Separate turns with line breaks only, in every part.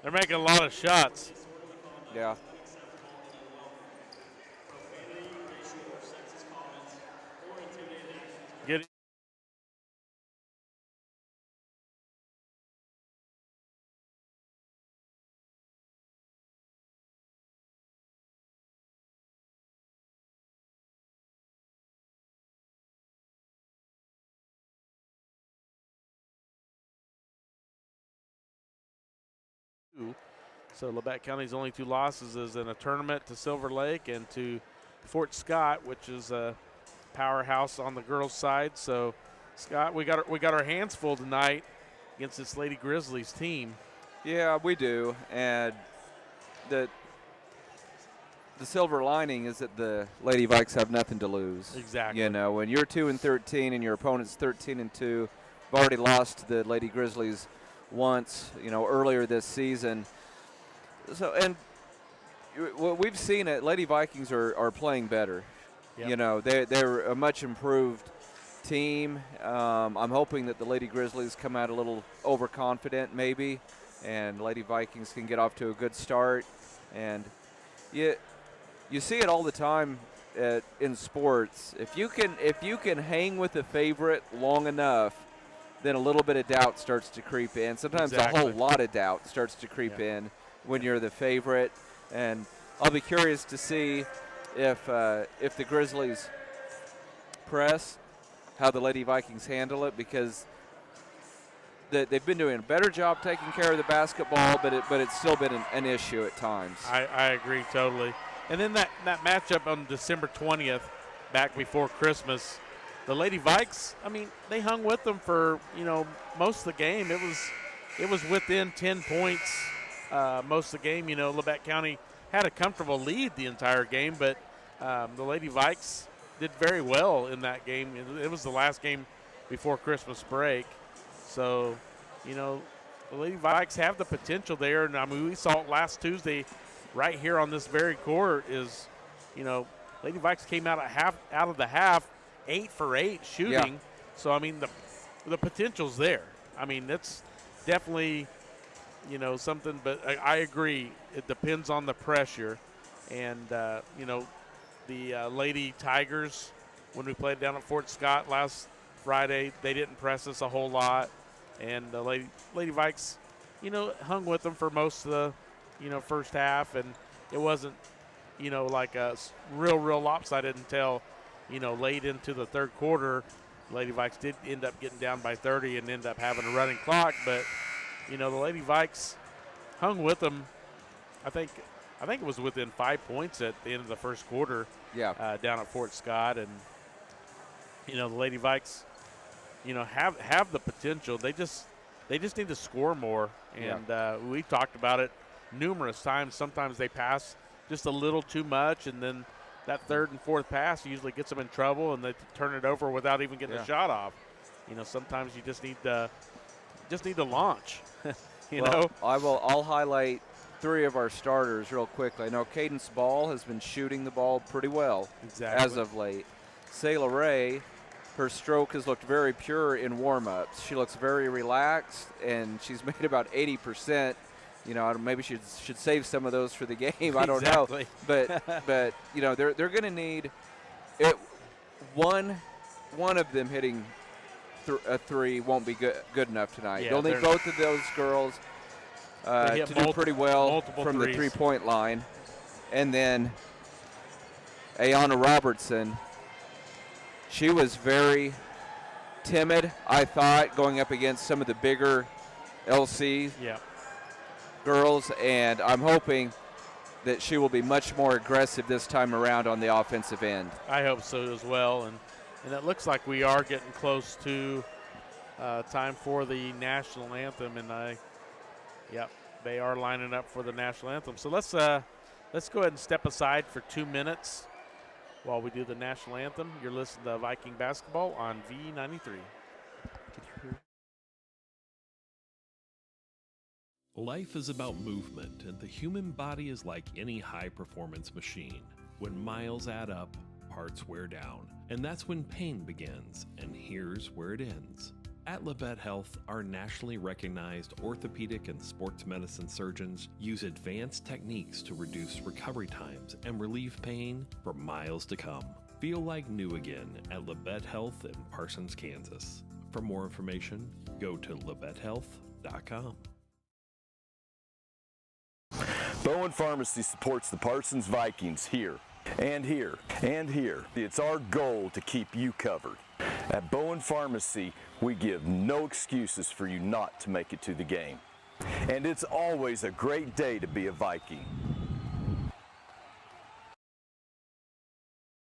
They're making a lot of shots.
Yeah.
Get So Labatt County's only 2 losses is in a tournament to Silver Lake and to Fort Scott, which is a powerhouse on the girls' side. So, Scott, we got our hands full tonight against this Lady Grizzlies team.
Yeah, we do. And the silver lining is that the Lady Vikes have nothing to lose.
Exactly.
You know, when you're 2-13 and your opponent's 13-2, you've already lost to the Lady Grizzlies once, earlier this season. So, and what we've seen at Lady Vikings are playing better.
Yep.
They're a much improved team. I'm hoping that the Lady Grizzlies come out a little overconfident maybe, and Lady Vikings can get off to a good start. And you see it all the time in sports. If you can hang with a favorite long enough, then a little bit of doubt starts to creep in. Sometimes
Exactly.
a whole lot of doubt starts to creep in when you're the favorite. And I'll be curious to see if the Grizzlies press, how the Lady Vikings handle it, because they've been doing a better job taking care of the basketball, but it's still been an issue at times.
I agree totally. And then that matchup on December 20th, back before Christmas, the Lady Vikes, they hung with them for, most of the game. It was within 10 points most of the game. Labatt County had a comfortable lead the entire game, but the Lady Vikes did very well in that game. It was the last game before Christmas break. So, the Lady Vikes have the potential there. And, we saw it last Tuesday right here on this very court is, Lady Vikes came out of the half 8 for 8 shooting.
Yeah.
So, the potential's there. It's definitely, something. But I agree. It depends on the pressure. And, the Lady Tigers, when we played down at Fort Scott last Friday, they didn't press us a whole lot. And the Lady Vikes, hung with them for most of the, first half. And it wasn't, like a real lopsided until, late into the third quarter. Lady Vikes did end up getting down by 30 and end up having a running clock. But, the Lady Vikes hung with them. I think it was within 5 points at the end of the first quarter.
Yeah.
Down at Fort Scott, and the Lady Vikes, have the potential. They just need to score more. And we've talked about it numerous times. Sometimes they pass just a little too much, and then that third and fourth pass usually gets them in trouble, and they turn it over without even getting a shot off. Sometimes you just need to launch.
I'll highlight 3 of our starters real quickly. I know Cadence Ball has been shooting the ball pretty well as of late. Sayla Ray, her stroke has looked very pure in warm-ups. She looks very relaxed, and she's made about 80%. Maybe she should save some of those for the game. I don't know. But they're going to need it. One of them hitting a 3 won't be good enough tonight. They'll need both of those girls to do pretty well from the 3-point line. And then Ayana Robertson, she was very timid, I thought, going up against some of the bigger LC girls, and I'm hoping that she will be much more aggressive this time around on the offensive end.
I hope so as well, and it looks like we are getting close to time for the national anthem, and they are lining up for the national anthem. So let's go ahead and step aside for 2 minutes while we do the national anthem. You're listening to Viking Basketball on V93.
Life is about movement, and the human body is like any high-performance machine. When miles add up, parts wear down, and that's when pain begins, and here's where it ends. At Labette Health, our nationally recognized orthopedic and sports medicine surgeons use advanced techniques to reduce recovery times and relieve pain for miles to come. Feel like new again at Labette Health in Parsons, Kansas. For more information, go to labettehealth.com.
Bowen Pharmacy supports the Parsons Vikings here, and here, and here. It's our goal to keep you covered. At Bowen Pharmacy, we give no excuses for you not to make it to the game. And it's always a great day to be a Viking.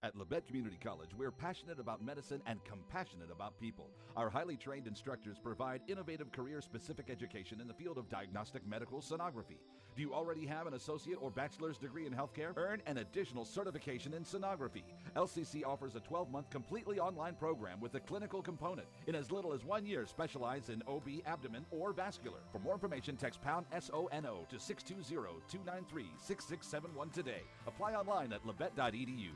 At Labette Community College, we're passionate about medicine and compassionate about people. Our highly trained instructors provide innovative career-specific education in the field of diagnostic medical sonography. Do you already have an associate or bachelor's degree in healthcare? Earn an additional certification in sonography. LCC offers a 12-month completely online program with a clinical component. In as little as 1 year, specialize in OB, abdomen, or vascular. For more information, text pound SONO to 620-293-6671 today. Apply online at labette.edu.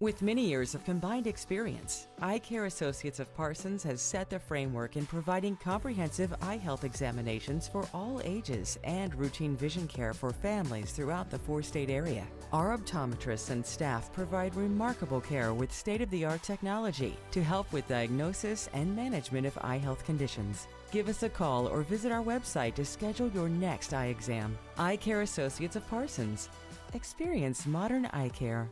With many years of combined experience, Eye Care Associates of Parsons has set the framework in providing comprehensive eye health examinations for all ages and routine vision care for families throughout the four-state area. Our optometrists and staff provide remarkable care with state-of-the-art technology to help with diagnosis and management of eye health conditions. Give us a call or visit our website to schedule your next eye exam. Eye Care Associates of Parsons. Experience modern eye care.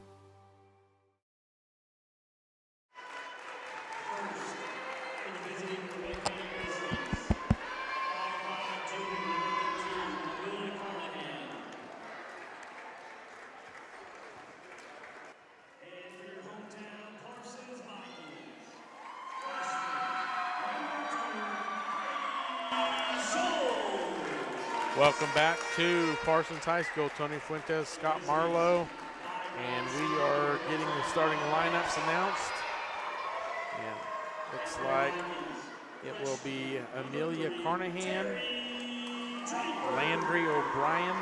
Welcome back to Parsons High School. Tony Fuentes, Scott Marlowe, and we are getting the starting lineups announced. And looks like it will be Amelia Carnahan, Landry O'Brien,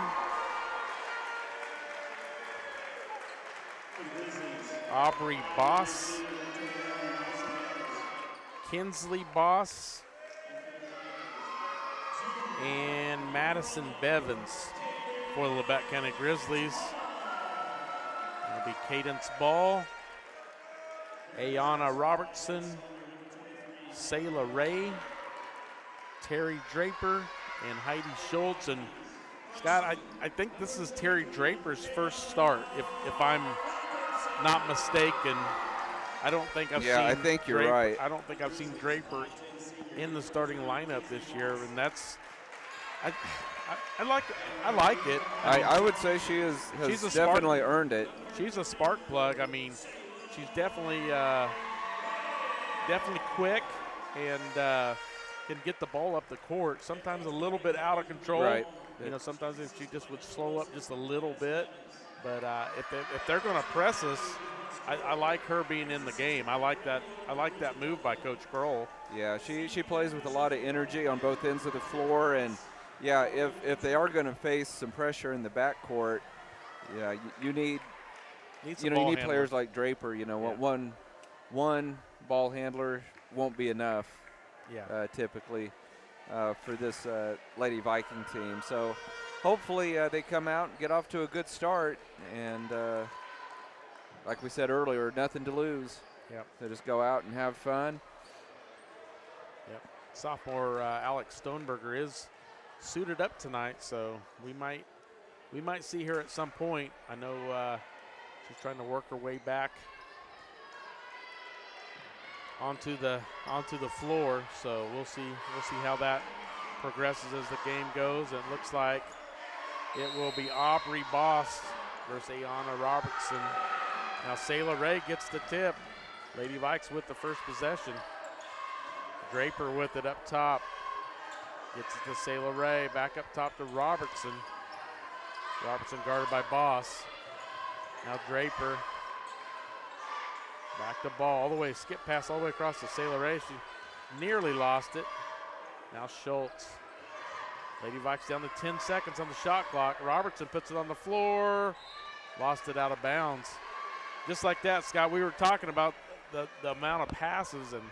Aubrey Boss, Kinsley Boss, and Madison Bevins for the Labette County Grizzlies. That'll be Cadence Ball, Ayana Robertson, Sayla Ray, Terry Draper, and Heidi Schultz. And Scott, I think this is Terry Draper's first start, if I'm not mistaken. I don't think I've seen
I think you're
Draper,
right.
I don't think I've seen Draper in the starting lineup this year, and that's I like it.
I would say she has definitely earned it.
She's a spark plug. I mean, she's definitely quick and can get the ball up the court. Sometimes a little bit out of control.
Right.
You know, sometimes if she just would slow up just a little bit. But if they're going to press us, I like her being in the game. I like that move by Coach Kroll.
Yeah, she plays with a lot of energy on both ends of the floor, and yeah, if they are going to face some pressure in the backcourt, yeah, you need players like Draper. You know, one ball handler won't be enough.
Yeah.
Typically for this Lady Viking team. So hopefully they come out and get off to a good start, and like we said earlier, nothing to lose.
Yep.
So just go out and have fun.
Yep. Sophomore Alex Stoneberger is suited up tonight, so we might see her at some point. I know she's trying to work her way back onto the floor, so we'll see how that progresses as the game goes. And it looks like it will be Aubrey Boss versus Ayana Robertson. Now Sayla Ray gets the tip. Lady Vikes with the first possession. Draper with it up top. Gets it to Sayla Ray. Back up top to Robertson. Robertson guarded by Boss. Now Draper. Back to ball all the way. Skip pass all the way across to Sayla Ray. She nearly lost it. Now Schultz. Lady Vikes down to 10 seconds on the shot clock. Robertson puts it on the floor. Lost it out of bounds. Just like that, Scott, we were talking about the amount of passes, and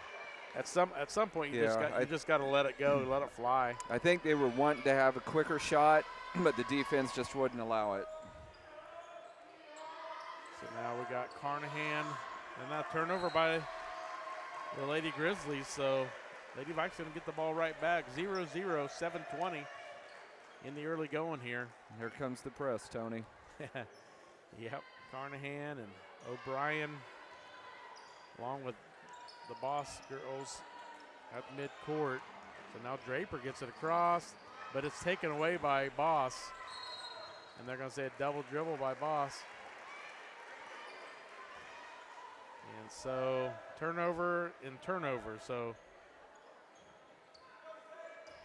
at some point you just got to let it go, let it fly.
I think they were wanting to have a quicker shot, but the defense just wouldn't allow it.
So now we got Carnahan, and now turnover by the Lady Grizzlies. So Lady Vikes going to get the ball right back. 0-0, 7:20 in the early going here.
Here comes the press, Tony.
Yep, Carnahan and O'Brien, along with the Boss girls at midcourt. So now Draper gets it across, but it's taken away by Boss. And they're going to say a double dribble by Boss. And so turnover and turnover. So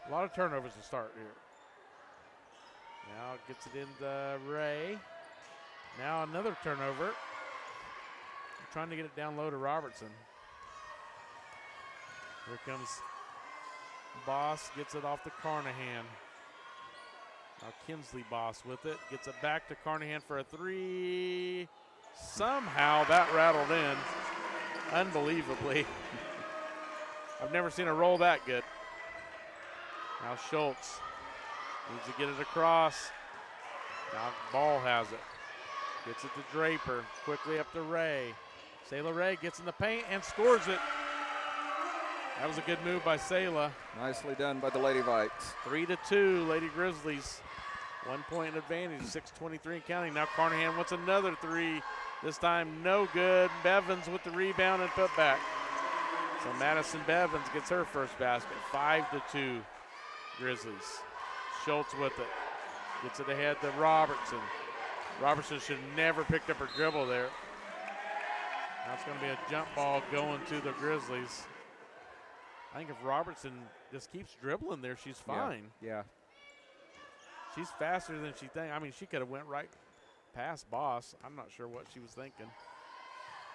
a lot of turnovers to start here. Now gets it into Ray. Now another turnover. Trying to get it down low to Robertson. Here comes Boss, gets it off to Carnahan. Now Kinsley Boss with it, gets it back to Carnahan for a three. Somehow that rattled in, unbelievably. I've never seen a roll that good. Now Schultz needs to get it across. Now Ball has it. Gets it to Draper, quickly up to Ray. Sayla Ray gets in the paint and scores it. That was a good move by Sayla.
Nicely done by the Lady Vikes.
3-2, Lady Grizzlies. 1 point advantage, 6:23 and counting. Now Carnahan wants another three. This time no good. Bevins with the rebound and put back. So Madison Bevins gets her first basket. 5-2 Grizzlies. Schultz with it. Gets it ahead to Robertson. Robertson should have never picked up her dribble there. Now it's going to be a jump ball going to the Grizzlies. I think if Robertson just keeps dribbling there, she's fine.
Yeah.
She's faster than she thinks. I mean, she could have went right past Boss. I'm not sure what she was thinking.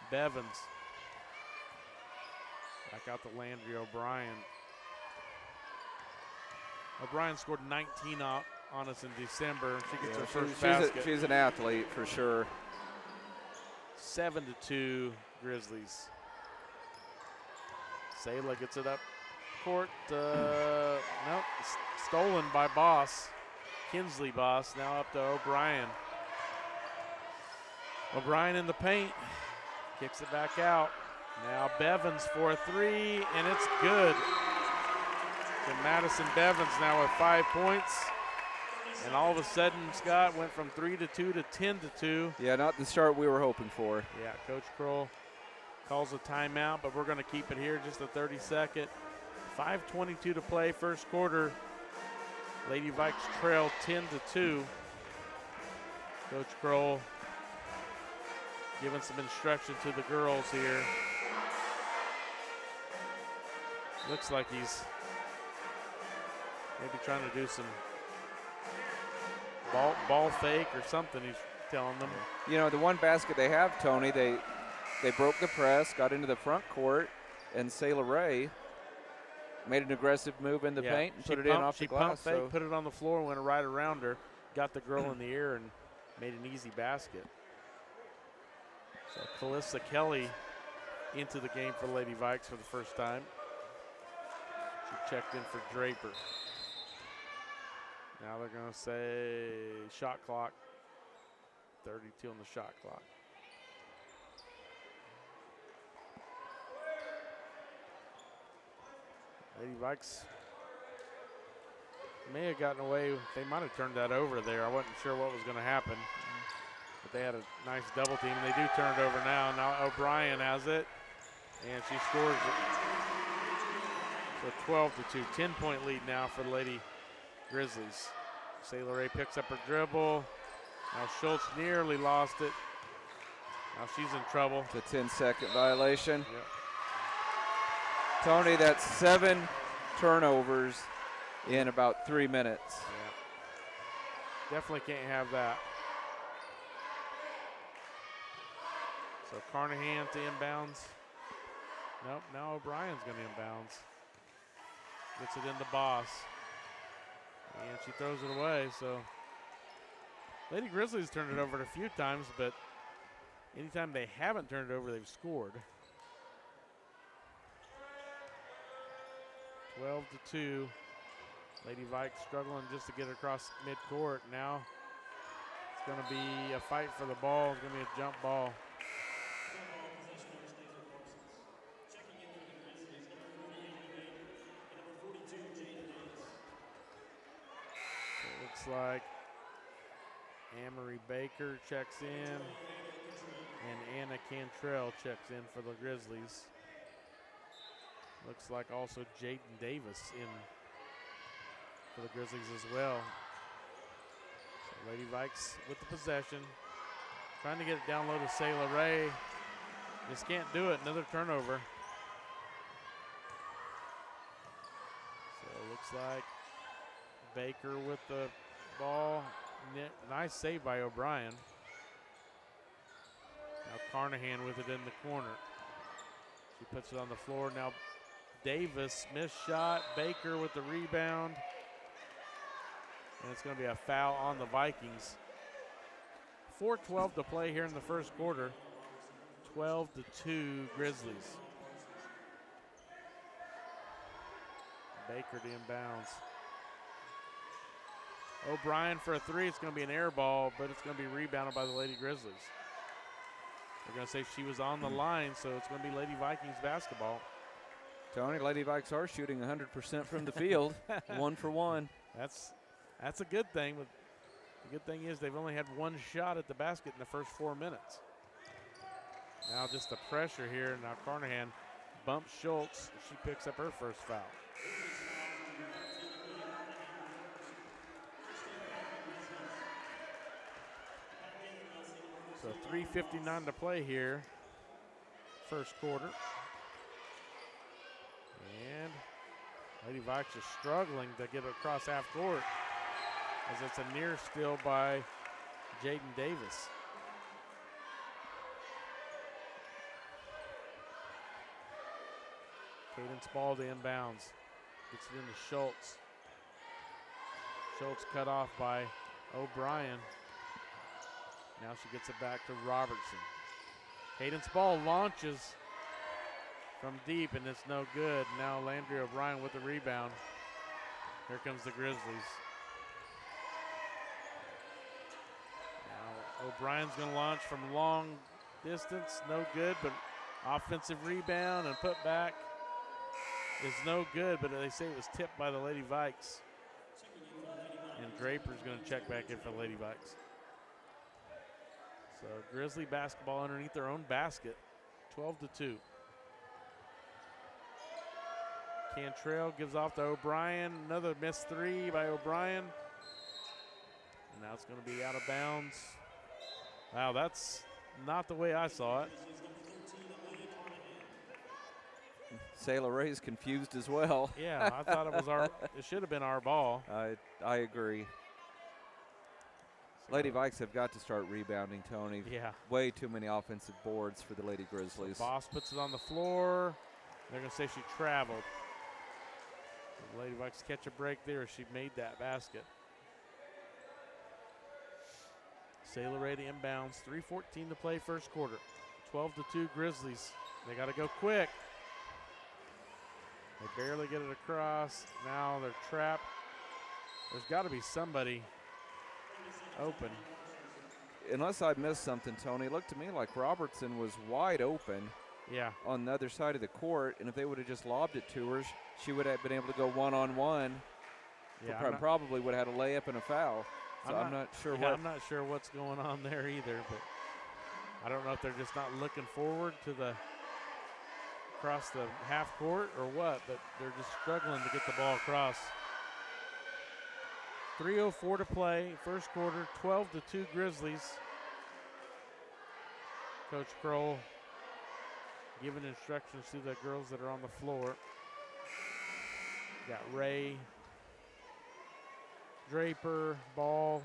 Bevins. Back out to Landry O'Brien. O'Brien scored 19 on us in December. She gets her first basket.
She's an athlete for sure.
7-2 Grizzlies. Sayla gets it up court. Nope, stolen by Boss. Kinsley Boss now up to O'Brien. O'Brien in the paint. Kicks it back out. Now Bevins for a three, and it's good. So Madison Bevins now with 5 points. And all of a sudden, Scott went from 3-2 to 10-2.
Yeah, not the start we were hoping for.
Yeah, Coach Kroll calls a timeout, but we're going to keep it here, just a 30-second. 5:22 to play, first quarter. Lady Vikes trail 10-2. Coach Kroll giving some instruction to the girls here. Looks like he's maybe trying to do some ball fake or something, he's telling them.
You know, the one basket they have, Tony, they broke the press, got into the front court, and Sayla Ray made an aggressive move in the paint and put it in off the glass.
She pumped fake, put it on the floor, went right around her, got the girl in the ear, and made an easy basket. So Calissa Kelly into the game for Lady Vikes for the first time. She checked in for Draper. Now they're going to say shot clock. 32 on the shot clock. Lady Vikes may have gotten away. They might have turned that over there. I wasn't sure what was going to happen. But they had a nice double team. They do turn it over now. Now O'Brien has it. And she scores it. So 12-2. 10-point lead now for the Lady Grizzlies. Sayla Ray picks up her dribble. Now Schultz nearly lost it. Now she's in trouble.
It's a 10-second violation.
Yep.
Tony, that's 7 turnovers in about 3 minutes.
Yeah. Definitely can't have that. So Carnahan to inbounds. Nope, now O'Brien's going to inbounds. Gets it into Boss. And she throws it away, so Lady Grizzlies turned it over a few times, but anytime they haven't turned it over, they've scored. 12-2. Lady Vikes struggling just to get it across midcourt. Now it's going to be a fight for the ball. It's going to be a jump ball. So it looks like Amory Baker checks in, and Anna Cantrell checks in for the Grizzlies. Looks like also Jaden Davis in for the Grizzlies as well. So Lady Vikes with the possession, trying to get it down low to Sayla Ray. Just can't do it. Another turnover. So it looks like Baker with the ball. Nice save by O'Brien. Now Carnahan with it in the corner. She puts it on the floor. Now Davis, missed shot. Baker with the rebound. And it's going to be a foul on the Vikings. 4:12 to play here in the first quarter. 12-2 Grizzlies. Baker to inbounds. O'Brien for a three. It's going to be an air ball, but it's going to be rebounded by the Lady Grizzlies. They're going to say she was on the line, so it's going to be Lady Vikings basketball.
Tony, Lady Vikes are shooting 100% from the field, 1 for 1.
That's a good thing, but the good thing is they've only had one shot at the basket in the first 4 minutes. Now just the pressure here. Now Carnahan bumps Schultz. She picks up her first foul. So 3:59 to play here, first quarter. And Lady Vikes is struggling to get across half court as it's a near steal by Jaden Davis. Cadence Ball to inbounds. Gets it into Schultz. Schultz cut off by O'Brien. Now she gets it back to Robertson. Cadence Ball launches from deep, and it's no good. Now Landry O'Brien with the rebound. Here comes the Grizzlies. Now O'Brien's going to launch from long distance. No good, but offensive rebound and put back is no good, but they say it was tipped by the Lady Vikes. And Draper's going to check back in for the Lady Vikes. So Grizzly basketball underneath their own basket, 12-2. Cantrell gives off to O'Brien. Another missed three by O'Brien. And now it's going to be out of bounds. Wow, that's not the way I saw it.
Sayla Ray's confused as well.
Yeah, I thought it should have been our ball.
I agree. Lady Vikes have got to start rebounding, Tony.
Yeah.
Way too many offensive boards for the Lady Grizzlies.
So Boss puts it on the floor. They're going to say she traveled. The Lady Vikes catch a break there. She made that basket. Sayla Ray to inbounds. 3:14 to play first quarter. 12-2 Grizzlies. They got to go quick. They barely get it across. Now they're trapped. There's got to be somebody open.
Unless I missed something, Tony, it looked to me like Robertson was wide open.
Yeah.
On the other side of the court, and if they would have just lobbed it to her, she would have been able to go one-on-one.
Yeah,
probably would have had a layup and a foul. So I'm not sure
I'm not sure what's going on there either, but I don't know if they're just not looking forward to across the half court or what, but they're just struggling to get the ball across. 3:04 to play, first quarter, 12-2 Grizzlies. Coach Kroll giving instructions to the girls that are on the floor. Got Ray, Draper, Ball,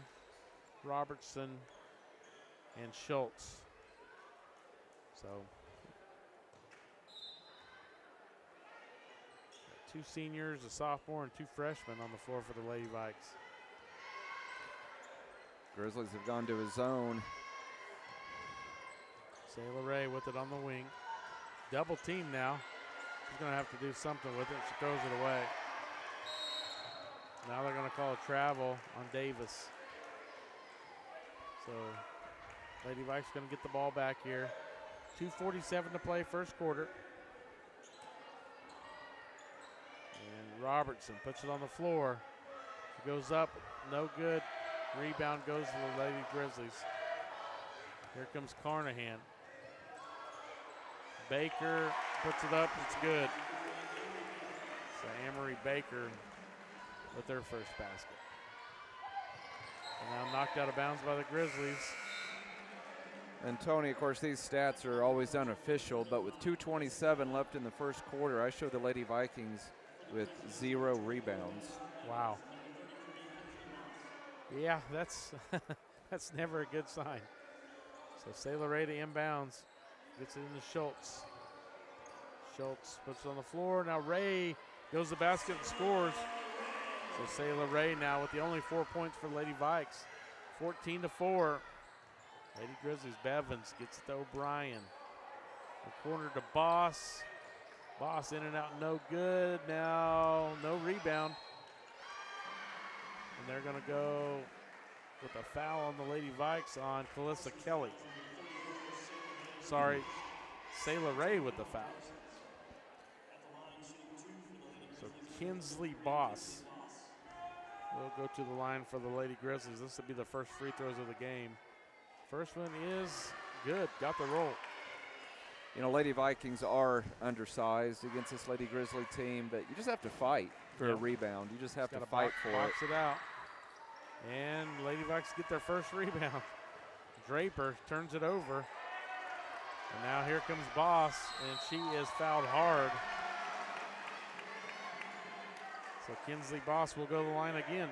Robertson, and Schultz. So, got 2 seniors, a sophomore, and 2 freshmen on the floor for the Lady Vikes.
Grizzlies have gone to a zone.
Sayla Ray with it on the wing. Double team now. She's going to have to do something with it. She throws it away. Now they're going to call a travel on Davis. So Lady Vikes going to get the ball back here. 2:47 to play, first quarter. And Robertson puts it on the floor. She goes up, no good. Rebound goes to the Lady Grizzlies. Here comes Carnahan. Baker puts it up, it's good. So Amory Baker with their first basket. And now knocked out of bounds by the Grizzlies.
And Tony, of course, these stats are always unofficial, but with 2:27 left in the first quarter, I showed the Lady Vikings with 0 rebounds.
Wow. Yeah, that's that's never a good sign. So Sailor Ray to inbounds. Gets it into Schultz. Schultz puts it on the floor. Now Ray goes to the basket and scores. So Sailor Ray now with the only 4 points for Lady Vikes. 14-4. Lady Grizzlies, Bevins gets it to O'Brien. The corner to Boss. Boss in and out, no good. Now no rebound. And they're going to go with a foul on the Lady Vikes on Calissa Kelly. Sorry, Sailor Ray with the foul. So Kinsley Boss will go to the line for the Lady Grizzlies. This will be the first free throws of the game. First one is good, got the roll.
You know, Lady Vikings are undersized against this Lady Grizzly team, but you just have to fight for a rebound. You just have to fight for it.
Box it out. And Lady Vikes get their first rebound. Draper turns it over. And now here comes Boss, and she is fouled hard. So Kinsley Boss will go to the line again.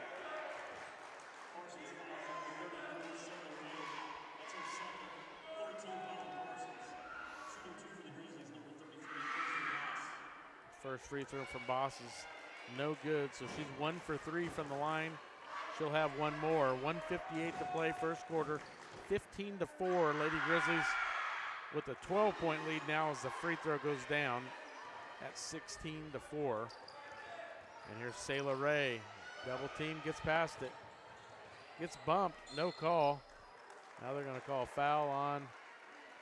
First free throw from Boss is no good, so she's 1 for 3 from the line. She'll have one more. 1:58 to play, first quarter. 15-4, Lady Grizzlies with a 12-point lead now as the free throw goes down at 16-4. And here's Sailor Ray. Double team, gets past it. Gets bumped, no call. Now they're going to call a foul on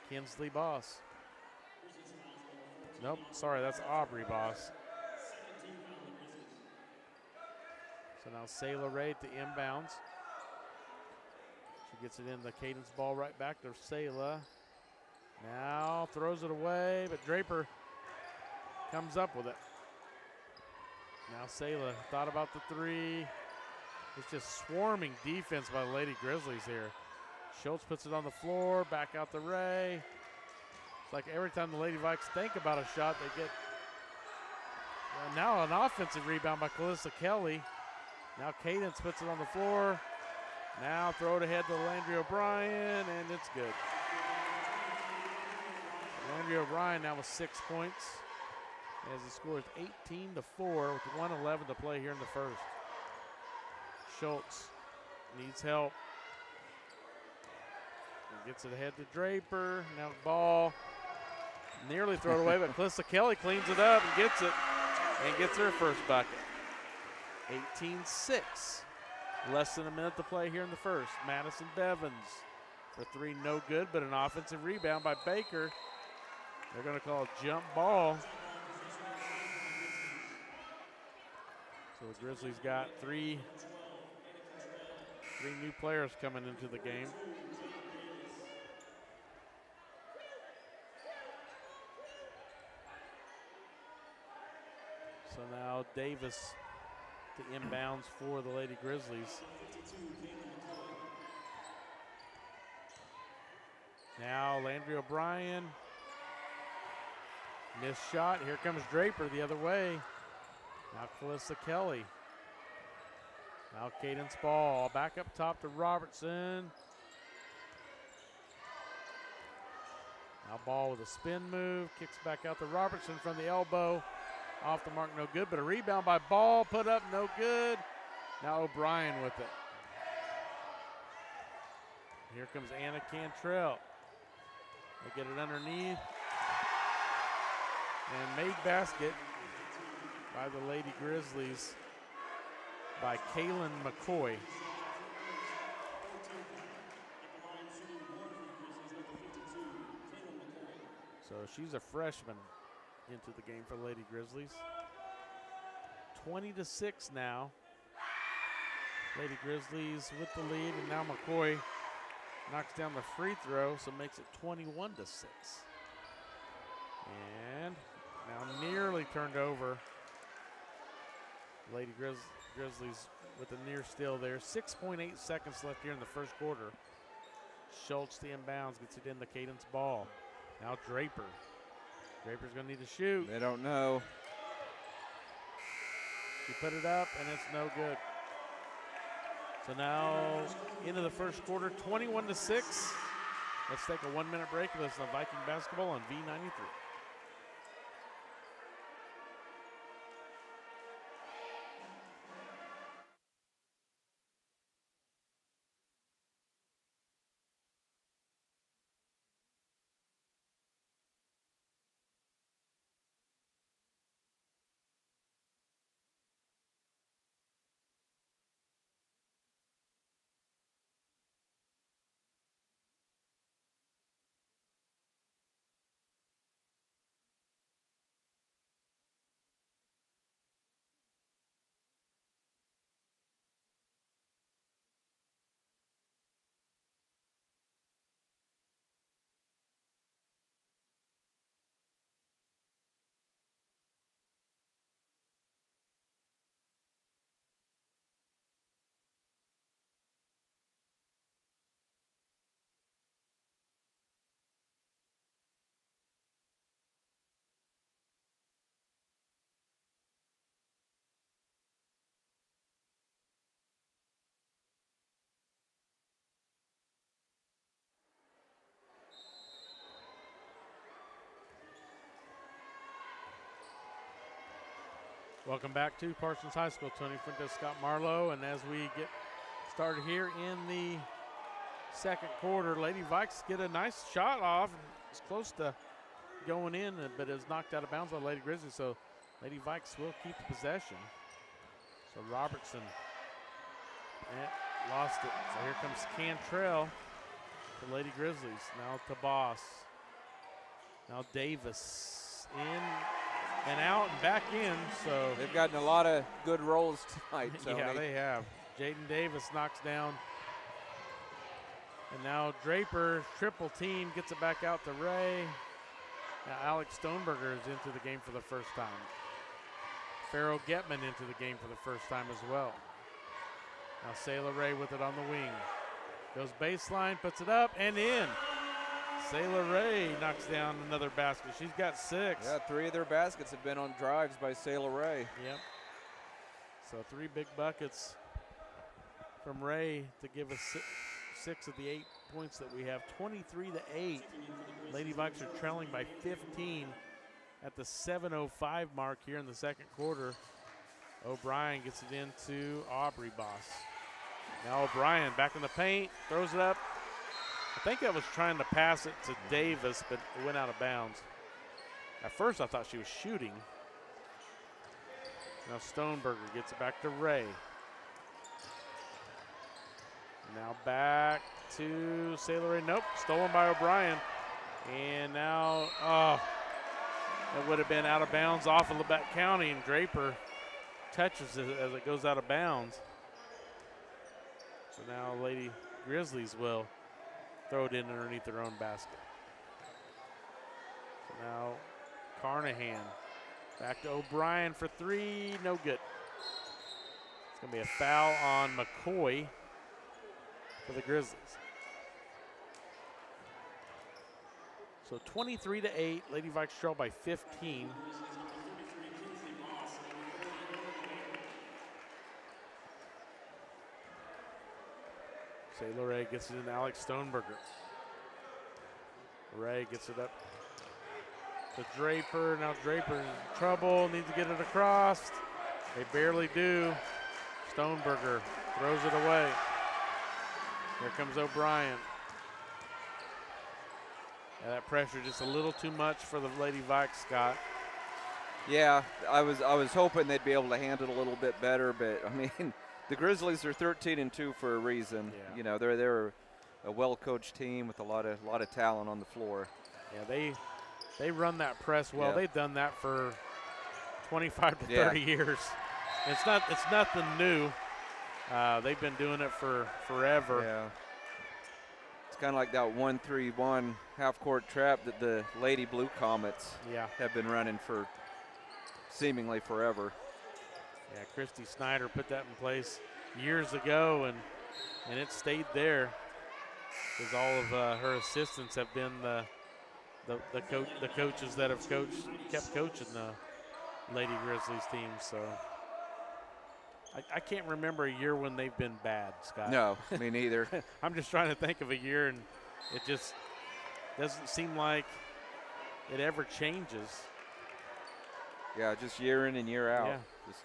Kinsley Boss. Nope, sorry, that's Aubrey Boss. So now Sailor Ray to inbounds. She gets it in the Cadence ball right back to Sailor. Now throws it away, but Draper comes up with it. Now Sailor thought about the three. It's just swarming defense by the Lady Grizzlies here. Schultz puts it on the floor, back out to Ray. It's like every time the Lady Vikes think about a shot, they get now an offensive rebound by Calissa Kelly. Now Cadence puts it on the floor. Now throw it ahead to Landry O'Brien, and it's good. Landry O'Brien now with 6 points as the score is 18-4 with 1:11 to play here in the first. Schultz needs help. He gets it ahead to Draper. Now the ball nearly thrown away, but Calissa Kelly cleans it up and gets it and gets her first bucket. 18-6. Less than a minute to play here in the first. Madison Bevins for three, no good, but an offensive rebound by Baker. They're going to call a jump ball. So the Grizzlies got three new players coming into the game. So now Davis to inbounds for the Lady Grizzlies. Now Landry O'Brien. Missed shot. Here comes Draper the other way. Now Calissa Kelly. Now Cadence Ball. Back up top to Robertson. Now Ball with a spin move. Kicks back out to Robertson from the elbow. Off the mark, no good, but a rebound by Ball. Put up, no good. Now O'Brien with it. Here comes Anna Cantrell. They get it underneath. And made basket by the Lady Grizzlies by Kaylin McCoy. So she's a freshman into the game for the Lady Grizzlies. 20-6 now. Lady Grizzlies with the lead, and now McCoy knocks down the free throw, so makes it 21-6. And now nearly turned over. Lady Grizzlies with a near steal there. 6.8 seconds left here in the first quarter. Schultz, the inbounds, gets it in the Cadence Ball. Now Draper. Draper's going to need to shoot.
They don't know.
She put it up, and it's no good. So now into the first quarter, 21-6. Let's take a 1-minute break. This is the Viking basketball on V93. Welcome back to Parsons High School. Tony Fuentes, Scott Marlowe, and as we get started here in the second quarter, Lady Vikes get a nice shot off. It's close to going in, but is knocked out of bounds by Lady Grizzlies, so Lady Vikes will keep the possession. So Robertson lost it. So here comes Cantrell for Lady Grizzlies. Now to Boss. Now Davis in and out and back in. So
they've gotten a lot of good rolls tonight, Tony.
Yeah, they have. Jaden Davis knocks down. And now Draper, triple team, gets it back out to Ray. Now Alex Stoneberger is into the game for the first time. Farrell Getman into the game for the first time as well. Now Sayla Ray with it on the wing. Goes baseline, puts it up and in. Sayla Ray knocks down another basket. She's got 6.
Yeah, 3 of their baskets have been on drives by Sayla Ray.
Yep. So 3 big buckets from Ray to give us 6 of the 8 points that we have. 23-8. Lady Vikes are trailing by 15 at the 7:05 mark here in the second quarter. O'Brien gets it into Aubrey Boss. Now O'Brien back in the paint, throws it up. I think I was trying to pass it to Davis, but it went out of bounds. At first I thought she was shooting. Now Stoneberger gets it back to Ray. Now back to Sayla Ray. Nope, stolen by O'Brien. And now, it would have been out of bounds off of Labette County, and Draper touches it as it goes out of bounds. So now Lady Grizzlies will throw it in underneath their own basket. So now Carnahan back to O'Brien for 3, no good. It's going to be a foul on McCoy for the Grizzlies. So 23-8, Lady Vikes trail by 15. Sayla Ray gets it in Alex Stoneberger. Ray gets it up to Draper. Now Draper in trouble, needs to get it across. They barely do. Stoneberger throws it away. Here comes O'Brien. Yeah, that pressure just a little too much for the Lady Vikes, Scott.
Yeah, I was hoping they'd be able to handle it a little bit better, but I mean, the Grizzlies are 13-2 for a reason.
Yeah.
You know, they're a well-coached team with a lot of talent on the floor.
Yeah, they run that press well.
Yeah.
They've done that for 25 to
Yeah.
30 years. It's nothing new. They've been doing it for forever.
Yeah. It's kind of like that 1-3-1 half-court trap that the Lady Blue Comets have been running for seemingly forever.
Yeah, Christy Snyder put that in place years ago, and it stayed there because all of her assistants have been the coaches that have kept coaching the Lady Grizzlies team. So I can't remember a year when they've been bad, Scott.
No, me neither.
I'm just trying to think of a year, and it just doesn't seem like it ever changes.
Yeah, just year in and year out.
Yeah.
Just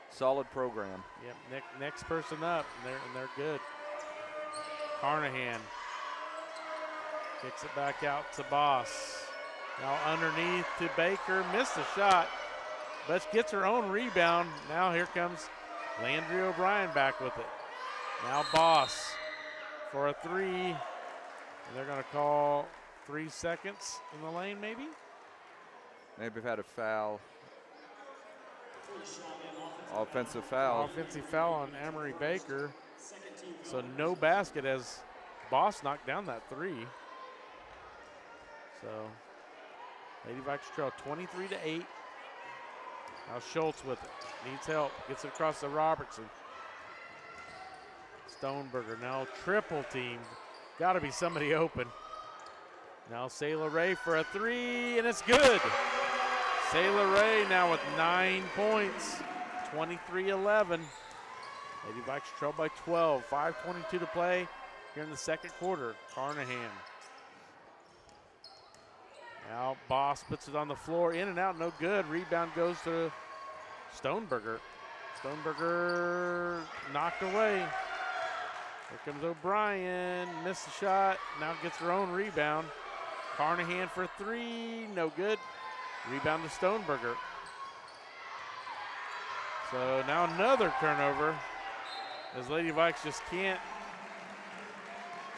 solid program.
Yep. Next person up, and they're good. Carnahan kicks it back out to Boss. Now underneath to Baker, missed the shot, but gets her own rebound. Now here comes Landry O'Brien back with it. Now Boss for a three, and they're going to call 3 seconds in the lane, maybe.
Maybe we've had a foul. Offensive foul.
Offensive foul on Amory Baker. So no basket as Boss knocked down that three. So Lady Vikings trail 23-8. Now Schultz with it. Needs help. Gets it across to Robertson. Stoneberger now triple team. Got to be somebody open. Now Sailor Ray for a three, and it's good. Sailor Ray now with 9 points, 23-11. Lady Vikings trail by 12, 5:22 to play here in the second quarter. Carnahan. Now Boss puts it on the floor, in and out, no good. Rebound goes to Stoneberger. Stoneberger knocked away. Here comes O'Brien, missed the shot, now gets her own rebound. Carnahan for three, no good. Rebound to Stoneberger. So now another turnover as Lady Vikes just can't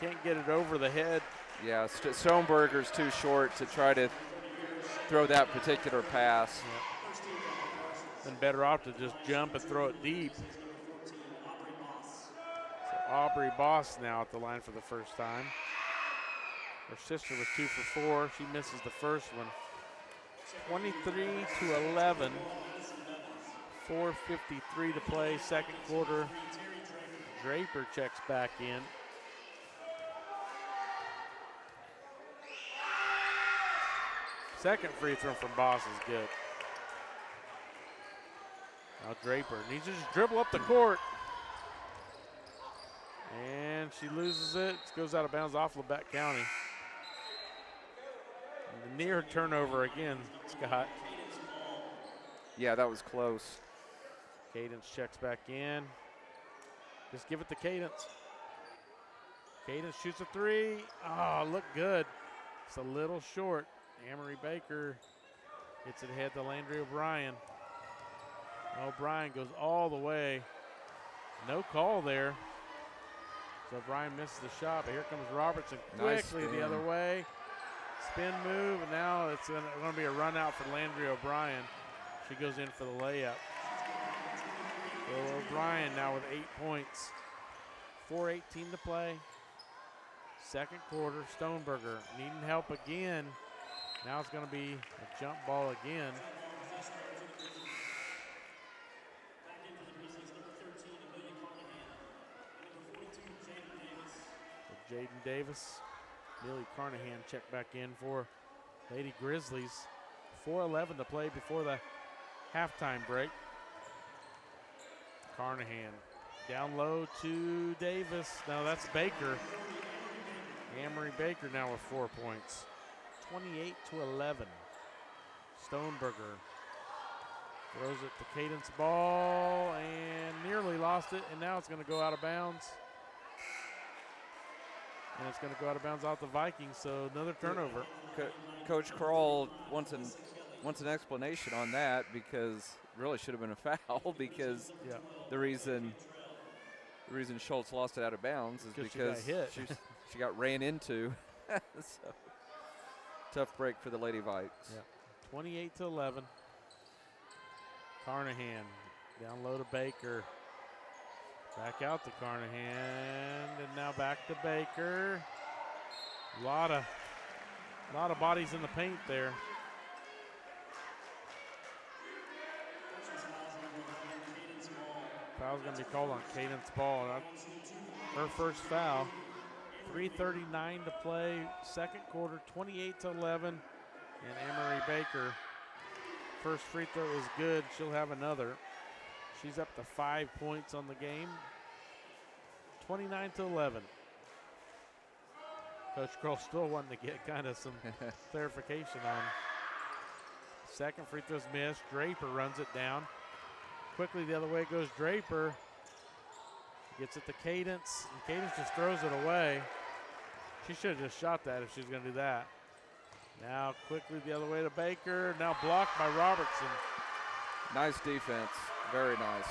get it over the head.
Yeah, Stoneberger's too short to try to throw that particular pass.
Yeah. Been better off to just jump and throw it deep. So Aubrey Boss now at the line for the first time. Her sister was 2 for 4. She misses the first one. 23-11. 4:53 to play, second quarter. Draper checks back in. Second free throw from Boss is good. Now Draper needs to just dribble up the court. And she loses it. It goes out of bounds off Lebec County. And the near turnover again, Scott.
Yeah, that was close.
Cadence checks back in. Just give it to Cadence. Cadence shoots a three. Oh, looked good. It's a little short. Amory Baker hits it ahead to Landry O'Brien. O'Brien goes all the way. No call there. So O'Brien misses the shot, but here comes Robertson quickly the other way. Spin move, and now it's going to be a run out for Landry O'Brien. She goes in for the layup. So O'Brien now with 8 points. 4:18 to play. Second quarter, Stoneberger needing help again. Now it's going to be a jump ball again. So Jaden Davis, Millie Carnahan check back in for Lady Grizzlies. 4:11 to play before the halftime break. Carnahan down low to Davis. No, that's Baker. Amory Baker now with 4 points. 28-11. Stoneberger throws it to Cadence Ball and nearly lost it, and now it's going to go out of bounds. And it's going to go out of bounds off the Vikings, so another turnover.
Coach Kroll wants to wants an explanation on that because it really should have been a foul because the reason Schultz lost it out of bounds is because she got ran into. So, tough break for the Lady Vikes.
28-11. Carnahan down low to Baker. Back out to Carnahan, and now back to Baker. A lot of bodies in the paint there. Foul's going to be called on Cadence Ball. Her first foul. 3:39 to play, second quarter, 28-11. And Emery Baker, first free throw is good. She'll have another. She's up to 5 points on the game. 29-11. Coach Kroll still wanting to get kind of some clarification on. Second free throw's missed. Draper runs it down. Quickly the other way goes Draper. Gets it to Cadence, and Cadence just throws it away. She should have just shot that if she's going to do that. Now quickly the other way to Baker. Now blocked by Robertson.
Nice defense. Very nice.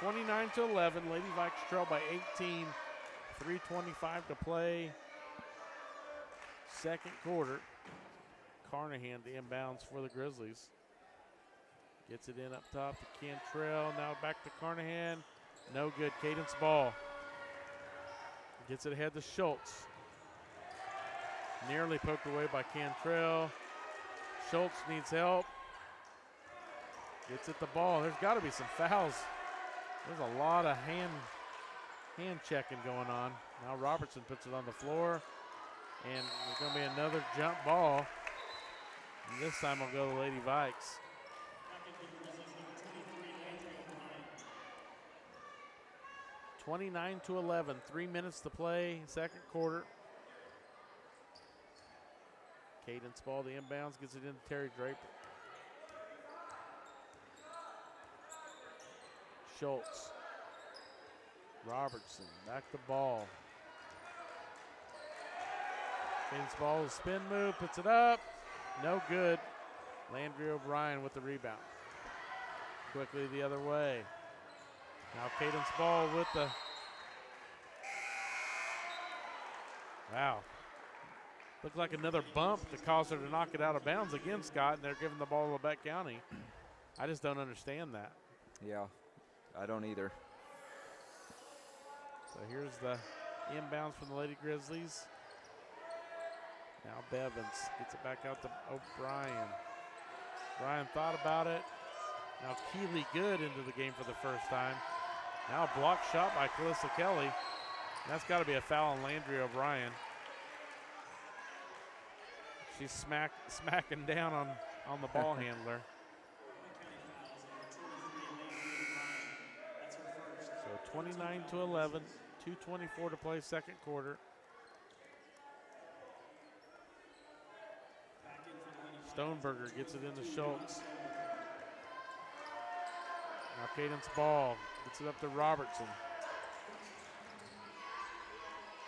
29-11. Lady Vikes trail by 18. 3:25 to play. Second quarter. Carnahan to inbounds for the Grizzlies. Gets it in up top to Cantrell. Now back to Carnahan. No good. Cadence Ball. Gets it ahead to Schultz. Nearly poked away by Cantrell. Schultz needs help. Gets it the ball. There's got to be some fouls. There's a lot of hand checking going on. Now Robertson puts it on the floor. And there's going to be another jump ball. And this time will go to Lady Vikes. (29-11). 3 minutes to play, second quarter. Cadence Ball, the inbounds, gets it into Terry Draper. Schultz. Robertson, back to Ball. Cadence Ball, spin move, puts it up. No good. Landry O'Brien with the rebound. Quickly the other way. Now Cadence Ball with the, wow. Looked like another bump to cause her to knock it out of bounds again, Scott, and they're giving the ball to Lebec County. I just don't understand that.
Yeah, I don't either.
So here's the inbounds from the Lady Grizzlies. Now Bevins gets it back out to O'Brien. Bryan thought about it. Now Keeley Good into the game for the first time. Now a block shot by Calissa Kelly. That's got to be a foul on Landry O'Brien. She's smacking down on the ball handler. So 29-11, 2:24 to play, second quarter. Stoneberger gets it into Schultz. Now Cadence Ball gets it up to Robertson.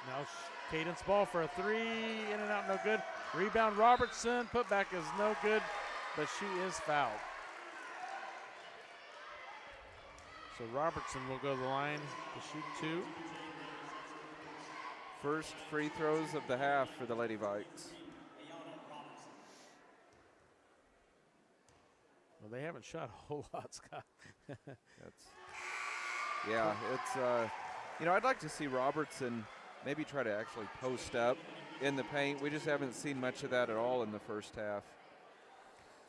Now Cadence Ball for a three, in and out, no good. Rebound Robertson, put back is no good, but she is fouled. So Robertson will go to the line to shoot two.
First free throws of the half for the Lady Vikes.
Well, they haven't shot a whole lot, Scott.
I'd like to see Robertson maybe try to actually post up in the paint. We just haven't seen much of that at all in the first half.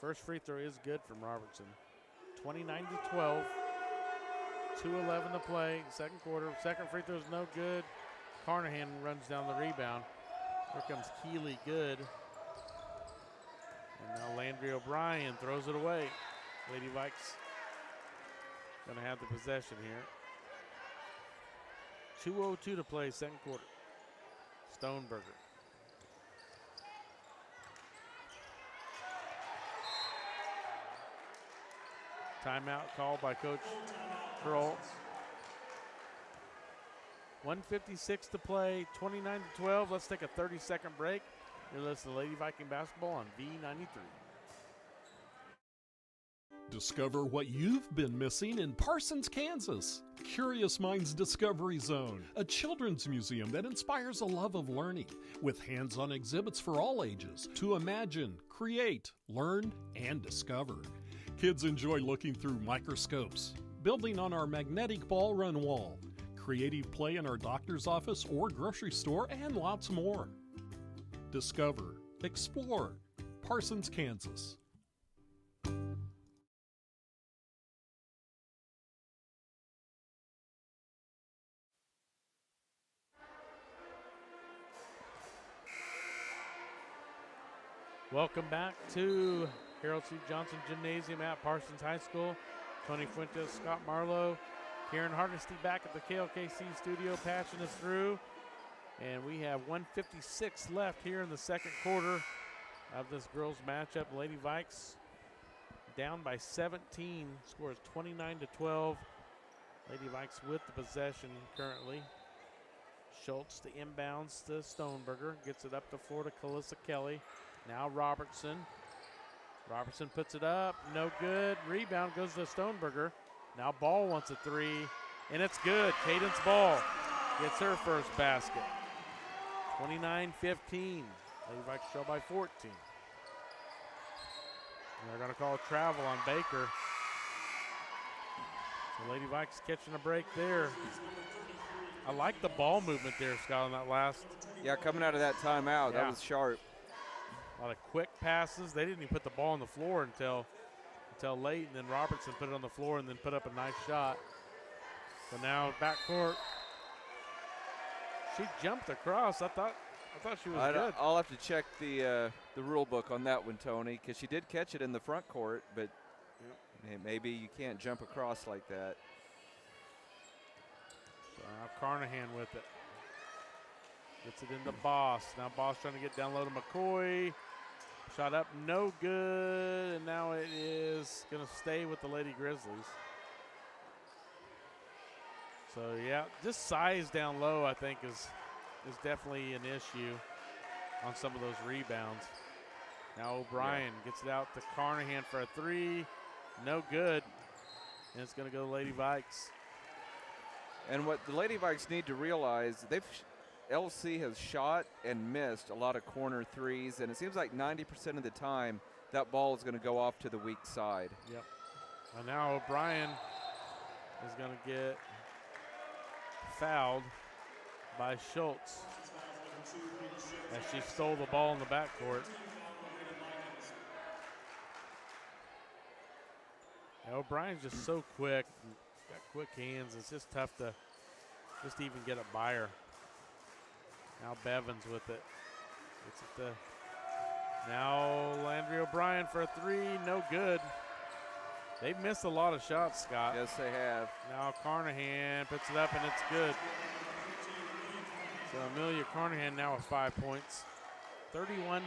First free throw is good from Robertson. 29-12, 2:11 to play, second quarter. Second free throw is no good. Carnahan runs down the rebound. Here comes Keeley Good. And now Landry O'Brien throws it away. Lady Vikes gonna have the possession here. 2:02 to play, second quarter. Stoneberger. Timeout called by Coach Kroll. 1:56 to play, 29-12. Let's take a 30-second break. You're listening to Lady Viking Basketball on V93.
Discover what you've been missing in Parsons, Kansas. Curious Minds Discovery Zone, a children's museum that inspires a love of learning with hands-on exhibits for all ages to imagine, create, learn, and discover. Kids enjoy looking through microscopes, building on our magnetic ball run wall, creative play in our doctor's office or grocery store, and lots more. Discover, explore, Parsons, Kansas.
Welcome back to Harold C. Johnson Gymnasium at Parsons High School. Tony Fuentes, Scott Marlowe, Karen Hardesty back at the KLKC studio patching us through. And we have 1:56 left here in the second quarter of this girls matchup. Lady Vikes down by 17, scores 29-12. Lady Vikes with the possession currently. Schultz to inbounds to Stoneberger, gets it up the floor to Calissa Kelly. Now Robertson. Robertson puts it up, no good. Rebound goes to Stoneberger. Now Ball wants a three, and it's good. Cadence Ball gets her first basket. 29-15. Lady Vikes trail by 14. And they're going to call a travel on Baker. So Lady Vikes catching a break there. I like the ball movement there, Scott, on that last.
Yeah, coming out of that timeout, that was sharp.
A lot of quick passes. They didn't even put the ball on the floor until late, and then Robertson put it on the floor and then put up a nice shot. So now backcourt. She jumped across. I thought she was good.
I'll have to check the rule book on that one, Tony, because she did catch it in the front court, but maybe you can't jump across like that.
So now Carnahan with it. Gets it into Boss. Now Boss trying to get down low to McCoy. Shot up, no good, and now it is going to stay with the Lady Grizzlies. So, yeah, just size down low, I think, is definitely an issue on some of those rebounds. Now O'Brien gets it out to Carnahan for a three. No good, and it's going to go to Lady Vikes.
And what the Lady Vikes need to realize, LC has shot and missed a lot of corner threes, and it seems like 90% of the time that ball is going to go off to the weak side.
Yep. And now O'Brien is going to get fouled by Schultz as she stole the ball in the backcourt. O'Brien's just so quick, got quick hands. It's just tough to just even get it by her. Now Bevins with it. Gets it to now Landry O'Brien for a three, no good. They've missed a lot of shots, Scott.
Yes, they have.
Now Carnahan puts it up and it's good. So Amelia Carnahan now with 5 points. 31-15,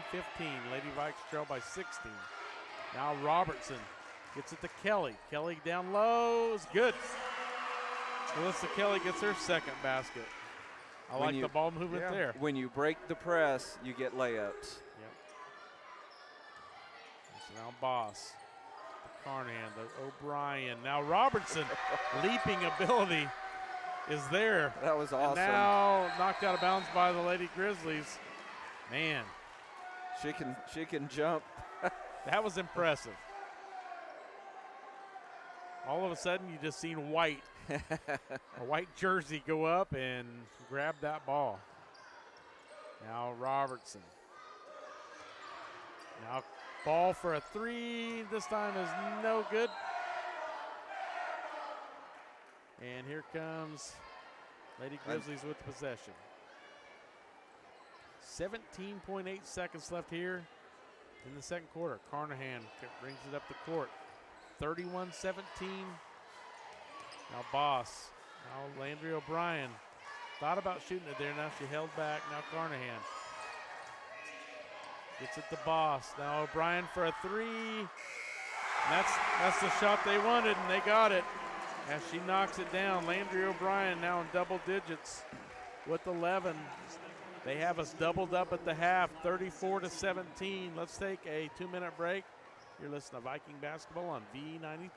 Lady Vikes trail by 16. Now Robertson gets it to Kelly. Kelly down low is good. Melissa Kelly gets her second basket. I like the ball movement there.
When you break the press, you get layups.
Yep. So now Boss, to Carnahan, to O'Brien. Now Robertson, leaping ability is there.
That was awesome.
And now knocked out of bounds by the Lady Grizzlies. Man.
She can jump.
That was impressive. All of a sudden, you just seen white, a white jersey go up and grab that ball. Now Robertson. Now ball for a three. This time is no good. And here comes Lady Grizzlies with the possession. 17.8 seconds left here in the second quarter. Carnahan brings it up the court. 31-17. Now Boss. Now Landry O'Brien. Thought about shooting it there. Now she held back. Now Carnahan. Gets it to Boss. Now O'Brien for a three. That's the shot they wanted, and they got it. As she knocks it down. Landry O'Brien now in double digits with 11. They have us doubled up at the half, 34-17. Let's take a 2-minute break. You're listening to Viking basketball on V93.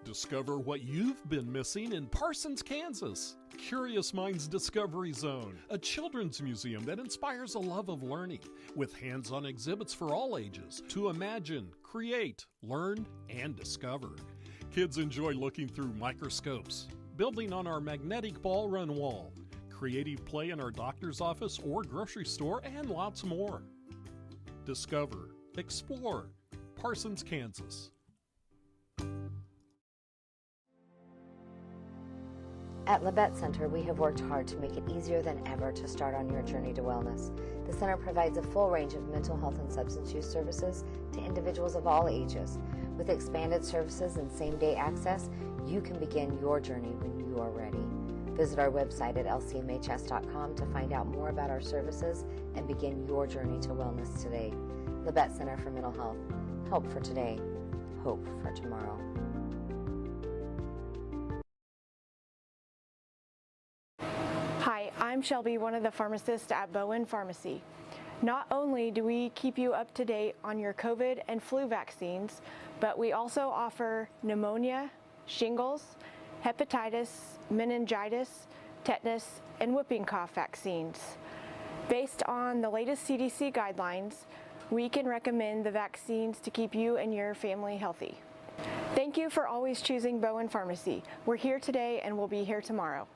Discover what you've been missing in Parsons, Kansas. Curious Minds Discovery Zone, a children's museum that inspires a love of learning with hands-on exhibits for all ages to imagine, create, learn, and discover. Kids enjoy looking through microscopes, building on our magnetic ball run wall, creative play in our doctor's office or grocery store, and lots more. Discover, explore, Parsons, Kansas.
At Labette Center, we have worked hard to make it easier than ever to start on your journey to wellness. The center provides a full range of mental health and substance use services to individuals of all ages. With expanded services and same-day access, you can begin your journey when you are ready. Visit our website at lcmhs.com to find out more about our services and begin your journey to wellness today. Labette Center for Mental Health. Help for today. Hope for tomorrow.
Hi, I'm Shelby, one of the pharmacists at Bowen Pharmacy. Not only do we keep you up to date on your COVID and flu vaccines, but we also offer pneumonia, shingles, hepatitis, meningitis, tetanus, and whooping cough vaccines. Based on the latest CDC guidelines, we can recommend the vaccines to keep you and your family healthy. Thank you for always choosing Bowen Pharmacy. We're here today and we'll be here tomorrow.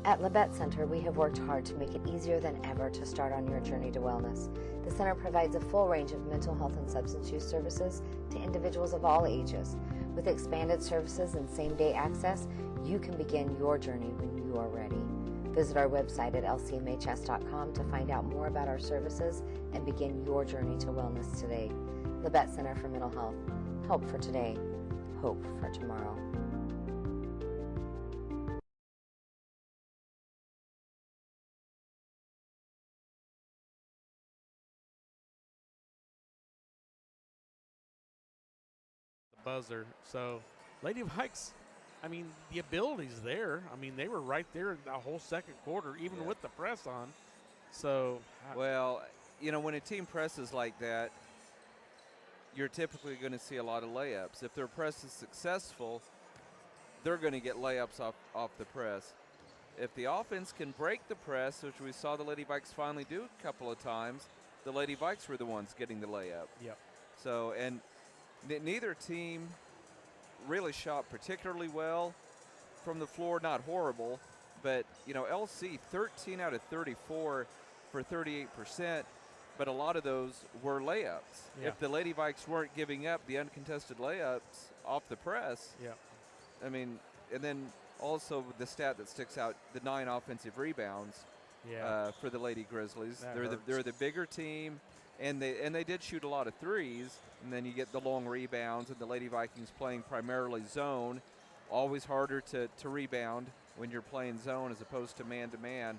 At Labette Center, we have worked hard to make it easier than ever to start on your journey to wellness. The center provides a full range of mental health and substance use services to individuals of all ages. With expanded services and same-day access, you can begin your journey when you are ready. Visit our website at lcmhs.com to find out more about our services and begin your journey to wellness today. Labette Center for Mental Health. Help for today. Hope for tomorrow.
Buzzer. So Lady Vikes, I mean, the ability's there. I mean, they were right there the whole second quarter, even with the press on. So,
well, you know, when a team presses like that, you're typically going to see a lot of layups. If their press is successful, they're going to get layups off the press. If the offense can break the press, which we saw the Lady Vikes finally do a couple of times, the Lady Vikes were the ones getting the layup.
Yep.
So, and neither team really shot particularly well from the floor, not horrible, but, you know, LC 13 out of 34 for 38%, but a lot of those were layups.
Yeah.
If the Lady Vikes weren't giving up the uncontested layups off the press, I mean, and then also the stat that sticks out, the 9 offensive rebounds for the Lady Grizzlies. They're the bigger team, and they did shoot a lot of threes. And then you get the long rebounds, and the Lady Vikings playing primarily zone. Always harder to rebound when you're playing zone as opposed to man-to-man.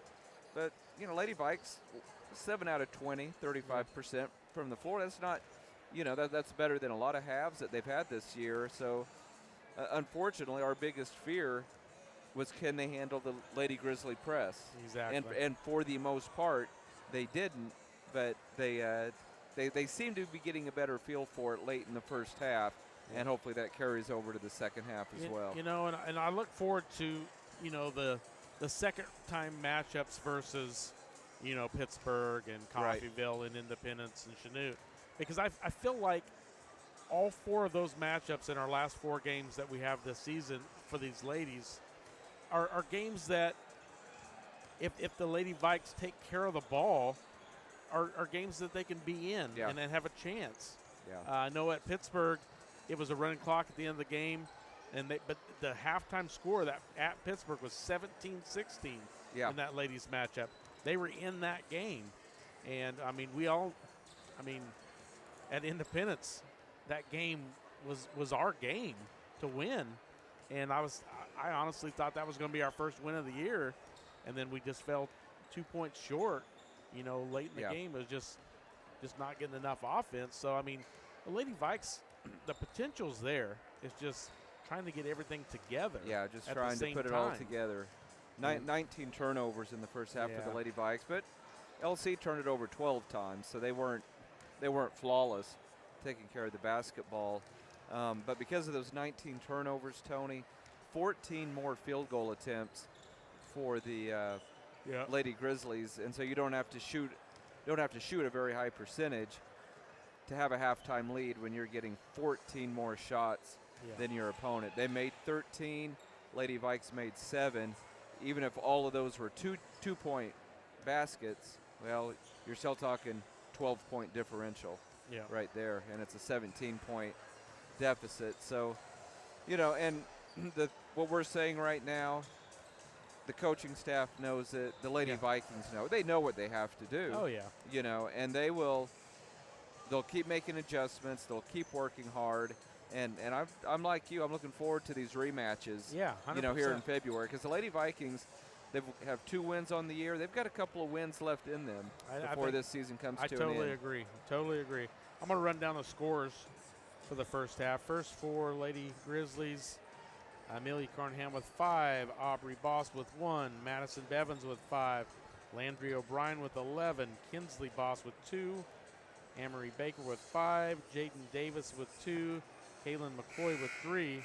But, you know, Lady Vikes, 7 out of 20, 35% from the floor. That's not, you know, that's better than a lot of halves that they've had this year. So, unfortunately, our biggest fear was, can they handle the Lady Grizzly press?
Exactly.
And for the most part, they didn't, but they seem to be getting a better feel for it late in the first half, and hopefully that carries over to the second half as well.
You know, and I look forward to, you know, the second-time matchups versus, you know, Pittsburgh and Coffeyville and Independence and Chanute, because I feel like all 4 of those matchups in our last 4 games that we have this season for these ladies are games that if the Lady Vikes take care of the ball, are games that they can be in and then have a chance.
Yeah.
I know at Pittsburgh, it was a running clock at the end of the game, but the halftime score that at Pittsburgh was 17-16 in that ladies matchup. They were in that game, and I mean at Independence, that game was our game to win, and I honestly thought that was going to be our first win of the year, and then we just fell 2 points short, late in the game. It was just not getting enough offense. So I mean, the Lady Vikes, the potential's there. It's just trying to get everything together.
Yeah, just trying to put it all together. 19 turnovers in the first half for the Lady Vikes, but LC turned it over 12 times, so they weren't flawless taking care of the basketball. But because of those 19 turnovers, Tony, 14 more field goal attempts for the Lady Grizzlies, and so you don't have to shoot a very high percentage to have a halftime lead when you're getting 14 more shots than your opponent. They made 13, Lady Vikes made 7. Even if all of those were two-point baskets, well, you're still talking 12-point differential right there, and it's a 17-point deficit. So, and what we're saying right now, the coaching staff knows it. The Lady Vikings know. They know what they have to do.
Oh, yeah.
And they'll keep making adjustments. They'll keep working hard. And I'm like you. I'm looking forward to these rematches.
Yeah, 100%.
Here in February, because the Lady Vikings, they have 2 wins on the year. They've got a couple of wins left in them before this season comes to an end.
I totally agree. I'm going to run down the scores for the first half. First for Lady Grizzlies, Amelia Carnahan with 5, Aubrey Boss with 1, Madison Bevins with 5, Landry O'Brien with 11, Kinsley Boss with 2, Amory Baker with 5, Jaden Davis with 2, Kaylin McCoy with 3.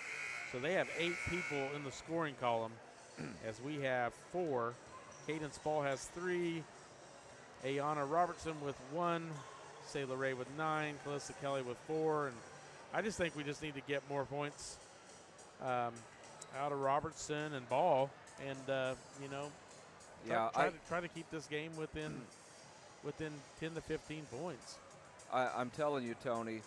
So they have 8 people in the scoring column as we have 4. Caden Spall has 3, Ayana Robertson with 1, Sayla Ray with 9, Calissa Kelly with 4, and I just think we just need to get more points out of Robertson and Ball, and try to keep this game within 10 to 15 points.
I'm telling you, Tony,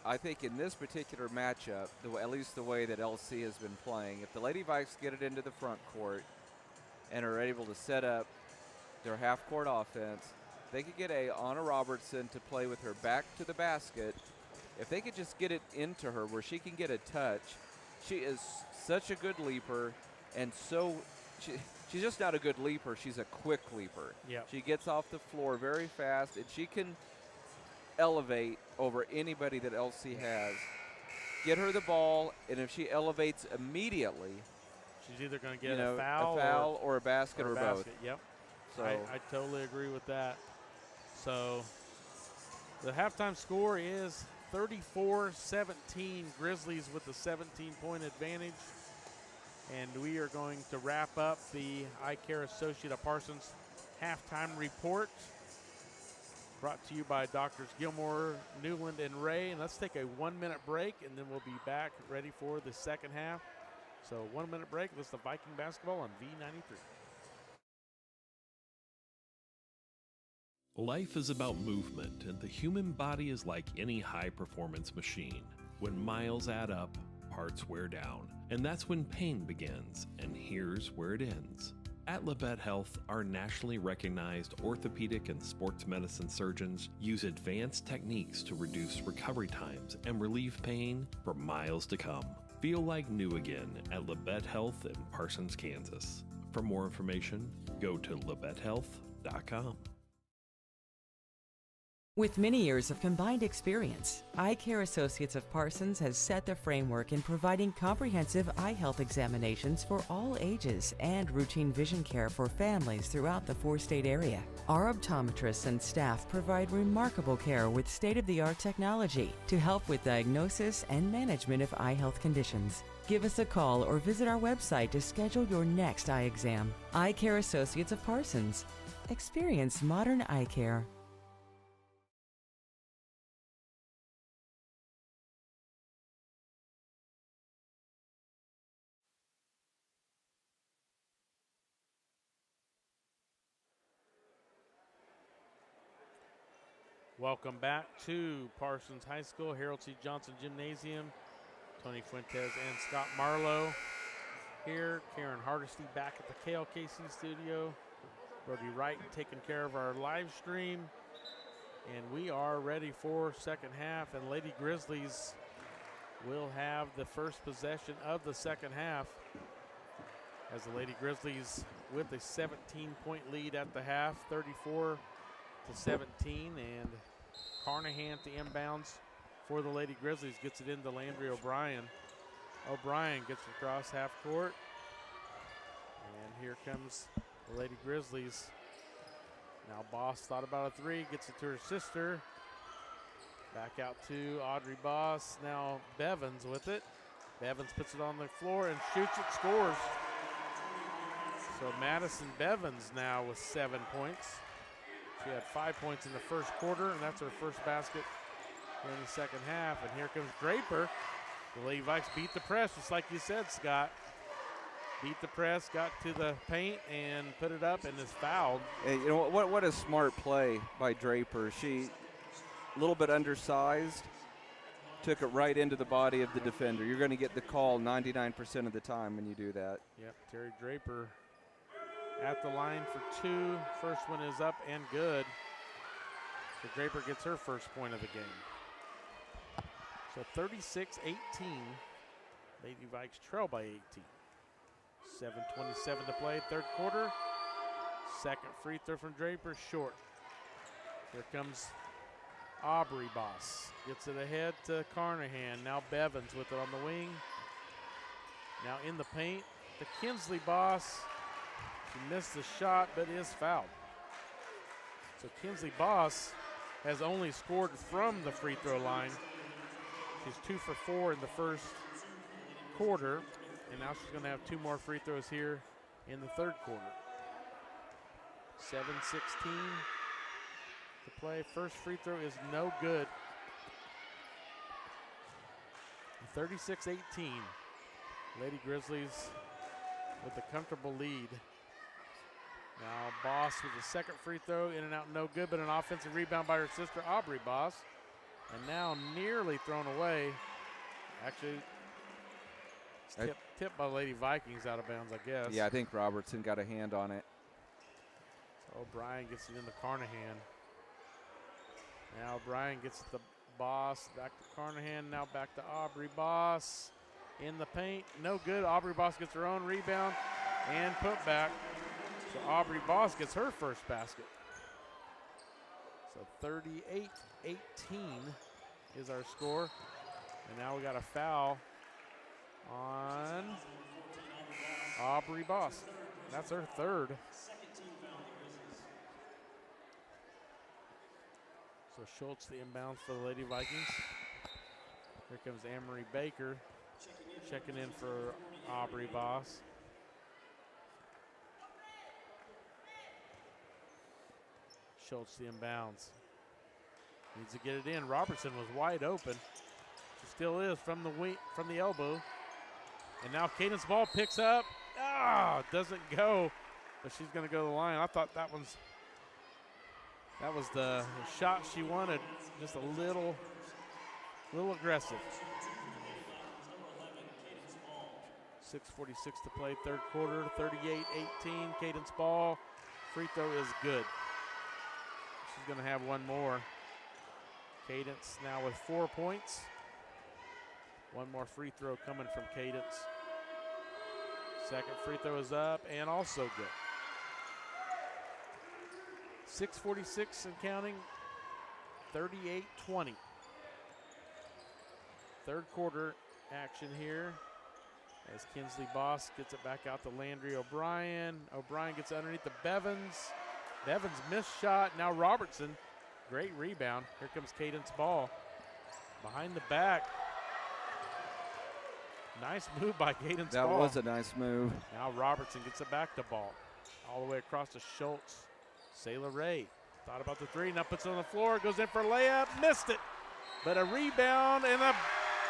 I think in this particular matchup, at least the way that LC has been playing, if the Lady Vikes get it into the front court and are able to set up their half-court offense, they could get Anna Robertson to play with her back to the basket. If they could just get it into her where she can get a touch, she is such a good leaper, and she's just not a good leaper. She's a quick leaper.
Yep.
She gets off the floor very fast, and she can elevate over anybody that LC has. Get her the ball, and if she elevates immediately,
she's either going to get a foul
or a basket or both.
Yep.
So
I totally agree with that. So the halftime score is 34-17, Grizzlies with a 17-point advantage. And we are going to wrap up the Eye Care Associate of Parsons halftime report, brought to you by Doctors Gilmore, Newland, and Ray. And let's take a 1-minute break, and then we'll be back ready for the second half. So 1-minute break. This is the Viking basketball on V93.
Life is about movement, and the human body is like any high-performance machine. When miles add up, parts wear down, and that's when pain begins, and here's where it ends. At Labette Health, our nationally recognized orthopedic and sports medicine surgeons use advanced techniques to reduce recovery times and relieve pain for miles to come. Feel like new again at Labette Health in Parsons, Kansas. For more information, go to labettehealth.com.
With many years of combined experience, Eye Care Associates of Parsons has set the framework in providing comprehensive eye health examinations for all ages and routine vision care for families throughout the 4-state area. Our optometrists and staff provide remarkable care with state-of-the-art technology to help with diagnosis and management of eye health conditions. Give us a call or visit our website to schedule your next eye exam. Eye Care Associates of Parsons. Experience modern eye care.
Welcome back to Parsons High School, Harold C. Johnson Gymnasium. Tony Fuentes and Scott Marlowe here. Karen Hardesty back at the KLKC studio. Brody Wright taking care of our live stream. And we are ready for second half, and Lady Grizzlies will have the first possession of the second half as the Lady Grizzlies with a 17-point lead at the half, 34-17, and Carnahan to inbounds for the Lady Grizzlies, gets it into Landry O'Brien. O'Brien gets across half court, and here comes the Lady Grizzlies. Now Boss thought about a three, gets it to her sister. Back out to Audrey Boss. Now Bevins with it. Bevins puts it on the floor and shoots it, scores. So Madison Bevins now with 7 points. She had 5 points in the first quarter, and that's her first basket in the second half. And here comes Draper. The Lady Vikes beat the press, just like you said, Scott. Beat the press, got to the paint, and put it up, and is fouled.
Hey, you know what a smart play by Draper. She a little bit undersized, took it right into the body of the defender. You're going to get the call 99% of the time when you do that.
Yep, Terry Draper at the line for two. First one is up and good. So Draper gets her first point of the game. So 36-18. Lady Vikes trail by 18. 7:27 to play, third quarter. Second free throw from Draper, short. Here comes Aubrey Boss. Gets it ahead to Carnahan. Now Bevins with it on the wing. Now in the paint to Kinsley Boss. She missed the shot, but is fouled. So Kinsley Boss has only scored from the free throw line. She's 2 for 4 in the first quarter, and now she's going to have 2 more free throws here in the third quarter. 7:16 to play. First free throw is no good. 36-18. Lady Grizzlies with a comfortable lead. Now Boss with the second free throw, in and out, no good, but an offensive rebound by her sister, Aubrey Boss. And now nearly thrown away. Actually, it's tipped by Lady Vikings out of bounds, I guess.
Yeah, I think Robertson got a hand on it.
So O'Brien gets it into Carnahan. Now O'Brien gets it to Boss, back to Carnahan, now back to Aubrey Boss. In the paint, no good. Aubrey Boss gets her own rebound and put back. So Aubrey Boss gets her first basket. So 38-18 is our score. And now we got a foul on Aubrey Boss. That's her third. So Schultz the inbounds for the Lady Vikings. Here comes Amory Baker checking in for Aubrey Boss. Schultz the inbounds. Needs to get it in. Robertson was wide open. She still is from the wing, from the elbow. And now Cadence Ball picks up. Doesn't go, but she's going to go to the line. I thought that was the shot she wanted. Just a little aggressive. 6:46 to play, third quarter. 38-18. Cadence Ball. Free throw is good. She's going to have one more. Cadence now with 4 points. One more free throw coming from Cadence. Second free throw is up and also good. 6:46 and counting. 38-20. Third quarter action here as Kinsley Boss gets it back out to Landry O'Brien. O'Brien gets underneath the Bevins. Bevins missed shot. Now Robertson. Great rebound. Here comes Cadence Ball. Behind the back. Nice move by Cadence Ball.
That was a nice move.
Now Robertson gets it back to Ball. All the way across to Schultz. Sailor Ray thought about the three. Now puts it on the floor. Goes in for a layup. Missed it. But a rebound and a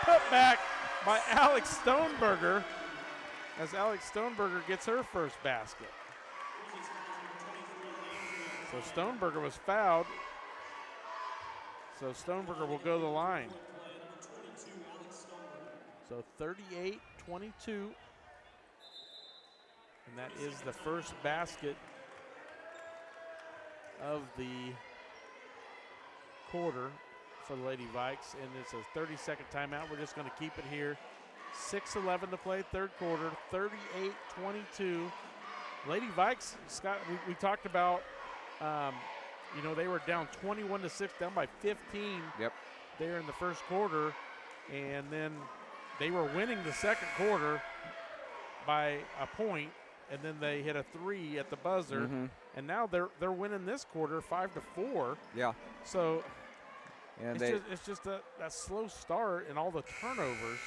putback by Alex Stoneberger as Alex Stoneberger gets her first basket. So Stoneberger was fouled. So Stoneberger will go to the line. So 38-22. And that is the first basket of the quarter for the Lady Vikes. And it's a 30-second timeout. We're just going to keep it here. 6:11 to play, third quarter, 38-22. Lady Vikes, Scott, we talked about, they were down 21-6, down by 15 there in the first quarter. And then they were winning the second quarter by a point, and then they hit a 3 at the buzzer. And now they're winning this quarter 5-4.
Yeah.
So
and
it's just that slow start and all the turnovers.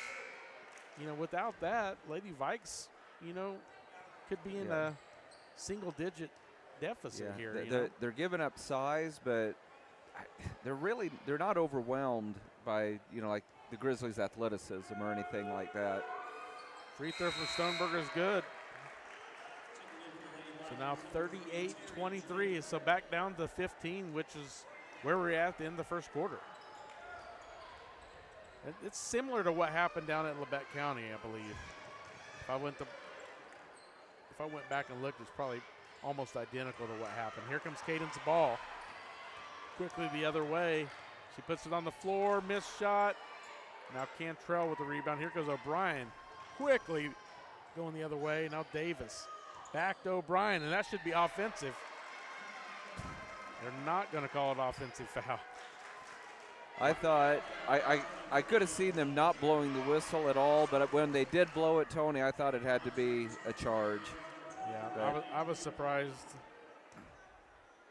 Without that, Lady Vikes, could be in a single-digit deficit here.
They're giving up size, but they're not overwhelmed by like the Grizzlies' athleticism or anything like that.
Free throw from Stoneberger is good. So now 38-23. So back down to 15, which is where we're at the end of the first quarter. It's similar to what happened down at Labette County, I believe. If I went back and looked, it's probably almost identical to what happened. Here comes Cadence Ball. Quickly the other way. She puts it on the floor, missed shot. Now Cantrell with the rebound. Here goes O'Brien. Quickly going the other way. Now Davis. Back to O'Brien, and that should be offensive. They're not going to call it offensive foul.
I thought I could have seen them not blowing the whistle at all, but when they did blow it, Tony, I thought it had to be a charge.
Yeah, I was surprised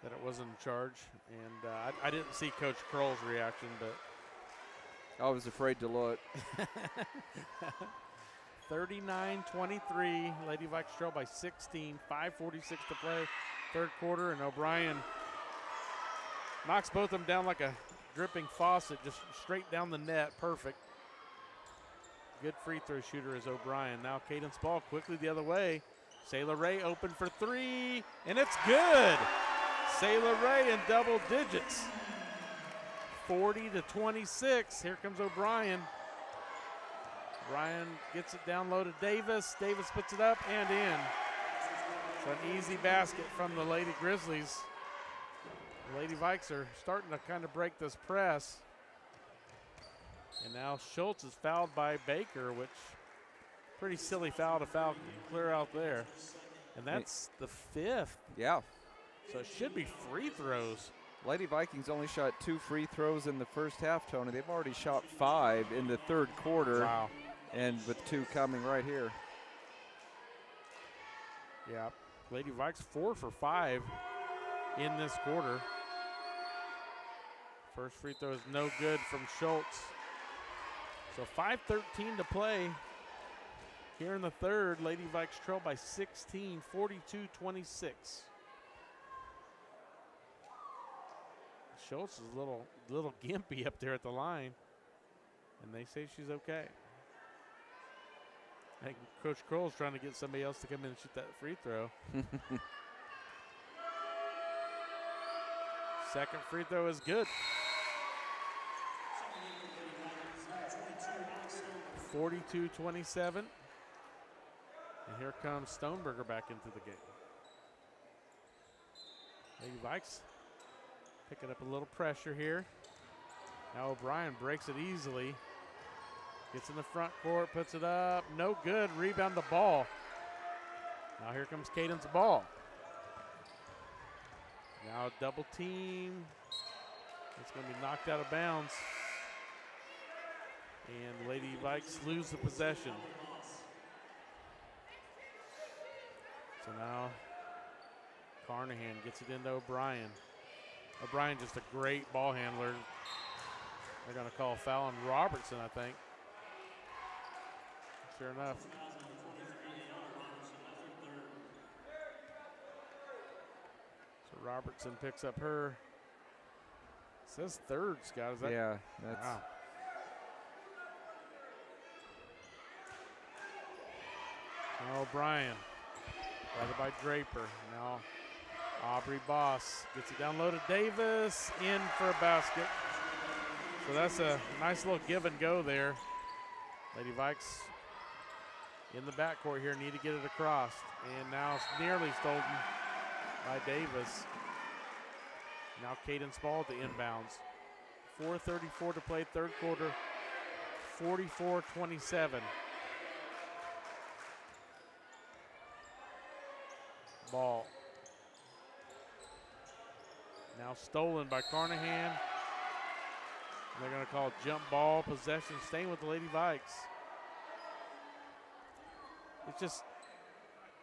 that it wasn't a charge, and I didn't see Coach Kroll's reaction, but
I was afraid to look.
39-23, Lady Vikes trail by 16, 5:46 to play, third quarter, and O'Brien knocks both of them down like a dripping faucet, just straight down the net, perfect. Good free throw shooter is O'Brien. Now Cadence Ball quickly the other way. Sailor Ray open for 3, and it's good. Sailor Ray in double digits. 40-26, here comes O'Brien. Ryan gets it down low to Davis. Davis puts it up and in. So an easy basket from the Lady Grizzlies. The Lady Vikes are starting to kind of break this press. And now Schultz is fouled by Baker, which pretty silly foul to foul clear out there. And that's the 5th.
Yeah.
So it should be free throws.
Lady Vikings only shot 2 free throws in the first half, Tony. They've already shot 5 in the third quarter.
Wow.
And with 2 coming right here.
Yeah, Lady Vikes 4 for 5 in this quarter. First free throw is no good from Schultz. So 5:13 to play here in the third. Lady Vikes trail by 16, 42-26. Schultz is a little gimpy up there at the line, and they say she's okay. I think Coach Kroll's trying to get somebody else to come in and shoot that free throw. Second free throw is good. 42-27. And here comes Stoneberger back into the game. Lady Vikes picking up a little pressure here. Now O'Brien breaks it easily. Gets in the front court, puts it up. No good. Rebound the ball. Now here comes Cadence Ball. Now double team. It's going to be knocked out of bounds. And Lady Vikes lose the possession. So now Carnahan gets it into O'Brien. O'Brien just a great ball handler. They're going to call a foul on Robertson, I think. Sure enough. So Robertson picks up her. It says third, Scott. Is that?
Yeah, that's.
Wow. Now O'Brien, guarded by Draper. Now Aubrey Boss gets it down low to Davis, in for a basket. So that's a nice little give and go there. Lady Vikes in the backcourt here, need to get it across. And now it's nearly stolen by Davis. Now Caden Spall at the inbounds. 4:34 to play, third quarter, 44-27. Ball. Now stolen by Carnahan. They're going to call jump ball possession, staying with the Lady Vikes. It's just,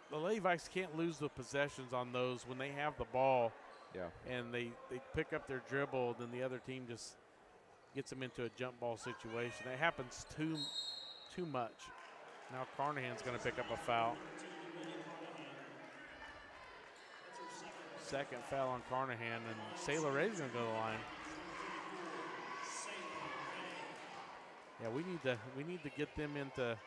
the Lady Vikes can't lose the possessions on those when they have the ball.
Yeah.
And they pick up their dribble, then the other team just gets them into a jump ball situation. It happens too much. Now Carnahan's going to pick up a foul. Second foul on Carnahan, and Sailor Ray's going to go to the line. Yeah, we need to get them into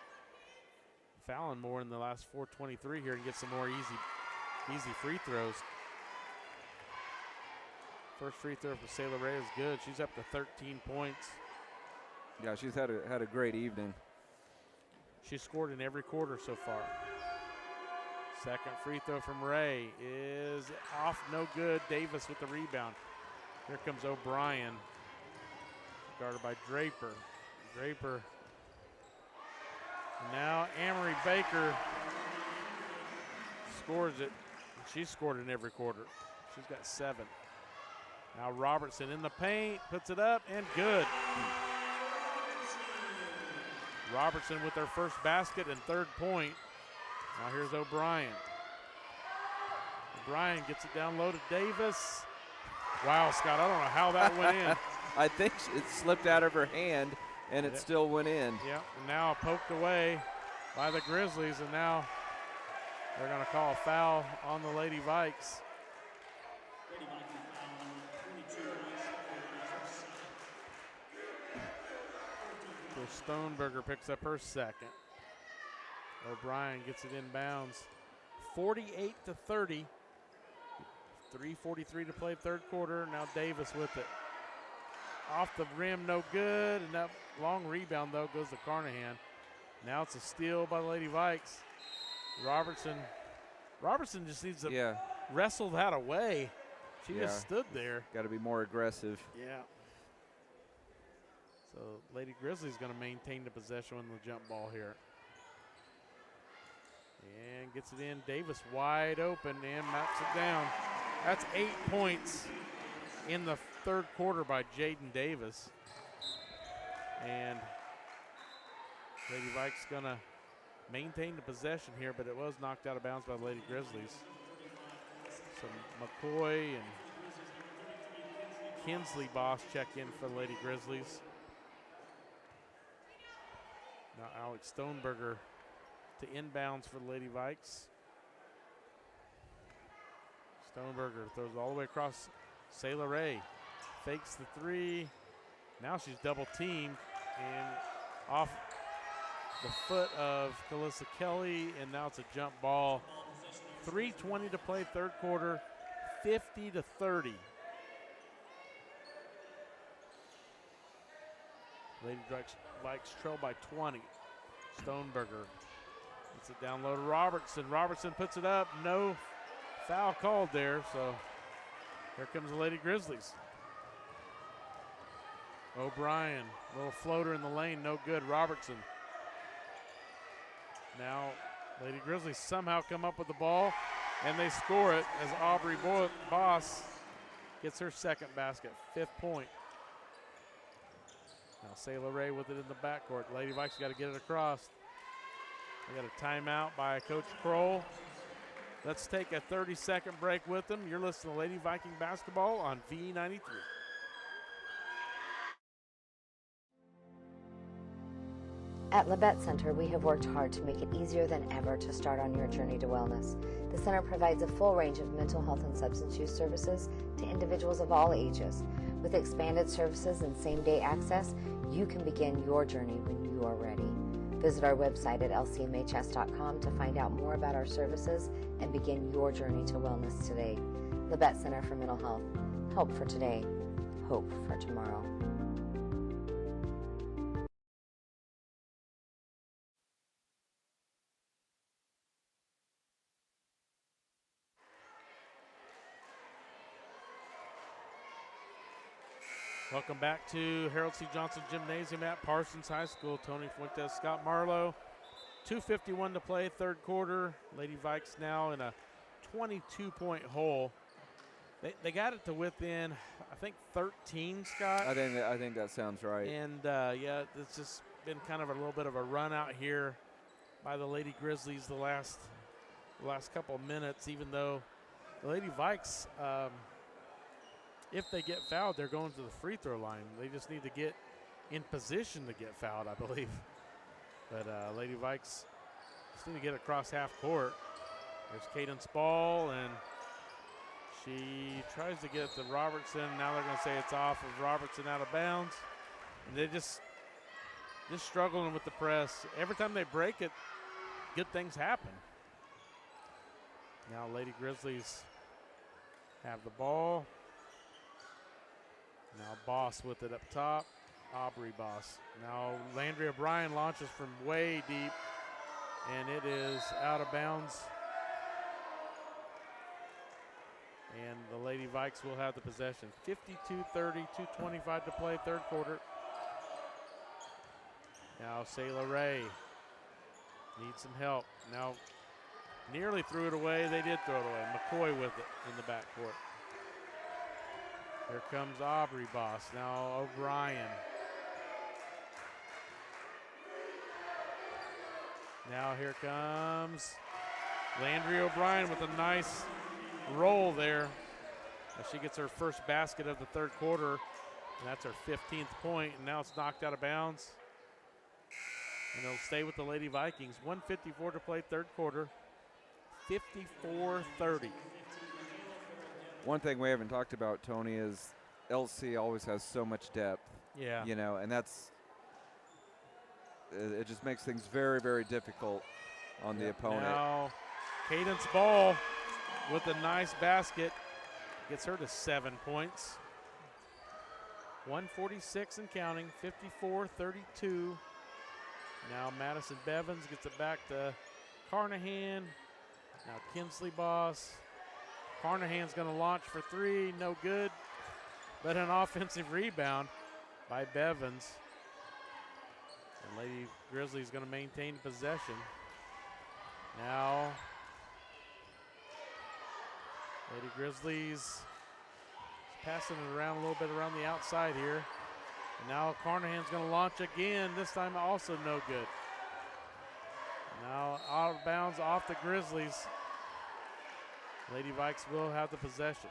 fouling more in the last 4:23 here and get some more easy free throws. First free throw for Sailor Ray is good. She's up to 13 points.
Yeah, she's had a great evening.
She's scored in every quarter so far. Second free throw from Ray is off, no good. Davis with the rebound. Here comes O'Brien, guarded by Draper. Draper. Now Amory Baker scores it. She scored in every quarter. She's got 7. Now Robertson in the paint, puts it up, and good. Robertson with their first basket and third point. Now here's O'Brien. O'Brien gets it down low to Davis. Wow, Scott, I don't know how that went in.
I think it slipped out of her hand, and it still went in.
Yeah, and now poked away by the Grizzlies, and now they're going to call a foul on the Lady Vikes. So Stoneberger picks up her second. O'Brien gets it inbounds. 48-30. 3:43 to play, third quarter. Now Davis with it. Off the rim, no good. And that long rebound, though, goes to Carnahan. Now it's a steal by the Lady Vikes. Robertson just needs to wrestle that away. She just stood there.
Got to be more aggressive.
Yeah. So Lady Grizzlies going to maintain the possession on the jump ball here. And gets it in. Davis wide open and maps it down. That's 8 points in the third quarter by Jaden Davis. And Lady Vikes going to maintain the possession here, but it was knocked out of bounds by the Lady Grizzlies. So McCoy and Kinsley Boss check in for the Lady Grizzlies. Now Alex Stoneberger to inbounds for the Lady Vikes. Stoneberger throws all the way across. Sailor Ray fakes the three. Now she's double teamed and off the foot of Calissa Kelly, and now it's a jump ball. 3:20 to play, third quarter, 50-30. Lady Vikes trail by 20. Stoneberger gets it down low to Robertson. Robertson puts it up. No foul called there, so here comes the Lady Grizzlies. O'Brien, little floater in the lane, no good. Robertson. Now Lady Grizzlies somehow come up with the ball, and they score it as Aubrey Boss gets her second basket, 5th point. Now Sailor Ray with it in the backcourt. Lady Vikes got to get it across. They got a timeout by Coach Kroll. Let's take a 30-second break with them. You're listening to Lady Viking basketball on V93.
At Labette Center, we have worked hard to make it easier than ever to start on your journey to wellness. The center provides a full range of mental health and substance use services to individuals of all ages. With expanded services and same-day access, you can begin your journey when you are ready. Visit our website at lcmhs.com to find out more about our services and begin your journey to wellness today. Labette Center for Mental Health. Help for today. Hope for tomorrow.
Welcome back to Harold C. Johnson Gymnasium at Parsons High School. Tony Fuentes, Scott Marlowe. 2:51 to play, third quarter. Lady Vikes now in a 22-point hole. They got it to within, I think, 13, Scott.
I think that sounds right.
And, yeah, it's just been kind of a little bit of a run out here by the Lady Grizzlies the last couple of minutes, even though the Lady Vikes, if they get fouled, they're going to the free throw line. They just need to get in position to get fouled, I believe. But Lady Vikes just need to get across half court. There's Cadence Ball, and she tries to get it to Robertson. Now they're going to say it's off of Robertson, out of bounds. And they just struggling with the press. Every time they break it, good things happen. Now Lady Grizzlies have the ball. Now Boss with it up top. Aubrey Boss. Now Landry O'Brien launches from way deep, and it is out of bounds. And the Lady Vikes will have the possession. 52-30, 2:25 to play, third quarter. Now Sayla Ray needs some help. Now nearly threw it away. They did throw it away. McCoy with it in the backcourt. Here comes Aubrey Boss. Now O'Brien. Now here comes Landry O'Brien with a nice roll there. She gets her first basket of the third quarter, and that's her 15th point, and now it's knocked out of bounds. And it'll stay with the Lady Vikings. 1:54 to play, third quarter. 54-30.
One thing we haven't talked about, Tony, is LC always has so much depth.
Yeah.
You know, and it just makes things very, very difficult on the opponent.
Now, Cadence Ball with a nice basket gets her to 7 points. 146 and counting, 54-32. Now Madison Bevins gets it back to Carnahan. Now Kinsley Boss. Carnahan's going to launch for three, no good. But an offensive rebound by Bevins. And Lady Grizzlies going to maintain possession. Now Lady Grizzlies passing it around a little bit around the outside here. And now Carnahan's going to launch again, this time also no good. Now out of bounds off the Grizzlies. Lady Vikes will have the possession.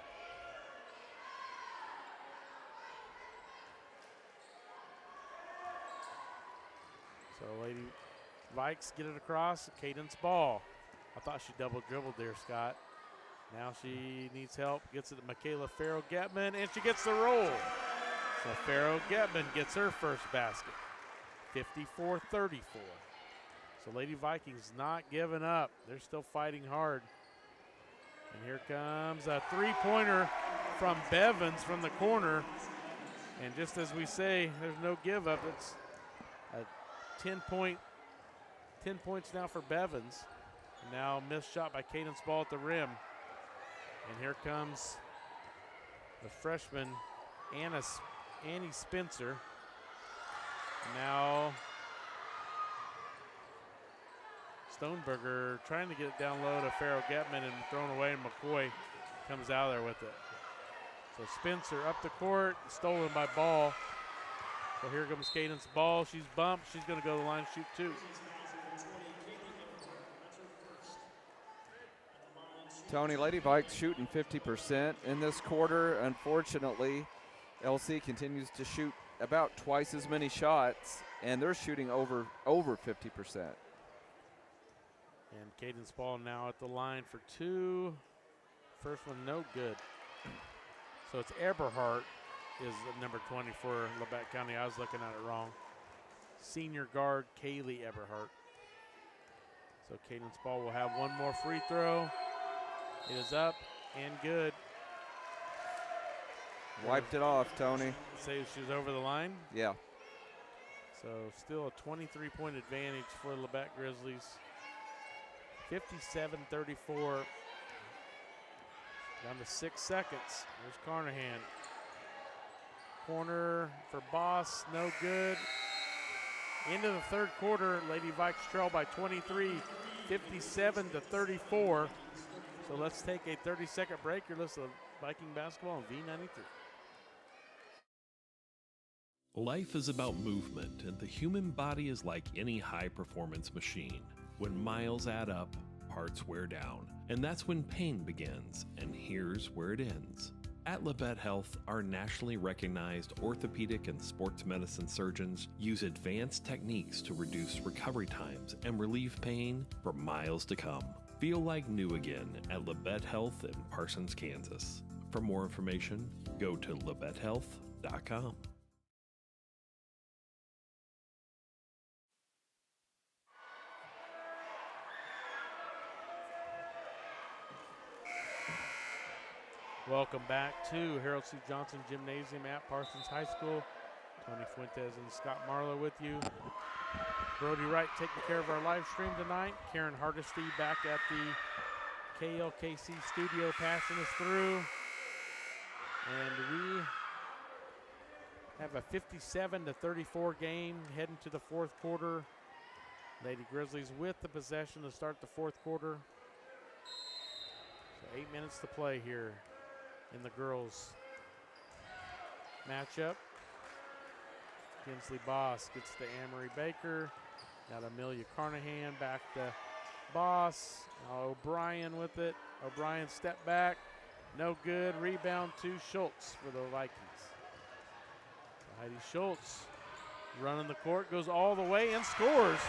So Lady Vikes get it across. Cadence Ball. I thought she double dribbled there, Scott. Now she needs help. Gets it to Michaela Farrell-Getman, and she gets the roll. So Farrell-Getman gets her first basket. 54-34. So Lady Vikings not giving up. They're still fighting hard. And here comes a three-pointer from Bevins from the corner. And just as we say, there's no give up. It's a 10 points now for Bevins. And now missed shot by Cadence Ball at the rim. And here comes the freshman, Annie Spencer. Now Stoneberger trying to get it down low to Farrell-Getman and thrown away, and McCoy comes out of there with it. So Spencer up the court, stolen by Ball. So here comes Cadence Ball. She's bumped. She's going to go to the line and shoot two.
Tony, Lady Vikes shooting 50% in this quarter. Unfortunately, LC continues to shoot about twice as many shots, and they're shooting over 50%.
And Cadence Ball now at the line for two. First one no good. So it's Eberhardt is the number 20 for Labette County. I was looking at it wrong. Senior guard Kaylee Eberhardt. So Cadence Ball will have one more free throw. It is up and good.
Wiped it off, Tony.
Say she was over the line?
Yeah.
So still a 23-point advantage for Labette Grizzlies. 57-34. Down to 6 seconds. There's Carnahan. Corner for Boss, no good. Into the third quarter, Lady Vikes trail by 23, 57-34. So let's take a 30-second break. You're listening to Viking basketball on V93.
Life is about movement, and the human body is like any high-performance machine. When miles add up, parts wear down, and that's when pain begins, and here's where it ends. At Labette Health, our nationally recognized orthopedic and sports medicine surgeons use advanced techniques to reduce recovery times and relieve pain for miles to come. Feel like new again at Labette Health in Parsons, Kansas. For more information, go to labettehealth.com.
Welcome back to Harold C. Johnson Gymnasium at Parsons High School. Tony Fuentes and Scott Marlowe with you. Brody Wright taking care of our live stream tonight. Karen Hardesty back at the KLKC studio passing us through. And we have a 57-34 game heading to the fourth quarter. Lady Grizzlies with the possession to start the fourth quarter. So 8 minutes to play here in the girls matchup. Kinsley Boss gets to Amory Baker. Got Amelia Carnahan back to Boss. Now O'Brien with it. O'Brien step back. No good. Rebound to Schultz for the Vikings. Heidi Schultz running the court. Goes all the way and scores.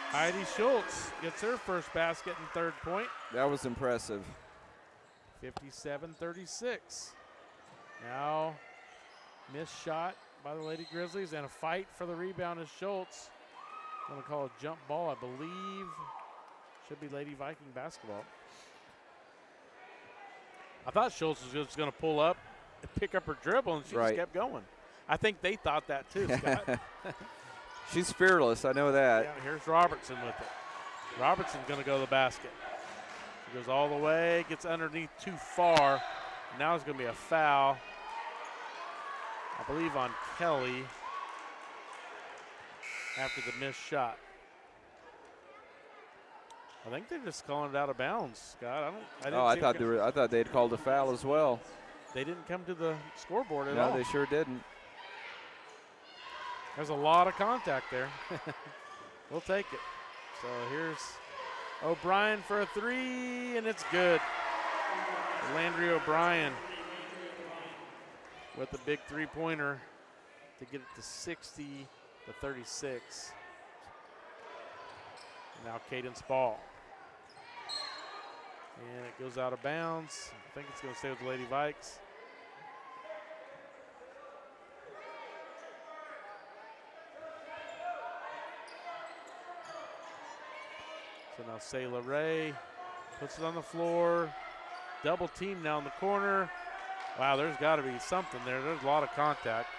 Heidi Schultz gets her first basket and third point.
That was impressive.
57-36. Now, missed shot by the Lady Grizzlies and a fight for the rebound is Schultz. I'm going to call a jump ball, I believe. Should be Lady Viking basketball. I thought Schultz was just going to pull up and pick up her dribble, and she just kept going. I think they thought that too, Scott.
She's fearless, I know that.
Yeah, here's Robertson with it. Robertson's going to go to the basket. She goes all the way, gets underneath too far. Now it's going to be a foul, I believe, on Kelly after the missed shot. I think they're just calling it out of bounds, Scott.
I thought they'd called a foul as well.
They didn't come to the scoreboard at all.
No, they sure didn't.
There's a lot of contact there. We'll take it. So here's O'Brien for a three, and it's good. Landry O'Brien with the big three-pointer to get it to 60-36. Now Cadence Ball. And it goes out of bounds. I think it's going to stay with the Lady Vikes. So now Sayla Ray puts it on the floor. Double team now in the corner. Wow, there's got to be something there. There's a lot of contact.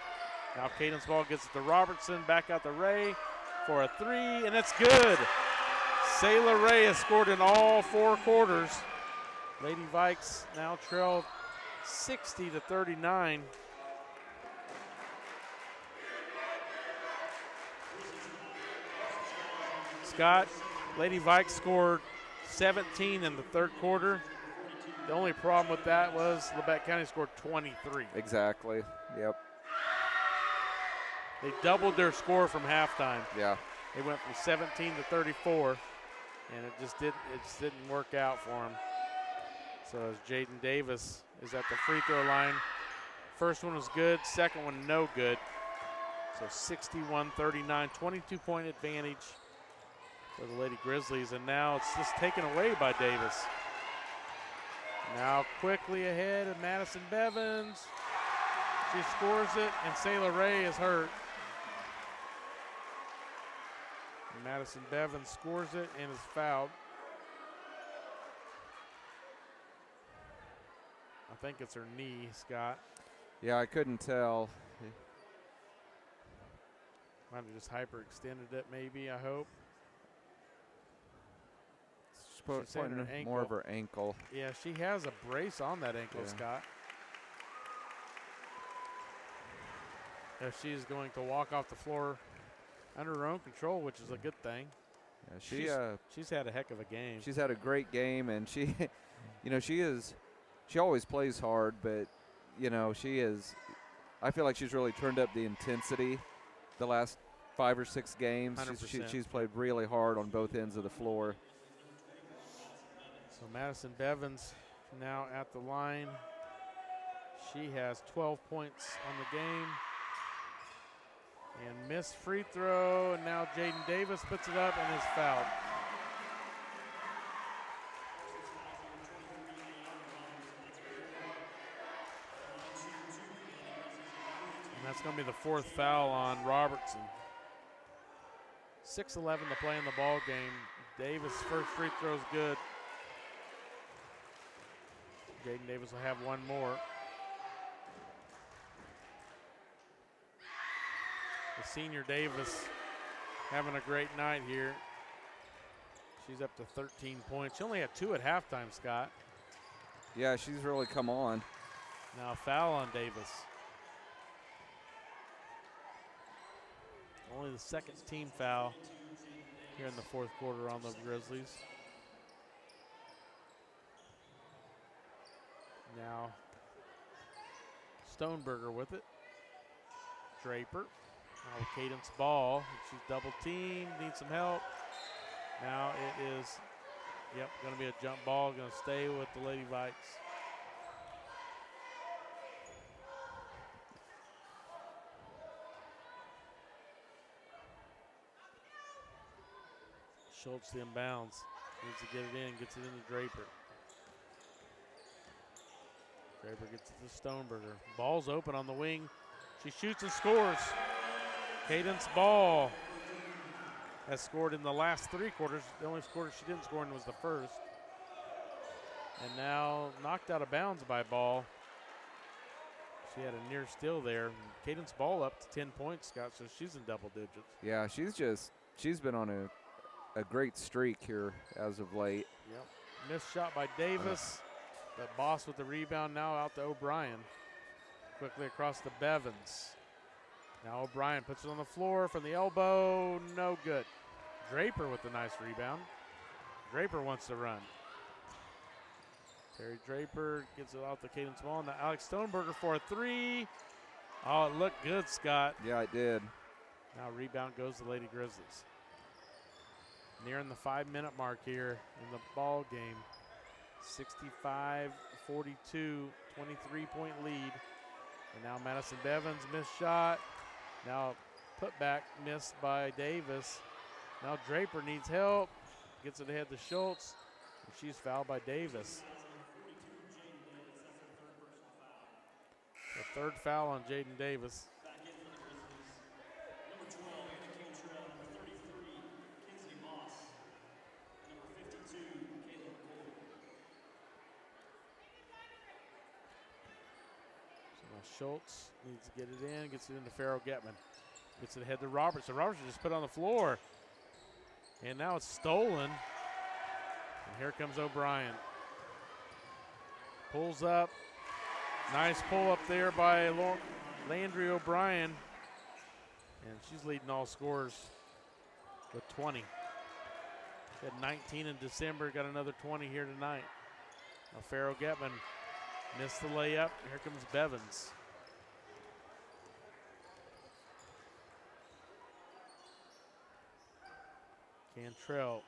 Now Cadence Ball gets it to Robertson. Back out to Ray for a three, and it's good. Sayla Ray has scored in all four quarters. Lady Vikes now trail 60-39. Scott, Lady Vikes scored 17 in the third quarter. The only problem with that was Labette County scored 23.
Exactly, yep.
They doubled their score from halftime.
Yeah.
They went from 17 to 34, and it just didn't work out for them. So as Jaden Davis is at the free throw line, first one was good, second one no good. So 61-39, 22-point advantage for the Lady Grizzlies, and now it's just taken away by Davis. Now quickly ahead of Madison Bevins. She scores it, and Sayla Ray is hurt. And Madison Bevins scores it and is fouled. I think it's her knee, Scott.
Yeah, I couldn't tell.
Might have just hyperextended it, maybe, I hope.
She's pointing more of her ankle.
Yeah, she has a brace on that ankle, Scott. She's going to walk off the floor under her own control, which is a good thing.
Yeah,
she's had a heck of a game.
She's had a great game, and she, she always plays hard, but, I feel like she's really turned up the intensity the last 5 or 6 games. She's played really hard on both ends of the floor.
So Madison Bevins now at the line. She has 12 points on the game. And missed free throw, and now Jaden Davis puts it up and is fouled. And that's going to be the 4th foul on Robertson. 6:11 to play in the ball game. Davis' first free throw is good. Jaden Davis will have one more. The senior Davis having a great night here. She's up to 13 points. She only had 2 at halftime, Scott.
Yeah, she's really come on.
Now a foul on Davis. Only the 2nd team foul here in the 4th quarter on the Grizzlies. Now Stoneberger with it. Draper. Now Cadence Ball. She's double teamed, needs some help. Now it is, going to be a jump ball, going to stay with the Lady Vikes. Schultz the inbounds. Needs to get it in, gets it into Draper. Draper gets it to Stoneberger. Ball's open on the wing. She shoots and scores. Cadence Ball has scored in the last 3 quarters. The only quarter she didn't score in was the first. And now knocked out of bounds by Ball. She had a near steal there. Cadence Ball up to 10 points, Scott, so she's in double digits.
Yeah, she's been on a great streak here as of late.
Yep. Missed shot by Davis. But Boss with the rebound now out to O'Brien. Quickly across to Bevins. Now O'Brien puts it on the floor from the elbow. No good. Draper with a nice rebound. Draper wants to run. Terry Draper gets it out to Cadence Ball. Now Alex Stoneberger for a 3. Oh, it looked good, Scott.
Yeah, it did.
Now rebound goes to Lady Grizzlies. Nearing the 5-minute mark here in the ball game. 65-42, 23-point lead. And now Madison Bevins missed shot. Now put back missed by Davis. Now Draper needs help. Gets it ahead to Schultz. And she's fouled by Davis. The 3rd foul on Jaden Davis. Schultz needs to get it in, gets it into Farrell Getman. Gets it ahead to Robertson. Robertson just put it on the floor. And now it's stolen. And here comes O'Brien. Pulls up. Nice pull up there by Landry O'Brien. And she's leading all scorers with 20. She had 19 in December, got another 20 here tonight. Now Farrell Getman missed the layup. Here comes Bevins. Cantrell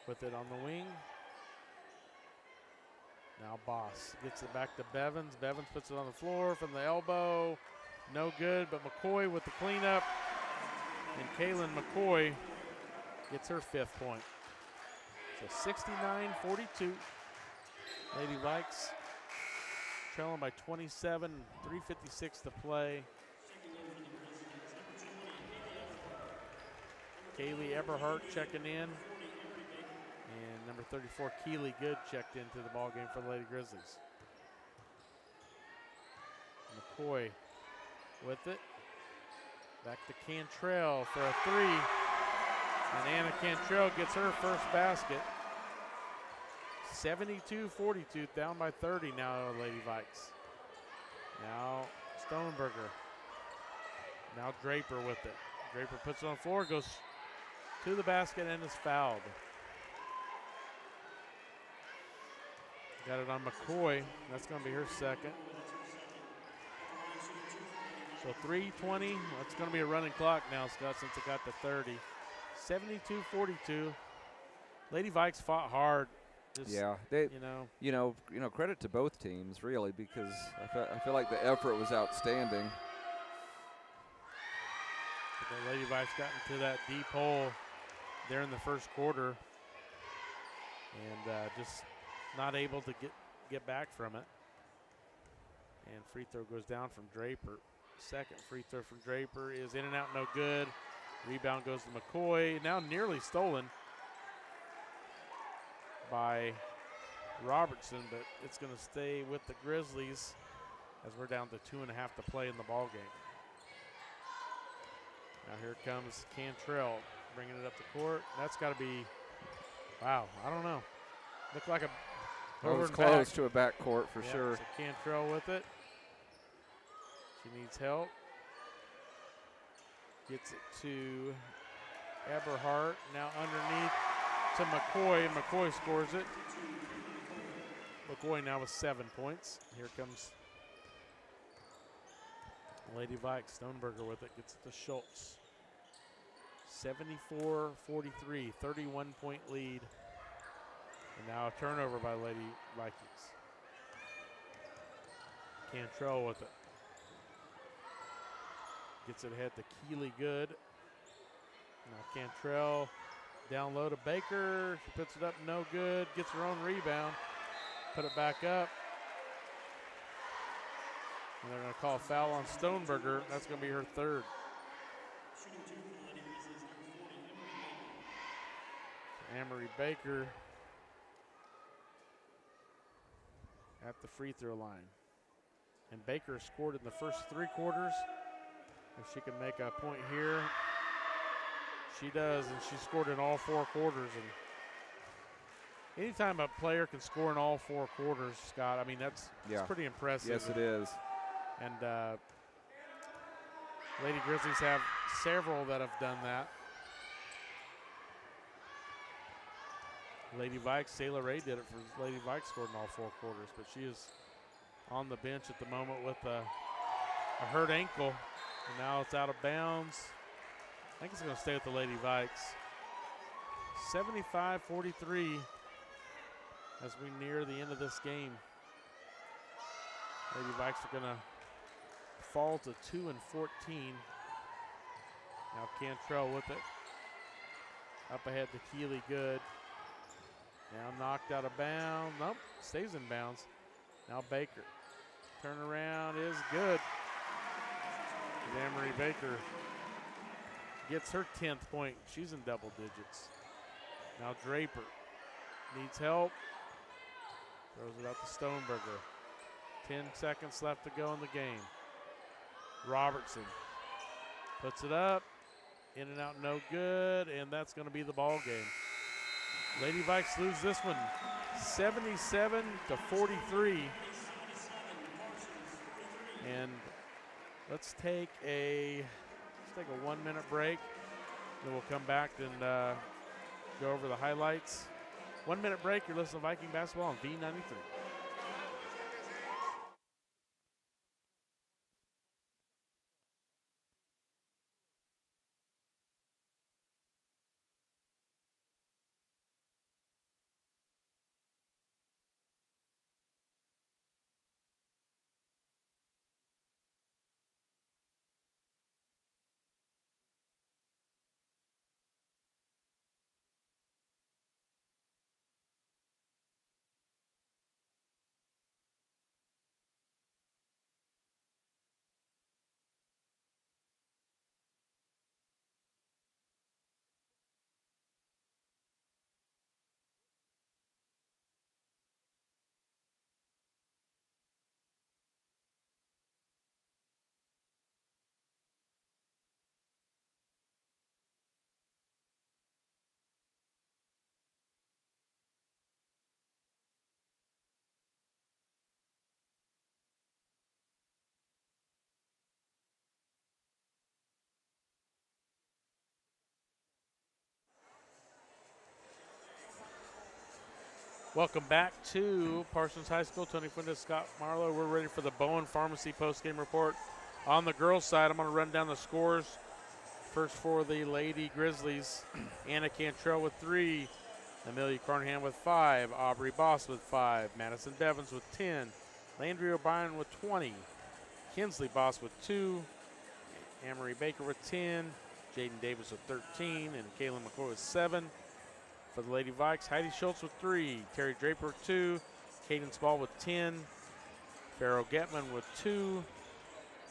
with it on the wing. Now Boss gets it back to Bevins. Bevins puts it on the floor from the elbow. No good, but McCoy with the cleanup. And Kaylin McCoy gets her 5th point. So 69-42. Lady Vikes trailing by 27, 3:56 to play. Kaylee Eberhardt checking in. And number 34, Keely Good, checked into the ball game for the Lady Grizzlies. McCoy with it. Back to Cantrell for a 3. And Anna Cantrell gets her first basket. 72-42, down by 30 now, Lady Vikes. Now Stoneberger Now Draper with it. Draper puts it on the floor, goes to the basket, and is fouled. Got it on McCoy. That's going to be her second. So 3:20. That's going to be a running clock now, Scott, since it got to 30. 72-42. Lady Vikes fought hard. Just,
yeah, credit to both teams really, because I feel like the effort was outstanding.
But the Lady Vikes got into that deep hole there in the first quarter, and just not able to get back from it. And free throw goes down from Draper. Second free throw from Draper is in and out, no good. Rebound goes to McCoy. Now nearly stolen by Robertson, but it's going to stay with the Grizzlies as we're down to 2.5 to play in the ball game. Now here comes Cantrell bringing it up the court. That's got to be, wow, I don't know. Looked like a
It was close to a backcourt for sure.
So Cantrell with it. She needs help. Gets it to Eberhardt. Now underneath to McCoy. McCoy scores it. McCoy now with 7 points. Here comes Lady Vikes. Stoneberger with it. Gets it to Schultz. 74-43. 31-point lead. And now a turnover by Lady Vikings. Cantrell with it. Gets it ahead to Keeley Good. Now Cantrell down low to Baker. She puts it up, no good. Gets her own rebound. Put it back up. And they're going to call a foul on Stoneberger. That's going to be her third. Amory Baker at the free throw line. And Baker scored in the first 3 quarters. If she can make a point here, she does, and she scored in all 4 quarters. And anytime a player can score in all 4 quarters, Scott, I mean, that's pretty impressive.
Yes, it is.
And Lady Grizzlies have several that have done that. Lady Vikes, Sailor Ray did it for Lady Vikes, scored in all 4 quarters, but she is on the bench at the moment with a hurt ankle. And now it's out of bounds. I think it's going to stay with the Lady Vikes. 75-43 as we near the end of this game. Lady Vikes are going to fall to 2-14. Now Cantrell with it. Up ahead to Keeley Good. Now knocked out of bounds. Nope, stays in bounds. Now Baker. Turnaround is good. And Amory Baker gets her 10th point. She's in double digits. Now Draper needs help. Throws it up to Stoneberger. 10 seconds left to go in the game. Robertson puts it up. In and out, no good. And that's going to be the ball game. Lady Vikes lose this one 77-43. And let's take a 1-minute break. Then we'll come back and go over the highlights. 1-minute break. You're listening to Viking basketball on V93. Welcome back to Parsons High School. Tony Fuentes, Scott Marlowe. We're ready for the Bowen Pharmacy postgame report. On the girls' side, I'm going to run down the scores. First for the Lady Grizzlies, Anna Cantrell with 3, Amelia Carnahan with 5, Aubrey Boss with 5, Madison Bevins with 10, Landry O'Brien with 20, Kinsley Boss with 2, Anne-Marie Baker with 10, Jaden Davis with 13, and Kaylin McCoy with 7. For the Lady Vikes, Heidi Schultz with 3, Terry Draper with 2, Cadence Ball with 10, Farrell Getman with 2,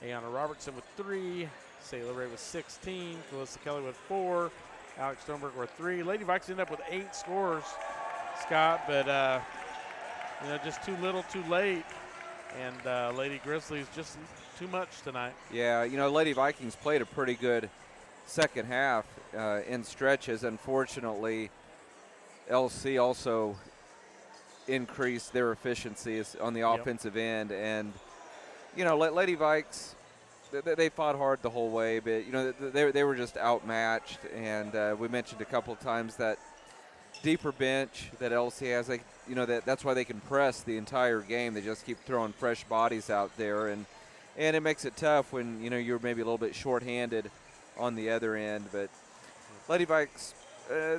Ayana Robertson with 3, Sayla Ray with 16, Calissa Kelly with 4, Alex Stoneberg with 3. Lady Vikes end up with 8 scores, Scott, but just too little, too late. And Lady Grizzlies just too much tonight.
Yeah, Lady Vikings played a pretty good second half in stretches. Unfortunately, LC also increased their efficiencies on the offensive end. And, Lady Vikes, they fought hard the whole way, but, they were just outmatched. And we mentioned a couple of times that deeper bench that LC has, that's why they can press the entire game. They just keep throwing fresh bodies out there. And it makes it tough when, you're maybe a little bit shorthanded on the other end. But Lady Vikes,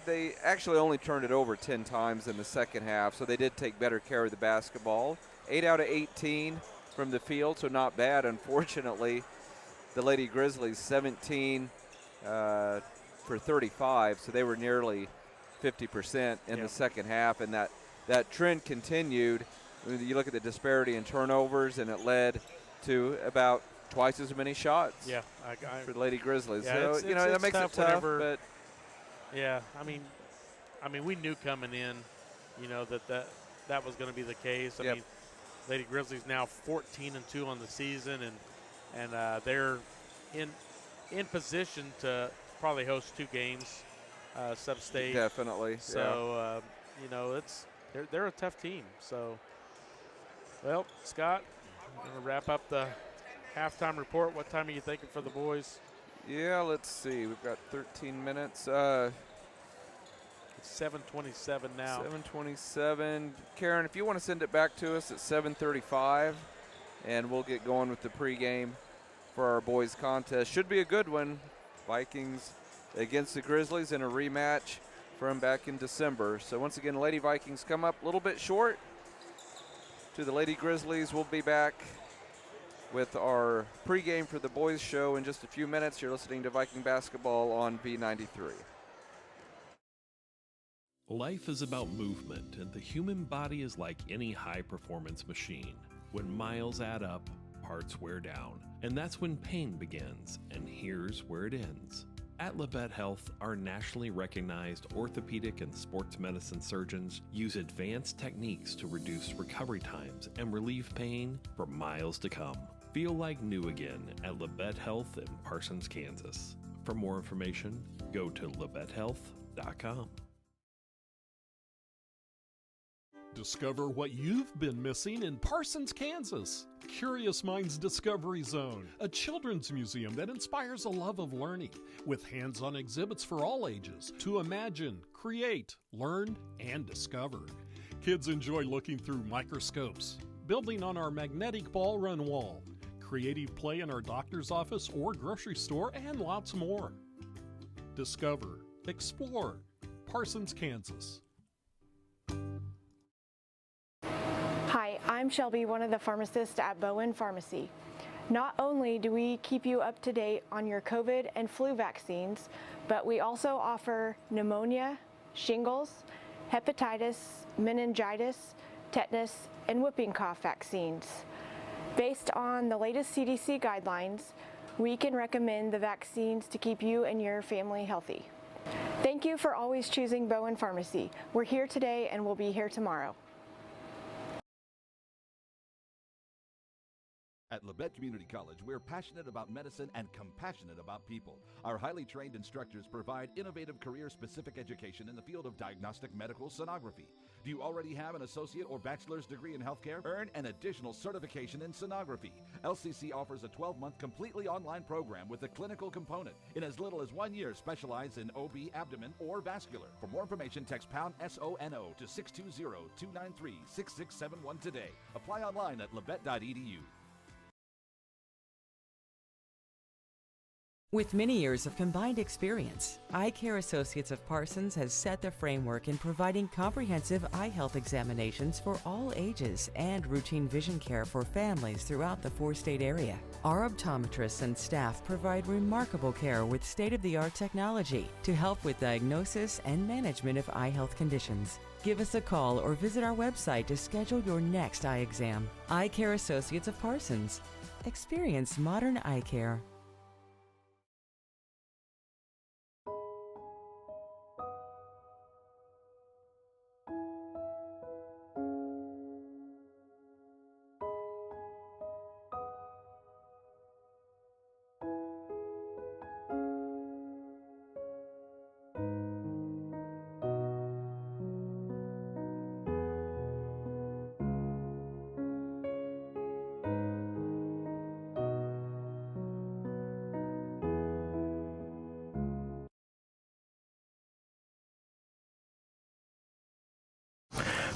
they actually only turned it over 10 times in the second half, so they did take better care of the basketball. 8 out of 18 from the field, so not bad. Unfortunately, the Lady Grizzlies 17 for 35, so they were nearly 50% in the second half, and that trend continued. You look at the disparity in turnovers, and it led to about twice as many shots for the Lady Grizzlies.
Yeah,
so, that makes it tough. But
yeah, I mean, we knew coming in, that was going to be the case. I mean, Lady Grizzlies now 14-2 on the season, and they're in position to probably host 2 games, sub-state.
Definitely.
So, they're a tough team. So, well, Scott, we're going to wrap up the halftime report. What time are you thinking for the boys?
Yeah, let's see. We've got 13 minutes.
It's 7:27 now.
7:27. Karen, if you want to send it back to us at 7:35, and we'll get going with the pregame for our boys contest. Should be a good one. Vikings against the Grizzlies in a rematch from back in December. So once again, Lady Vikings come up a little bit short to the Lady Grizzlies. We'll be back with our pregame for the boys show in just a few minutes. You're listening to Viking Basketball on V93.
Life is about movement, and the human body is like any high-performance machine. When miles add up, parts wear down, and that's when pain begins, and here's where it ends. At Labette Health, our nationally recognized orthopedic and sports medicine surgeons use advanced techniques to reduce recovery times and relieve pain for miles to come. Feel like new again at Labette Health in Parsons, Kansas. For more information, go to labettehealth.com.
Discover what you've been missing in Parsons, Kansas. Curious Minds Discovery Zone, a children's museum that inspires a love of learning, with hands-on exhibits for all ages to imagine, create, learn, and discover. Kids enjoy looking through microscopes, building on our magnetic ball run wall, creative play in our doctor's office or grocery store, and lots more. Discover, explore, Parsons, Kansas.
Hi, I'm Shelby, one of the pharmacists at Bowen Pharmacy. Not only do we keep you up to date on your COVID and flu vaccines, but we also offer pneumonia, shingles, hepatitis, meningitis, tetanus, and whooping cough vaccines. Based on the latest CDC guidelines, we can recommend the vaccines to keep you and your family healthy. Thank you for always choosing Bowen Pharmacy. We're here today and we'll be here tomorrow.
At Labette Community College, we're passionate about medicine and compassionate about people. Our highly trained instructors provide innovative career-specific education in the field of diagnostic medical sonography. Do you already have an associate or bachelor's degree in healthcare? Earn an additional certification in sonography. LCC offers a 12-month completely online program with a clinical component. In as little as 1 year, specialize in OB, abdomen, or vascular. For more information, text pound SONO to 620-293-6671 today. Apply online at labette.edu.
With many years of combined experience, Eye Care Associates of Parsons has set the framework in providing comprehensive eye health examinations for all ages and routine vision care for families throughout the four-state area. Our optometrists and staff provide remarkable care with state-of-the-art technology to help with diagnosis and management of eye health conditions. Give us a call or visit our website to schedule your next eye exam. Eye Care Associates of Parsons. Experience modern eye care.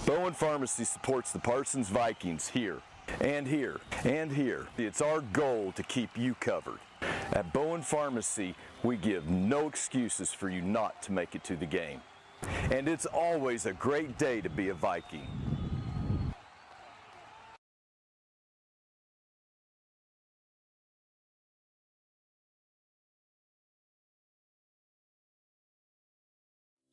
Bowen Pharmacy supports the Parsons Vikings here, and here, and here. It's our goal to keep you covered. At Bowen Pharmacy, we give no excuses for you not to make it to the game. And it's always a great day to be a Viking.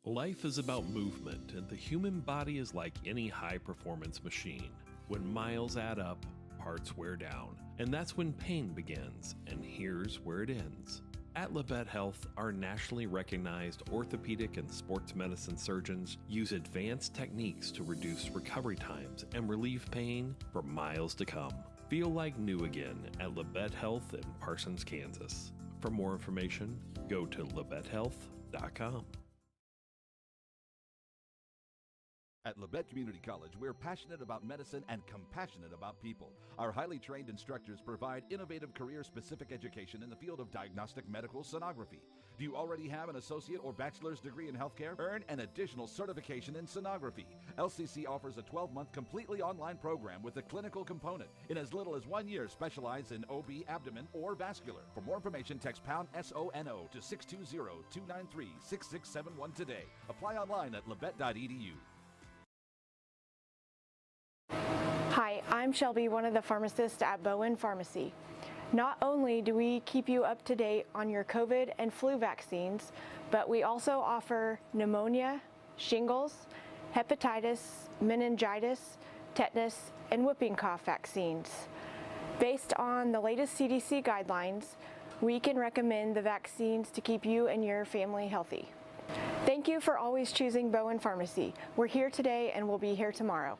Life is about movement, and the human body is like any high-performance machine. When miles add up, parts wear down, and that's when pain begins, and here's where it ends. At Labette Health, our nationally recognized orthopedic and sports medicine surgeons use advanced techniques to reduce recovery times and relieve pain for miles to come. Feel like new again at Labette Health in Parsons, Kansas. For more information, go to labettehealth.com.
At Labette Community College, we're passionate about medicine and compassionate about people. Our highly trained instructors provide innovative career-specific education in the field of diagnostic medical sonography. Do you already have an associate or bachelor's degree in healthcare? Earn an additional certification in sonography. LCC offers a 12-month completely online program with a clinical component. In as little as 1 year, specialize in OB, abdomen, or vascular. For more information, text pound SONO to 620-293-6671 today. Apply online at labette.edu.
Hi, I'm Shelby, one of the pharmacists at Bowen Pharmacy. Not only do we keep you up to date on your COVID and flu vaccines, but we also offer pneumonia, shingles, hepatitis, meningitis, tetanus, and whooping cough vaccines. Based on the latest CDC guidelines, we can recommend the vaccines to keep you and your family healthy. Thank you for always choosing Bowen Pharmacy. We're here today and we'll be here tomorrow.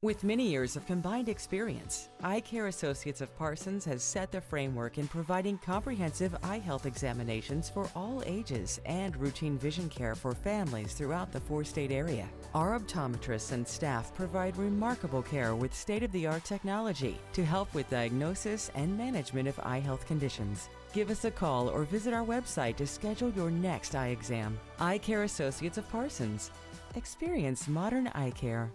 With many years of combined experience, Eye Care Associates of Parsons has set the framework in providing comprehensive eye health examinations for all ages and routine vision care for families throughout the four-state area. Our optometrists and staff provide remarkable care with state-of-the-art technology to help with diagnosis and management of eye health conditions. Give us a call or visit our website to schedule your next eye exam. Eye Care Associates of Parsons. Experience modern eye care.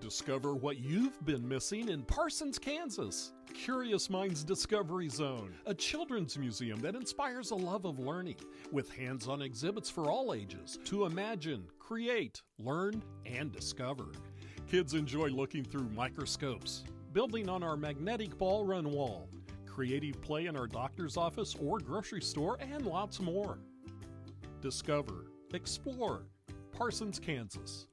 Discover what you've been missing in Parsons, Kansas. Curious Minds Discovery Zone, a children's museum that inspires a love of learning, with hands-on exhibits for all ages to imagine, create, learn, and discover. Kids enjoy looking through microscopes, building on our magnetic ball run wall, creative play in our doctor's office or grocery store, and lots more. Discover, explore, Parsons, Kansas.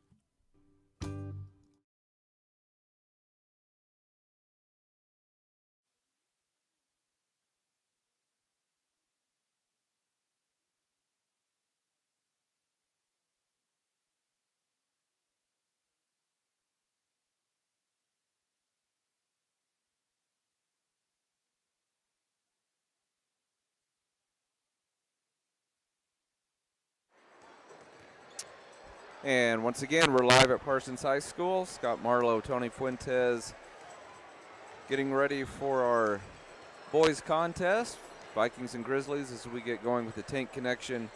And once again, we're live at Parsons High School. Scott Marlowe, Tony Fuentes getting ready for our boys contest, Vikings and Grizzlies, as we get going with the Tank Connection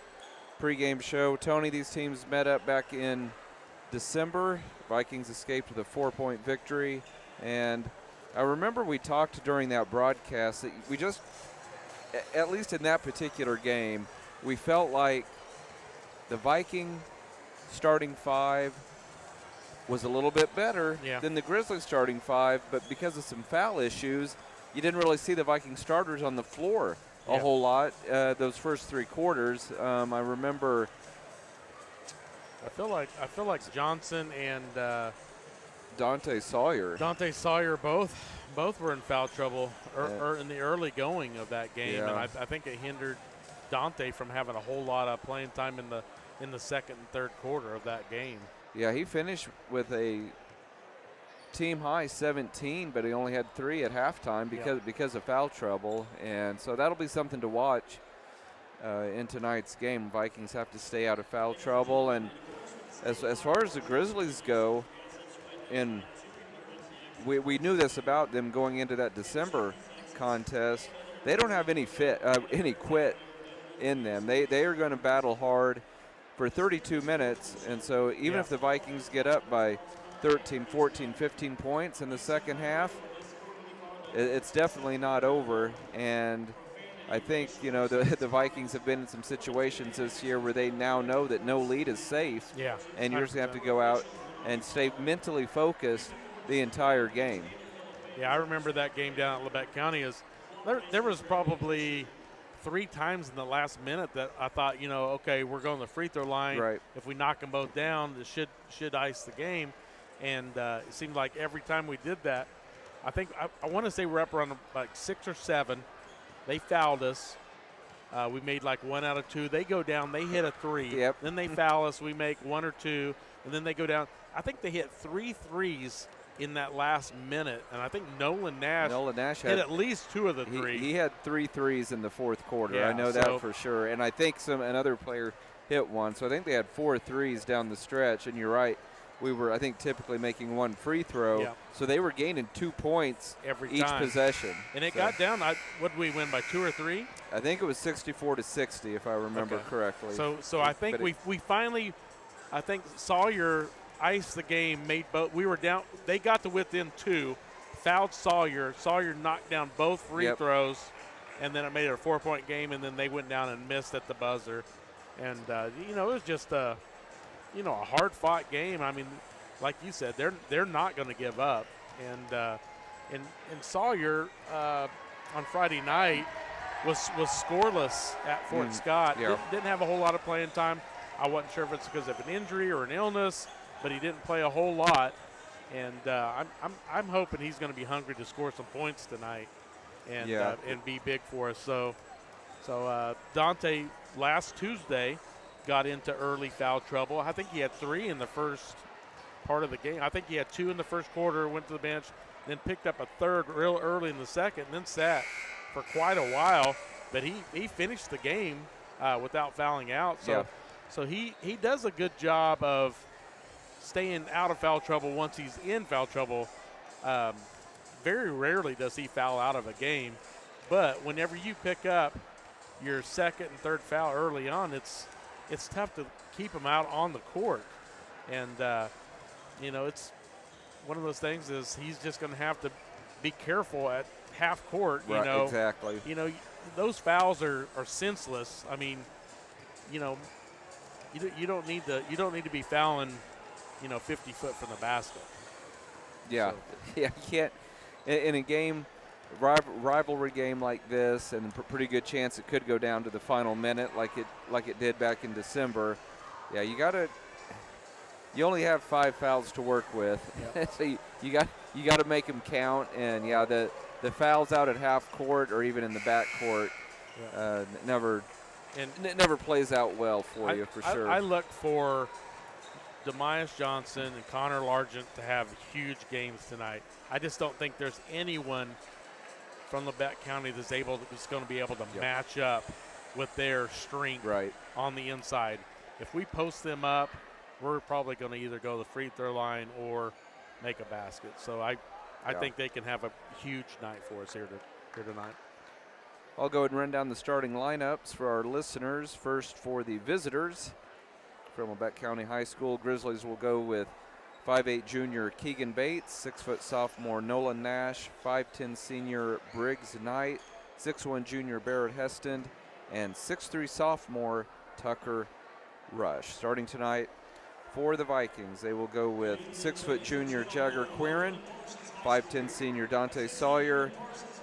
pregame show. Tony, these teams met up back in December. Vikings escaped with a 4-point victory. And I remember we talked during that broadcast that we just, at least in that particular game, we felt like the Viking starting five was a little bit better than the Grizzlies starting five, but because of some foul issues, you didn't really see the Viking starters on the floor a whole lot those first 3 quarters. I remember.
I feel like Johnson and
Dante Sawyer
both were in foul trouble or in the early going of that game, and I think it hindered Dante from having a whole lot of playing time in the second and third quarter of that game.
Yeah, he finished with a team high 17, but he only had 3 at halftime because of foul trouble, and so that'll be something to watch in tonight's game. Vikings have to stay out of foul trouble, and as far as the Grizzlies go, and we knew this about them going into that December contest, they don't have any quit in them. They are going to battle hard for 32 minutes, and so even if the Vikings get up by 13, 14, 15 points in the second half, it's definitely not over. And I think, the Vikings have been in some situations this year where they now know that no lead is safe.
Yeah.
And you're just going to have to go out and stay mentally focused the entire game.
Yeah, I remember that game down at Labette County. There was probably 3 times in the last minute that I thought, okay, we're going to the free throw line.
Right.
If we knock them both down, it should ice the game. And it seemed like every time we did that, I think I want to say we're up around like 6 or 7. They fouled us. We made like 1 out of 2. They go down. They hit a 3.
Yep.
Then they foul us. We make 1 or 2, and then they go down. I think they hit 3 threes in that last minute, and I think Nolan Nash hit at least 2 of the 3.
He had 3 threes in the fourth quarter.
Yeah,
I know that for sure. And I think another player hit 1. So I think they had 4 threes down the stretch. And you're right. We were, I think, typically making 1 free throw.
Yeah.
So they were gaining 2 points each
time.
possession.
And it got down. What did we win by 2 or 3?
I think it was 64-60, if I remember correctly.
So I think we finally, I think Sawyer iced the game. We were down. They got to within 2, fouled Sawyer. Sawyer knocked down both free throws, and then it made it a 4-point game. And then they went down and missed at the buzzer. And it was just a hard-fought game. I mean, like you said, they're not going to give up. And Sawyer on Friday night was scoreless at Fort Scott. Didn't have a whole lot of playing time. I wasn't sure if it's because of an injury or an illness, but he didn't play a whole lot. And I'm hoping he's going to be hungry to score some points tonight and be big for us. So Dante last Tuesday got into early foul trouble. I think he had 3 in the first part of the game. I think he had 2 in the first quarter, went to the bench, then picked up a 3rd real early in the second, and then sat for quite a while. But he finished the game without fouling out. So he does a good job of staying out of foul trouble once he's in foul trouble. Very rarely does he foul out of a game. But whenever you pick up your second and third foul early on, it's tough to keep him out on the court. And, it's one of those things is he's just going to have to be careful at half court.
Exactly.
Those fouls are senseless. I mean, you don't need to be fouling, 50 foot from the basket.
Yeah. So. Yeah, you can't. In a game, rivalry game like this, and pretty good chance it could go down to the final minute like it did back in December. Yeah, you only have 5 fouls to work with. Yep. So you got to make them count. And the fouls out at half court or even in the back court never plays out well for you for sure.
I look for Demias Johnson and Connor Largent to have huge games tonight. I just don't think there's anyone from Labette County that's going to be able to match up with their strength on the inside. If we post them up, we're probably going to either go to the free throw line or make a basket. So I think they can have a huge night for us here tonight.
I'll go ahead and run down the starting lineups for our listeners. First, for the visitors from Lebec County High School, Grizzlies will go with 5'8" junior Keegan Bates, 6' sophomore Nolan Nash, 5'10" senior Briggs Knight, 6'1" junior Barrett Heston, and 6'3" sophomore Tucker Rush. Starting tonight for the Vikings, they will go with 6' junior Jagger Quirin, 5'10" senior Dante Sawyer,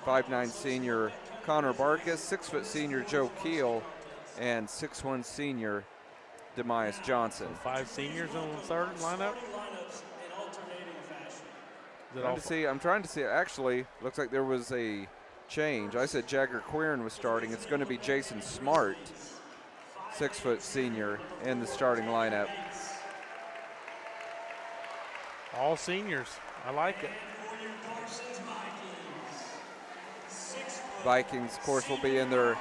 5'9" senior Connor Barkas, 6' senior Joe Keel, and 6'1" senior Demias Johnson.
So 5 seniors in the starting lineup.
I'm trying to see. Actually, looks like there was a change. I said Jagger Quirin was starting. It's going to be Jason Smart, 6' senior, in the starting lineup.
All seniors. I like it.
Vikings, of course, will be in their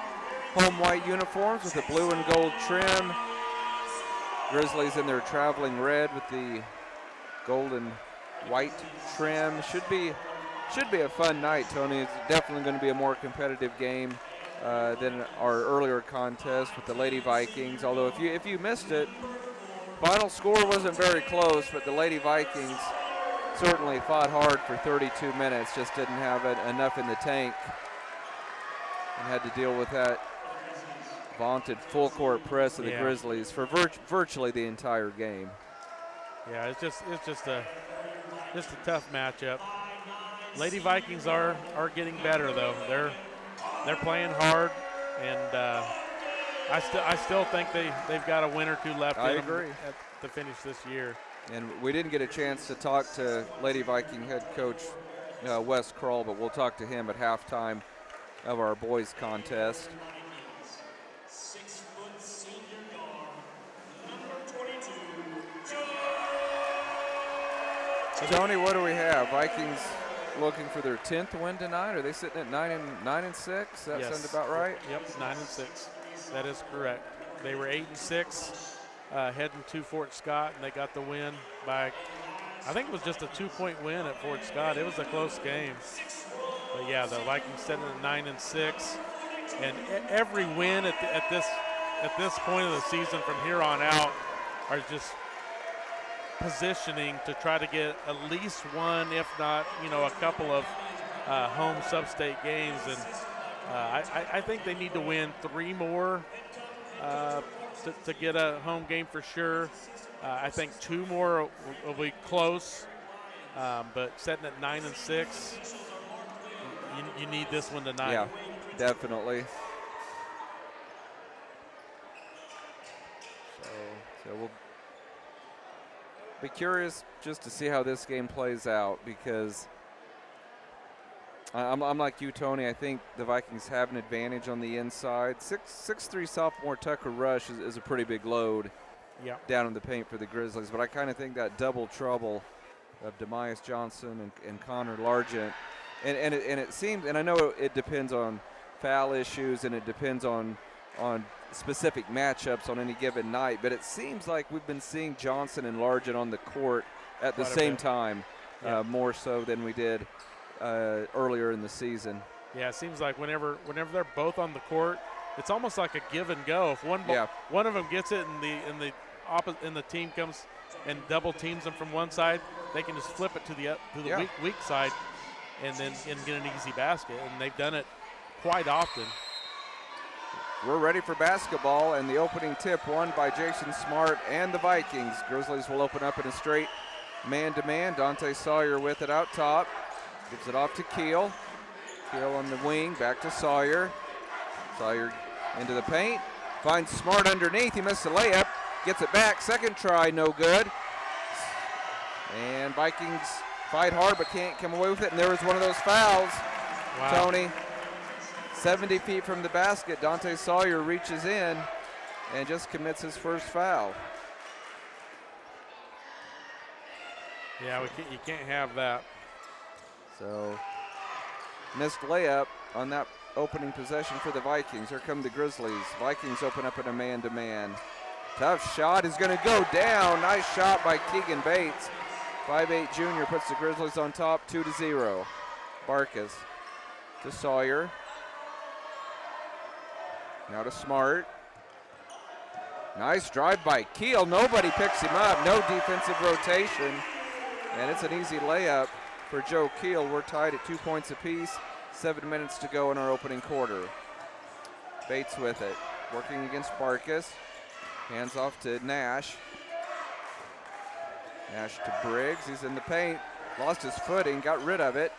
home white uniforms with the blue and gold trim. Grizzlies in their traveling red with the gold and white trim. Should be a fun night, Tony. It's definitely going to be a more competitive game than our earlier contest with the Lady Vikings. Although if you missed it, final score wasn't very close, but the Lady Vikings certainly fought hard for 32 minutes. Just didn't have enough in the tank and had to deal with that vaunted full court press of the Grizzlies for virtually the entire game.
Yeah, it's just a tough matchup. Lady Vikings are getting better though. They're playing hard, and I still think they've got a win or two left.
I agree.
To finish this year.
And we didn't get a chance to talk to Lady Viking head coach Wes Krull, but we'll talk to him at halftime of our boys contest. Tony, what do we have? Vikings looking for their 10th win tonight. Are they sitting at 9 and 6? That sound about right?
Yep, 9 and 6. That is correct. They were 8 and 6 heading to Fort Scott, and they got the win by, I think it was just a 2-point win at Fort Scott. It was a close game. But yeah, the Vikings sitting at 9 and 6, and every win at this point of the season from here on out are just positioning to try to get at least one, if not, a couple of home sub-state games. And I think they need to win 3 more to get a home game for sure. I think 2 more will be close, but setting at 9 and 6, you need this one tonight.
Yeah, definitely. So we'll be curious just to see how this game plays out, because I'm like you, Tony. I think the Vikings have an advantage on the inside. 6'3" sophomore Tucker Rush is a pretty big load down in the paint for the Grizzlies, but I kind of think that double trouble of Demias Johnson and Connor Largent, and it seems, and I know it depends on foul issues and it depends on specific matchups on any given night, but it seems like we've been seeing Johnson and Largent on the court at the same time, more so than we did earlier in the season.
Yeah, it seems like whenever they're both on the court, it's almost like a give and go. If one of them gets it and the team comes and double teams them from one side, they can just flip it to the weak side and get an easy basket, and they've done it quite often.
We're ready for basketball, and the opening tip won by Jason Smart and the Vikings. Grizzlies will open up in a straight man-to-man. Dante Sawyer with it out top. Gives it off to Keel. Keel on the wing, back to Sawyer. Sawyer into the paint. Finds Smart underneath. He missed the layup. Gets it back. Second try, no good. And Vikings fight hard but can't come away with it. And there was one of those fouls.
Wow.
Tony, 70 feet from the basket, Dante Sawyer reaches in and just commits his first foul.
Yeah, you can't have that.
So, missed layup on that opening possession for the Vikings. Here come the Grizzlies. Vikings open up in a man-to-man. Tough shot is going to go down. Nice shot by Keegan Bates. 5'8" junior puts the Grizzlies on top, 2-0. Barkas to Sawyer. Now to Smart. Nice drive by Keel. Nobody picks him up. No defensive rotation. And it's an easy layup for Joe Keel. We're tied at 2 points apiece. 7 minutes to go in our opening quarter. Bates with it. Working against Barkas. Hands off to Nash. Nash to Briggs. He's in the paint. Lost his footing. Got rid of it.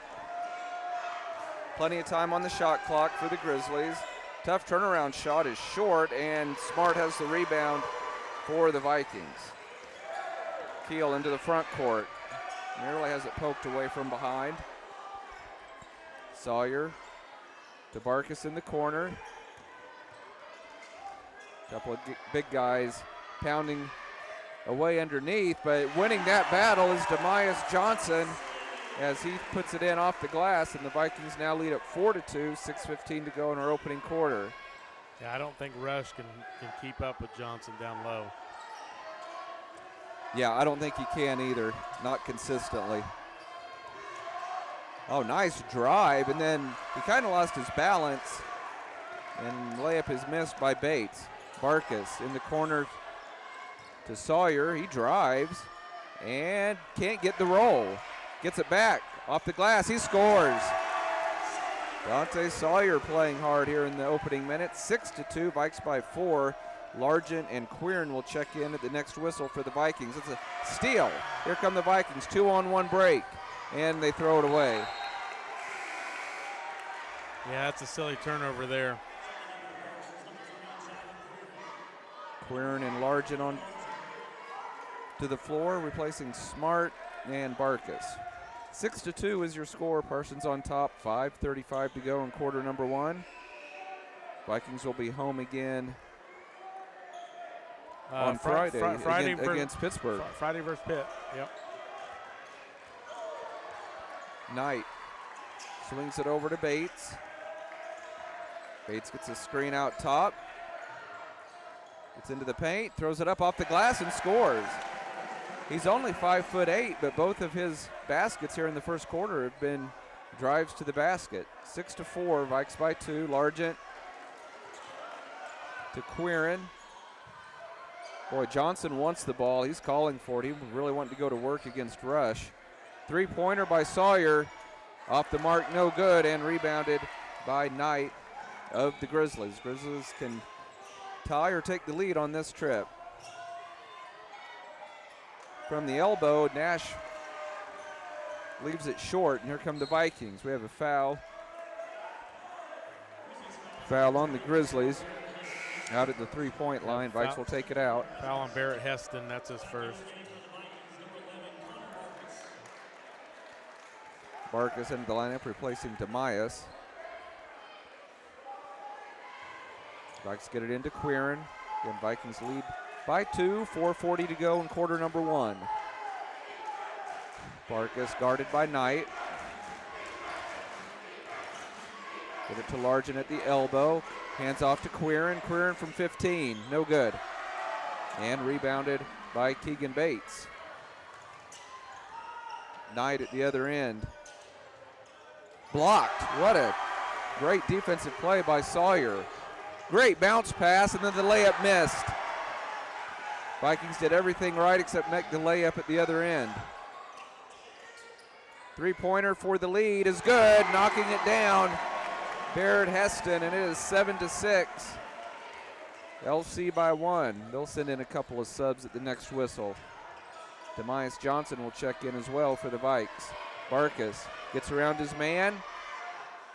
Plenty of time on the shot clock for the Grizzlies. Tough turnaround shot is short, and Smart has the rebound for the Vikings. Keel into the front court. Nearly has it poked away from behind. Sawyer to Barkas in the corner. Couple of big guys pounding away underneath, but winning that battle is Demias Johnson as he puts it in off the glass, and the Vikings now lead up 4-2, 6:15 to go in our opening quarter.
Yeah, I don't think Rush can keep up with Johnson down low.
Yeah, I don't think he can either, not consistently. Oh, nice drive, and then he kind of lost his balance, and layup is missed by Bates. Barkas in the corner to Sawyer. He drives and can't get the roll. Gets it back off the glass. He scores. Dante Sawyer playing hard here in the opening minutes. 6-2, Vikes by 4. Largent and Queern will check in at the next whistle for the Vikings. It's a steal. Here come the Vikings. 2-on-1 break, and they throw it away.
Yeah, that's a silly turnover there.
Queern and Largent on to the floor, replacing Smart and Barkas. 6-2 is your score. Parsons on top. 5:35 to go in quarter number 1. Vikings will be home again on Friday against Pittsburgh.
Friday versus Pitt. Yep.
Knight swings it over to Bates. Bates gets a screen out top. Gets into the paint, throws it up off the glass and scores. He's only 5'8", but both of his baskets here in the first quarter have been drives to the basket. 6-4, Vikes by 2. Largent to Queern. Boy, Johnson wants the ball. He's calling for it. He really wanted to go to work against Rush. Three-pointer by Sawyer. Off the mark, no good, and rebounded by Knight of the Grizzlies. Grizzlies can tie or take the lead on this trip. From the elbow, Nash leaves it short, and here come the Vikings. We have a foul. Foul on the Grizzlies. Out at the three-point line. Vikes will take it out.
Foul on Barrett Heston. That's his first.
Barkas into the lineup, replacing Demias. Vikes get it into Queern. Again, Vikings lead by 2. 4:40 to go in quarter number 1. Barkas guarded by Knight. Get it to Largent at the elbow. Hands off to Queern. Queern from 15. No good. And rebounded by Keegan Bates. Knight at the other end. Blocked. What a great defensive play by Sawyer. Great bounce pass, and then the layup missed. Vikings did everything right except make the layup at the other end. Three-pointer for the lead is good, knocking it down. Barrett Heston, and it is 7-6. LC by 1. They'll send in a couple of subs at the next whistle. Demias Johnson will check in as well for the Vikes. Barkas gets around his man.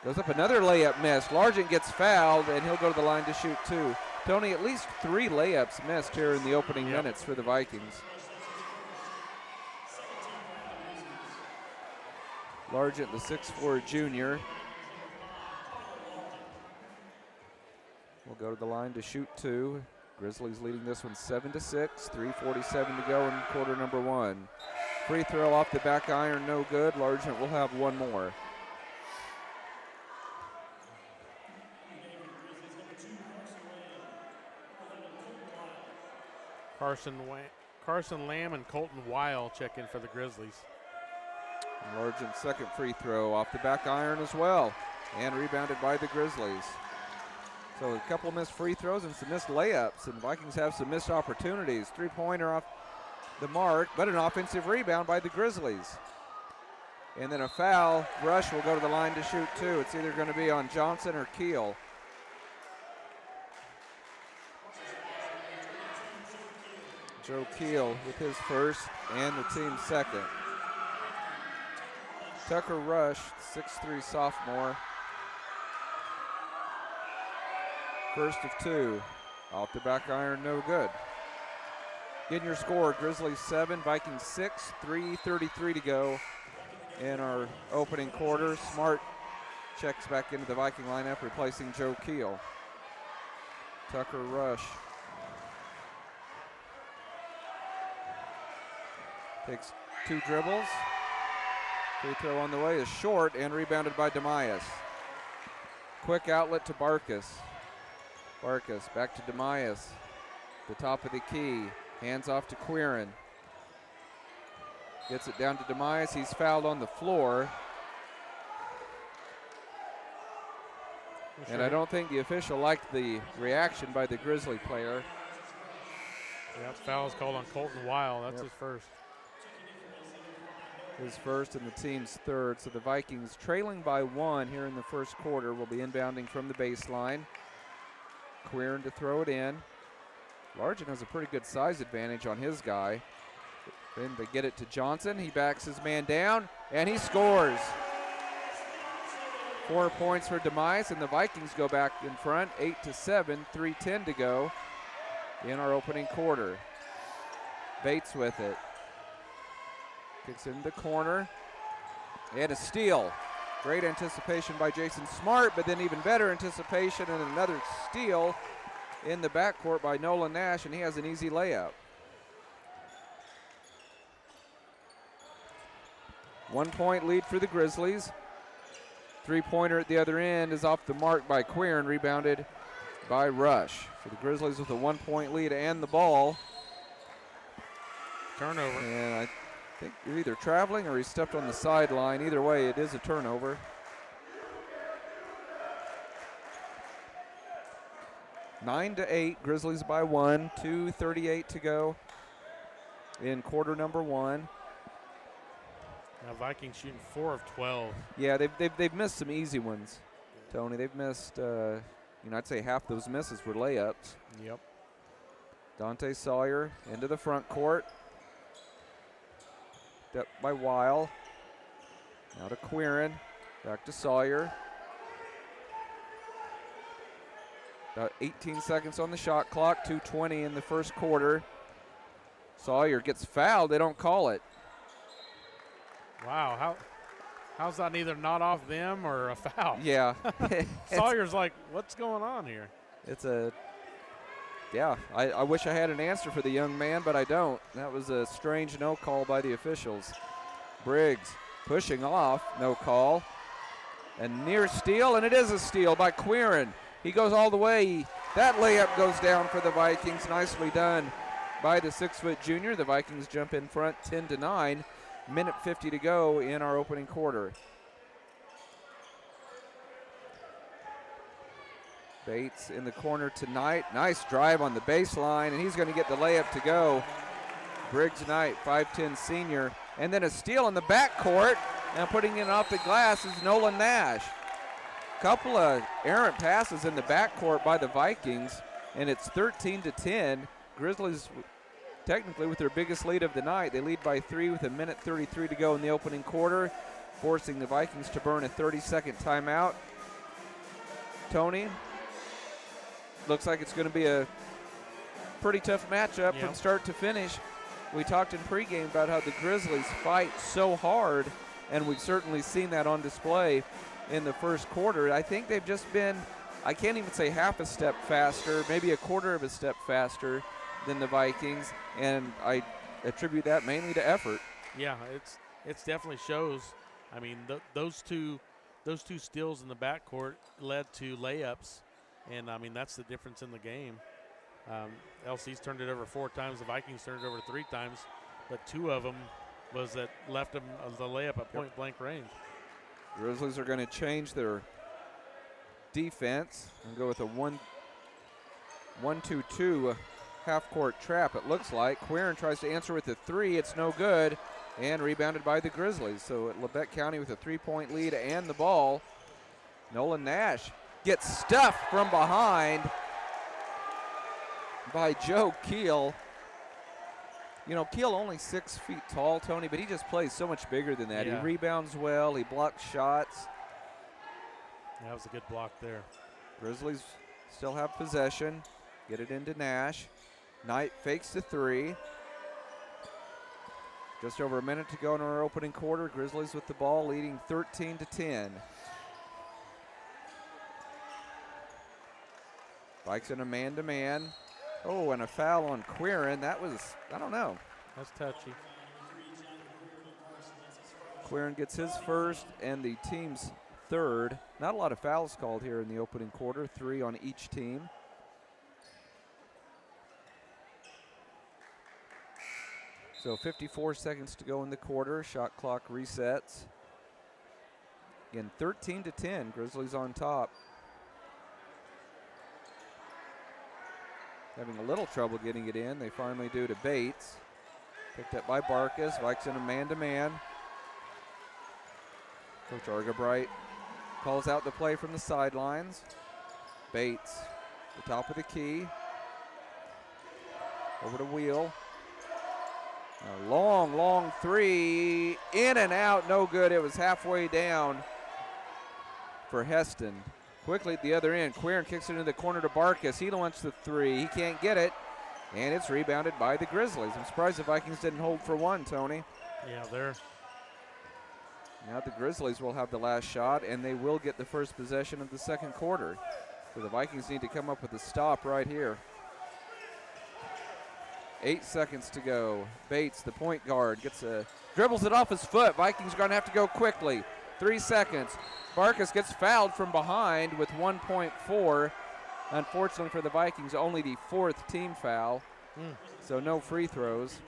Goes up, another layup missed. Largent gets fouled, and he'll go to the line to shoot 2. Tony, at least 3 layups missed here in the opening minutes for the Vikings. Largent, the 6'4" junior, will go to the line to shoot 2. Grizzlies leading this one 7-6. 3:47 to go in quarter number 1. Free throw off the back iron, no good. Largent will have one more.
Carson Lamb and Colton Weil check in for the Grizzlies.
Largent's second free throw off the back iron as well, and rebounded by the Grizzlies. So a couple missed free throws and some missed layups, and the Vikings have some missed opportunities. Three-pointer off the mark, but an offensive rebound by the Grizzlies. And then a foul. Rush will go to the line to shoot two. It's either going to be on Johnson or Keel. Joe Keel with his first and the team's second. Tucker Rush, 6'3" sophomore. First of two. Off the back iron, no good. Getting your score, Grizzlies 7, Vikings 6, 3:33 to go in our opening quarter. Smart checks back into the Viking lineup, replacing Joe Keel. Tucker Rush takes two dribbles. Free throw on the way is short and rebounded by Demias. Quick outlet to Barkas. Barkas back to Demias. The top of the key. Hands off to Quirin. Gets it down to Demias. He's fouled on the floor. And I don't think the official liked the reaction by the Grizzly player.
Yeah, foul is called on Colton Weil. That's his first.
His first and the team's third. So the Vikings, trailing by one here in the first quarter, will be inbounding from the baseline. Quirin to throw it in. Largent has a pretty good size advantage on his guy. Then they get it to Johnson. He backs his man down, and he scores. 4 points for Demias, and the Vikings go back in front, 8-7, 3:10 to go in our opening quarter. Bates with it. Kicks in the corner, and a steal. Great anticipation by Jason Smart, but then even better anticipation and another steal in the backcourt by Nolan Nash, and he has an easy layup. 1 point lead for the Grizzlies. Three-pointer at the other end is off the mark by Quirin, rebounded by Rush. So the Grizzlies with a 1 point lead and the ball.
Turnover.
And I think you're either traveling or he stepped on the sideline. Either way, it is a turnover. 9-8, Grizzlies by one, 2:38 to go in quarter number one.
Now Vikings shooting 4 of 12.
Yeah, they've missed some easy ones, Tony. They've missed, I'd say half those misses were layups.
Yep.
Dante Sawyer into the front court. Up by Weil. Now to Quirin. Back to Sawyer. About 18 seconds on the shot clock. 2:20 in the first quarter. Sawyer gets fouled. They don't call it.
Wow, how's that either not off them or a foul?
Yeah.
Sawyer's like, what's going on here?
I wish I had an answer for the young man, but I don't. That was a strange no call by the officials. Briggs pushing off, no call. And near steal, and it is a steal by Quirin. He goes all the way. That layup goes down for the Vikings. Nicely done by the 6-foot junior. The Vikings jump in front 10-9. Minute 50 to go in our opening quarter. Bates in the corner tonight. Nice drive on the baseline, and he's going to get the layup to go. Briggs Knight, 5'10" senior. And then a steal in the backcourt, and putting it off the glass is Nolan Nash. Couple of errant passes in the backcourt by the Vikings, and it's 13-10. Grizzlies technically with their biggest lead of the night. They lead by 3 with a minute 33 to go in the opening quarter, forcing the Vikings to burn a 30-second timeout. Tony, looks like it's going to be a pretty tough matchup from start to finish. We talked in pregame about how the Grizzlies fight so hard, and we've certainly seen that on display in the first quarter. I think they've just been, I can't even say half a step faster, maybe a quarter of a step faster than the Vikings, and I attribute that mainly to effort.
Yeah, it's definitely shows. I mean, those two steals in the backcourt led to layups, and I mean that's the difference in the game. LC's turned it over 4 times. The Vikings turned it over 3 times, but 2 of them was that left them the layup at point-blank range.
Grizzlies are going to change their defense and go with a 1-2-2 half-court trap, it looks like. Quirin tries to answer with a 3. It's no good, and rebounded by the Grizzlies. So at Labette County with a 3-point lead and the ball. Nolan Nash gets stuffed from behind by Joe Keel. You know, Keel only 6 feet tall, Tony, but he just plays so much bigger than that.
Yeah.
He rebounds well. He blocks shots.
That was a good block there.
Grizzlies still have possession. Get it into Nash. Knight fakes the 3. Just over a minute to go in our opening quarter. Grizzlies with the ball, leading 13-10. Vikes in a man-to-man. Oh, and a foul on Quirin. That was, I don't know.
That's touchy.
Quirin gets his first and the team's third. Not a lot of fouls called here in the opening quarter. 3 on each team. So 54 seconds to go in the quarter. Shot clock resets. Again, 13-10. Grizzlies on top. Having a little trouble getting it in. They finally do to Bates. Picked up by Barkas. Vikes in a man-to-man. Coach Argabright calls out the play from the sidelines. Bates, the top of the key. Over to Wheel. A long, long 3. In and out, no good. It was halfway down for Heston. Quickly at the other end, Quirin kicks it into the corner to Barkas. He wants the 3. He can't get it, and it's rebounded by the Grizzlies. I'm surprised the Vikings didn't hold for 1, Tony.
Yeah, they're.
Now the Grizzlies will have the last shot, and they will get the first possession of the second quarter. So the Vikings need to come up with a stop right here. 8 seconds to go. Bates, the point guard, dribbles it off his foot. Vikings are going to have to go quickly. 3 seconds. Barkas gets fouled from behind with 1.4. Unfortunately for the Vikings, only the 4th team foul. So no free throws.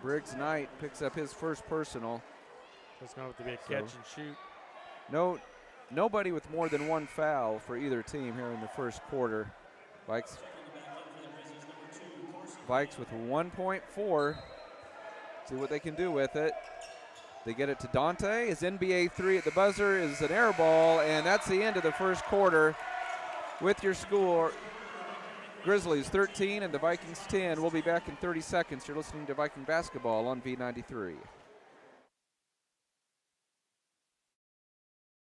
Briggs Knight picks up his first personal.
It's going to have to be a catch and shoot.
Nobody with more than 1 foul for either team here in the first quarter. Vikes with 1.4. See what they can do with it. They get it to Dante. His NBA 3 at the buzzer is an air ball, and that's the end of the first quarter. With your score, Grizzlies 13 and the Vikings 10. We'll be back in 30 seconds. You're listening to Viking Basketball on V93.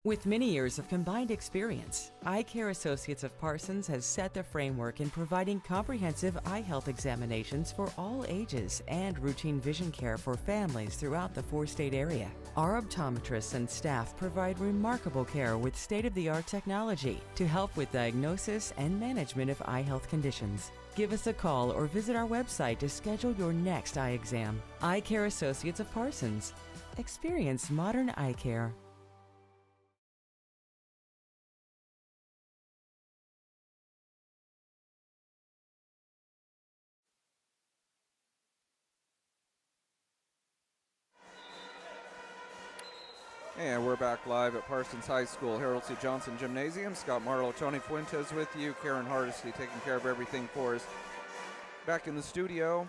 With many years of combined experience, Eye Care Associates of Parsons has set the framework in providing comprehensive eye health examinations for all ages and routine vision care for families throughout the 4-state area. Our optometrists and staff provide remarkable care with state-of-the-art technology to help with diagnosis and management of eye health conditions. Give us a call or visit our website to schedule your next eye exam. Eye Care Associates of Parsons. Experience modern eye care.
And we're back live at Parsons High School, Harold C. Johnson Gymnasium. Scott Marlowe, Tony Fuentes with you. Karen Hardesty taking care of everything for us. Back in the studio.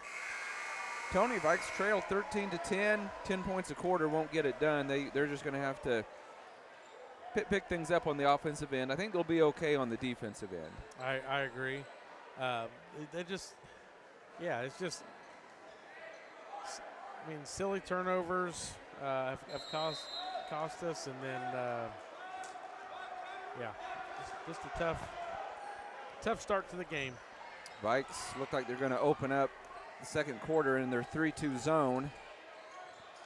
Tony, Vikes trail 13-10. 10 points a quarter won't get it done. They're just going to have to pick things up on the offensive end. I think they'll be okay on the defensive end.
I agree. It's just, silly turnovers have cost us, and then just a tough start to the game.
Vikes look like they're going to open up the second quarter in their 3-2 zone.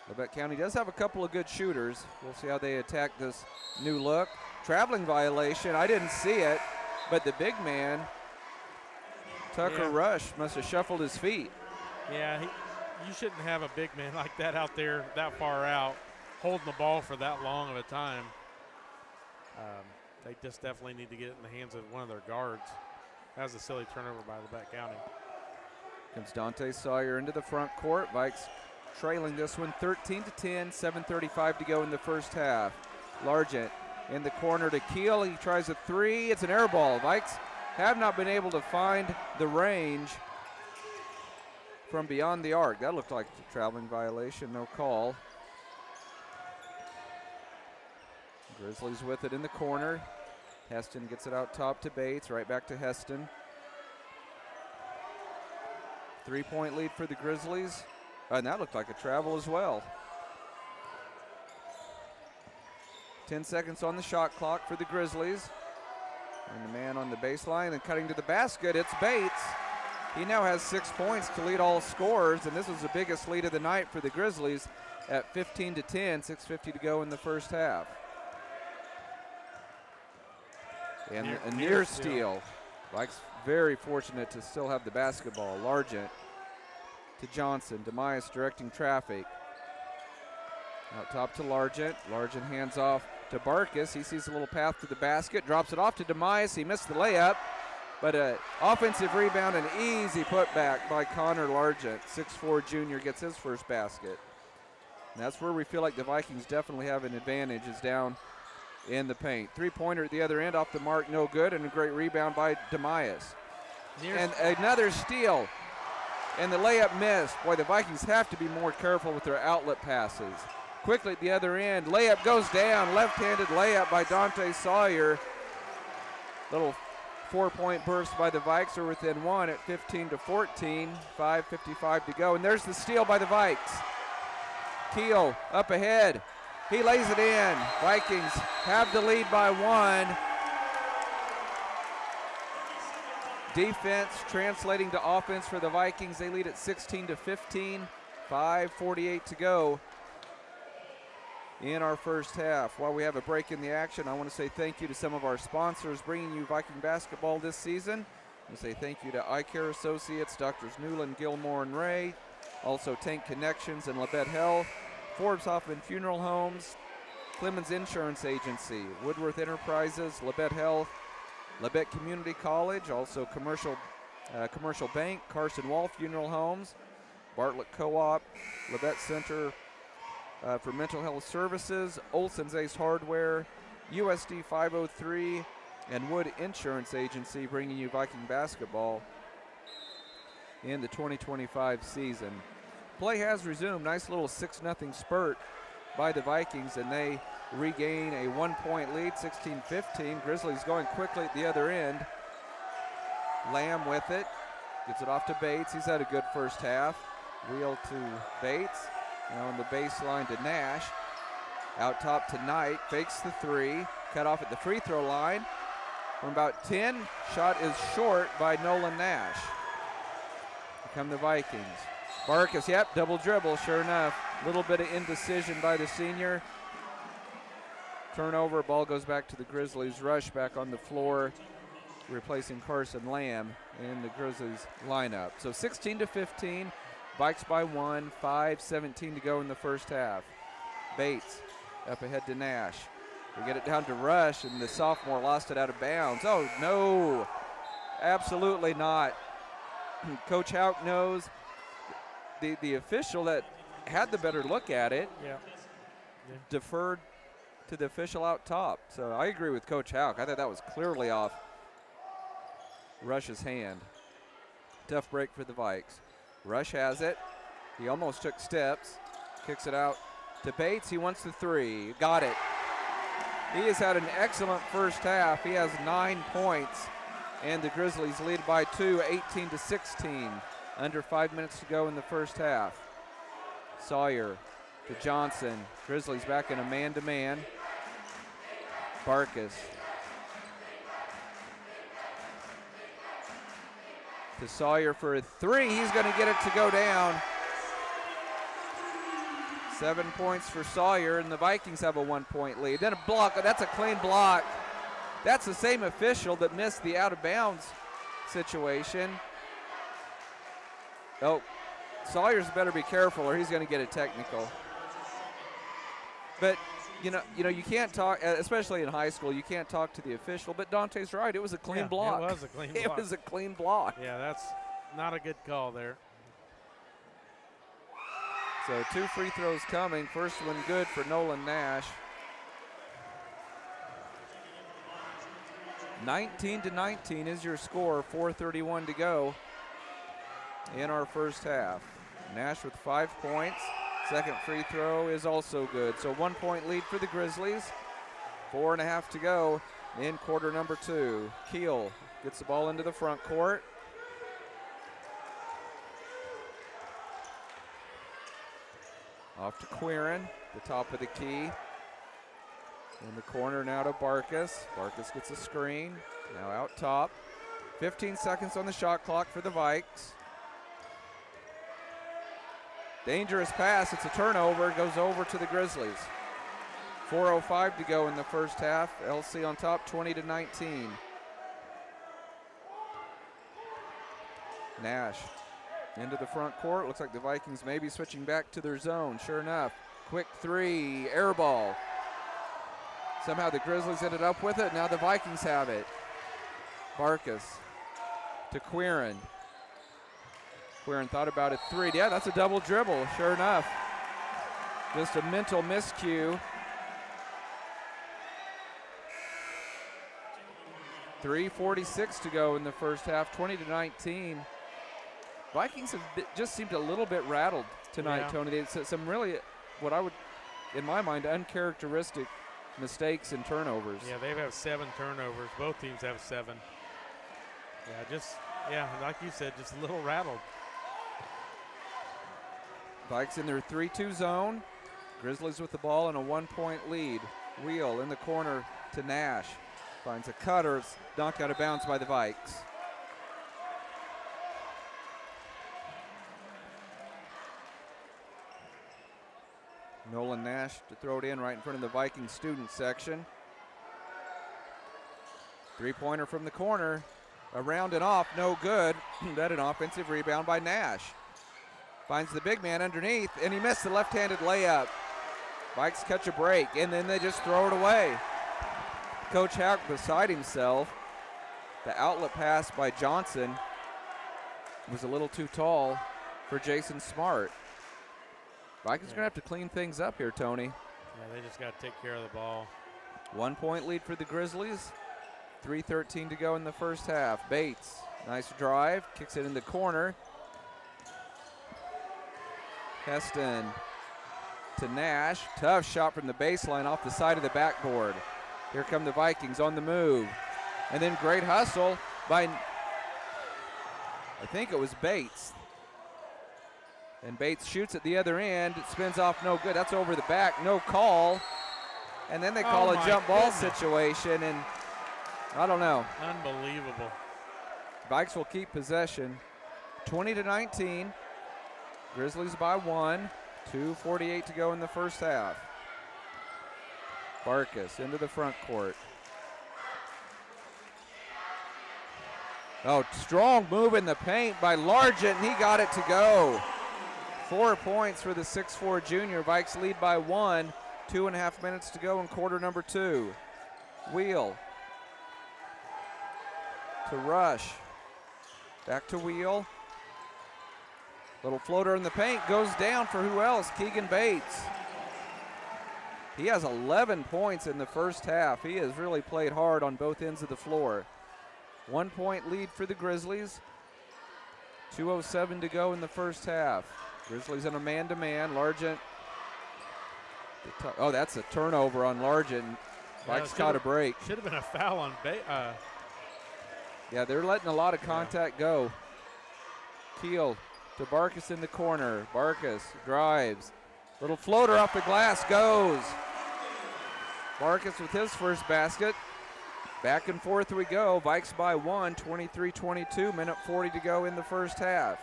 Labette County does have a couple of good shooters. We'll see how they attack this new look. Traveling violation, I didn't see it, but the big man, Tucker Rush, must have shuffled his feet.
Yeah, you shouldn't have a big man like that out there that far out, holding the ball for that long of a time. They just definitely need to get it in the hands of one of their guards. That was a silly turnover by Labette County.
Comes Dante Sawyer into the front court. Vikes trailing this one 13-10, 7:35 to go in the first half. Largent in the corner to Keel. He tries a three. It's an air ball. Vikes have not been able to find the range from beyond the arc. That looked like a traveling violation, no call. Grizzlies with it in the corner. Heston gets it out top to Bates, right back to Heston. 3-point lead for the Grizzlies. And that looked like a travel as well. 10 seconds on the shot clock for the Grizzlies. And the man on the baseline and cutting to the basket, it's Bates. He now has 6 points to lead all scorers, and this was the biggest lead of the night for the Grizzlies at 15-10, 6:50 to go in the first half. And a near steal. Vikes very fortunate to still have the basketball. Largent to Johnson. Demias directing traffic. Out top to Largent. Largent hands off to Barkus. He sees a little path to the basket. Drops it off to Demias. He missed the layup. But an offensive rebound and easy putback by Connor Largent. 6'4" junior gets his first basket. And that's where we feel like the Vikings definitely have an advantage, is down in the paint. Three-pointer at the other end, off the mark, no good, and a great rebound by Demias. And another steal, and the layup missed. Boy, the Vikings have to be more careful with their outlet passes. Quickly at the other end, layup goes down, left-handed layup by Dante Sawyer. Little 4-point burst by the Vikes, are within one at 15-14, 5:55 to go, and there's the steal by the Vikes. Keel up ahead. He lays it in. Vikings have the lead by one. Defense translating to offense for the Vikings. They lead at 16-15, 5:48 to go in our first half. While we have a break in the action, I want to say thank you to some of our sponsors bringing you Viking basketball this season. I want to say thank you to Eye Care Associates, Doctors Newland, Gilmore, and Ray. Also Tank Connections and Labette Health. Forbes Hoffman Funeral Homes, Clemens Insurance Agency, Woodworth Enterprises, Labette Health, Labette Community College, also Commercial Bank, Carson Wall Funeral Homes, Bartlett Co-op, Labette Center for Mental Health Services, Olson's Ace Hardware, USD 503, and Wood Insurance Agency, bringing you Viking basketball in the 2025 season. Play has resumed. Nice little 6-0 spurt by the Vikings, and they regain a 1-point lead, 16-15. Grizzlies going quickly at the other end. Lamb with it. Gets it off to Bates. He's had a good first half. Wheel to Bates. Now on the baseline to Nash. Out top to Knight. Fakes the three. Cut off at the free throw line. From about 10. Shot is short by Nolan Nash. Here come the Vikings. Barkus, yep, double dribble, sure enough. Little bit of indecision by the senior. Turnover, ball goes back to the Grizzlies. Rush back on the floor, replacing Carson Lamb in the Grizzlies lineup. So 16-15, Vikes by one, 5:17 to go in the first half. Bates up ahead to Nash. We get it down to Rush, and the sophomore lost it out of bounds. Oh, no, absolutely not. Coach Houck knows. The official that had the better look at it deferred to the official out top. So I agree with Coach Houck. I thought that was clearly off Rush's hand. Tough break for the Vikes. Rush has it. He almost took steps. Kicks it out to Bates. He wants the three. Got it. He has had an excellent first half. He has 9 points, and the Grizzlies lead by 2, 18-16. Under 5 minutes to go in the first half. Sawyer to Johnson. Grizzlies back in a man-to-man. Barkus to Sawyer for a three. He's going to get it to go down. 7 points for Sawyer, and the Vikings have a 1-point lead. Then a block. That's a clean block. That's the same official that missed the out-of-bounds situation. Oh, Sawyer's better be careful or he's going to get a technical. But You know, you can't talk, especially in high school, you can't talk to the official, but Dante's right. It was a clean block.
It was a clean block.
It was a clean block.
Yeah, that's not a good call there.
So 2 free throws coming. First one good for Nolan Nash. 19-19 is your score. 4:31 to go in our first half. Nash with 5 points. Second free throw is also good. So 1 point lead for the Grizzlies. 4.5 to go in quarter number 2. Keel gets the ball into the front court. Off to Quirin, the top of the key. In the corner now to Barkas. Barkas gets a screen. Now out top. 15 seconds on the shot clock for the Vikes. Dangerous pass. It's a turnover. Goes over to the Grizzlies. 4:05 to go in the first half. LC on top, 20-19. Nash into the front court. Looks like the Vikings may be switching back to their zone. Sure enough. Quick three. Air ball. Somehow the Grizzlies ended up with it. Now the Vikings have it. Barkas to Quirin. Quirin thought about a three. Yeah, that's a double dribble. Sure enough. Just a mental miscue. 3:46 to go in the first half. 20-19. Vikings have just seemed a little bit rattled tonight, Tony. They had some really, what I would, in my mind, uncharacteristic mistakes and turnovers.
Yeah, they've had 7 turnovers. Both teams have 7. Like you said, just a little rattled.
Vikes in their 3-2 zone. Grizzlies with the ball and a 1-point lead. Wheel in the corner to Nash. Finds a cutter. It's knocked out of bounds by the Vikes. Nolan Nash to throw it in right in front of the Viking student section. 3-pointer from the corner. Around and off, no good. That an offensive rebound by Nash. Finds the big man underneath, and he missed the left-handed layup. Vikes catch a break, and then they just throw it away. Coach Hack beside himself. The outlet pass by Johnson was a little too tall for Jason Smart. Vikings are going to have to clean things up here, Tony.
Yeah, they just got to take care of the ball.
1-point lead for the Grizzlies. 3:13 to go in the first half. Bates, nice drive, kicks it in the corner. Heston to Nash. Tough shot from the baseline off the side of the backboard. Here come the Vikings on the move. And then great hustle by, I think it was Bates. And Bates shoots at the other end. It spins off, no good. That's over the back, no call. And then they call a jump ball situation, and I don't know.
Unbelievable.
Vikes will keep possession. 20-19. Grizzlies by 1. 2:48 to go in the first half. Barkas into the front court. Oh, strong move in the paint by Largent, and he got it to go. 4 points for the 6'4 junior. Vikes lead by 1. 2.5 minutes to go in quarter number 2. Wheel to Rush. Back to Wheel. Little floater in the paint, goes down for who else? Keegan Bates. He has 11 points in the first half. He has really played hard on both ends of the floor. 1-point lead for the Grizzlies. 2:07 to go in the first half. Grizzlies in a man-to-man. Largent. Oh, that's a turnover on Largent. Vikes caught a break.
Should have been a foul on
Yeah, they're letting a lot of contact go. Keel to Barkas in the corner. Barkas drives. Little floater off the glass, goes. Barkas with his first basket. Back and forth we go. Vikes by 1, 23-22, minute 40 to go in the first half.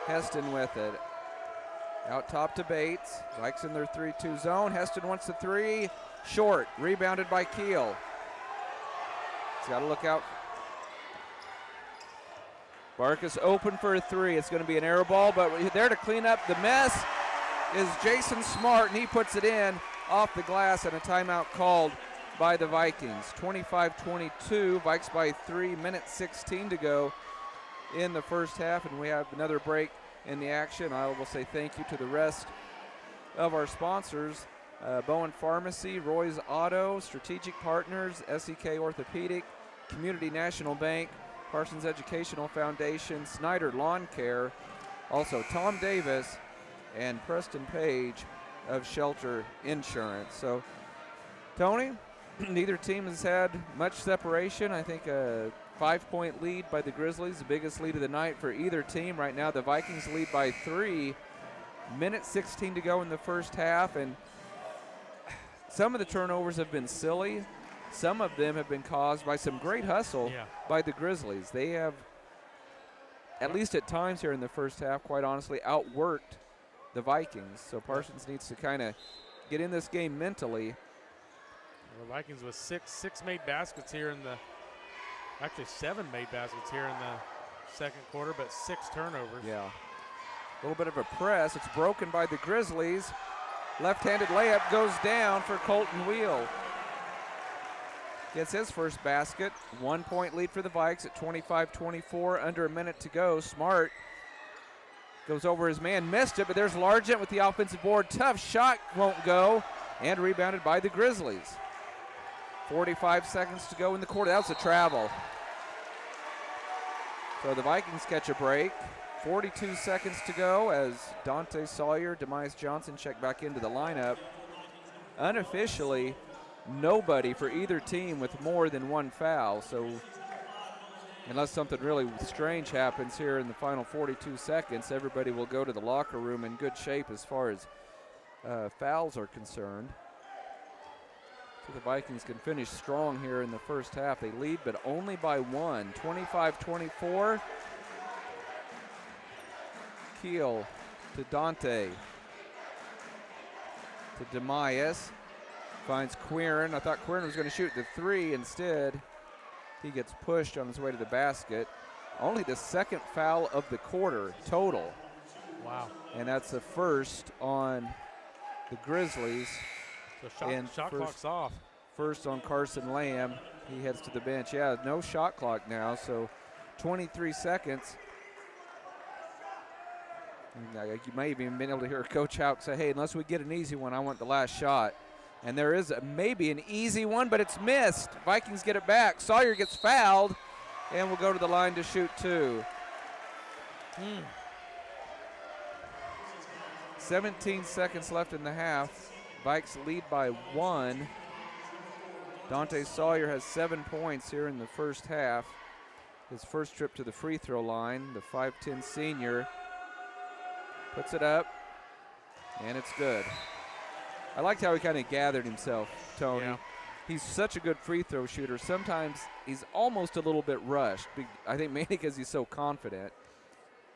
Heston with it. Out top to Bates. Vikes in their 3-2 zone. Heston wants the three. Short. Rebounded by Keel. He's got to look out. Barkas open for a three. It's going to be an air ball, but there to clean up the mess is Jason Smart, and he puts it in off the glass, and a timeout called by the Vikings. 25-22, Vikes by 3, minute 16 to go in the first half, and we have another break in the action. I will say thank you to the rest of our sponsors, Bowen Pharmacy, Roy's Auto, Strategic Partners, SEK Orthopedic, Community National Bank, Parsons Educational Foundation, Snyder Lawn Care, also Tom Davis, and Preston Page of Shelter Insurance. So, Tony, neither team has had much separation. I think a 5-point lead by the Grizzlies, the biggest lead of the night for either team. Right now, the Vikings lead by 3. Minute 16 to go in the first half, and some of the turnovers have been silly. Some of them have been caused by some great hustle by the Grizzlies. They have, at least at times here in the first half, quite honestly, outworked the Vikings. So Parsons needs to kind of get in this game mentally.
The Vikings with six made baskets here in the, actually 7 made baskets here in the second quarter, but 6 turnovers.
Yeah. A little bit of a press. It's broken by the Grizzlies. Left-handed layup goes down for Colton Wheel. Gets his first basket. 1-point lead for the Vikes at 25-24. Under a minute to go. Smart goes over his man. Missed it, but there's Largent with the offensive board. Tough shot, won't go. And rebounded by the Grizzlies. 45 seconds to go in the quarter. That was a travel. So the Vikings catch a break. 42 seconds to go as Dante Sawyer, Demias Johnson check back into the lineup. Unofficially, nobody for either team with more than 1 foul. So unless something really strange happens here in the final 42 seconds, everybody will go to the locker room in good shape as far as fouls are concerned. So the Vikings can finish strong here in the first half. They lead, but only by 1, 25-24. Keel to Dante. To Demias. Finds Quirin. I thought Quirin was going to shoot the 3. Instead, he gets pushed on his way to the basket. Only the 2nd foul of the quarter total.
Wow.
And that's the first on the Grizzlies.
The shot clock's off.
First on Carson Lamb. He heads to the bench. Yeah, no shot clock now, so 23 seconds. You may have even been able to hear Coach Houck say, hey, unless we get an easy one, I want the last shot. And there is maybe an easy one, but it's missed. Vikings get it back. Sawyer gets fouled, and will go to the line to shoot 2. 17 seconds left in the half. Vikes lead by 1. Dante Sawyer has 7 points here in the first half. His first trip to the free throw line, the 5'10 senior. Puts it up, and it's good. I liked how he kind of gathered himself, Tony.
Yeah.
He's such a good free throw shooter. Sometimes he's almost a little bit rushed. I think mainly because he's so confident.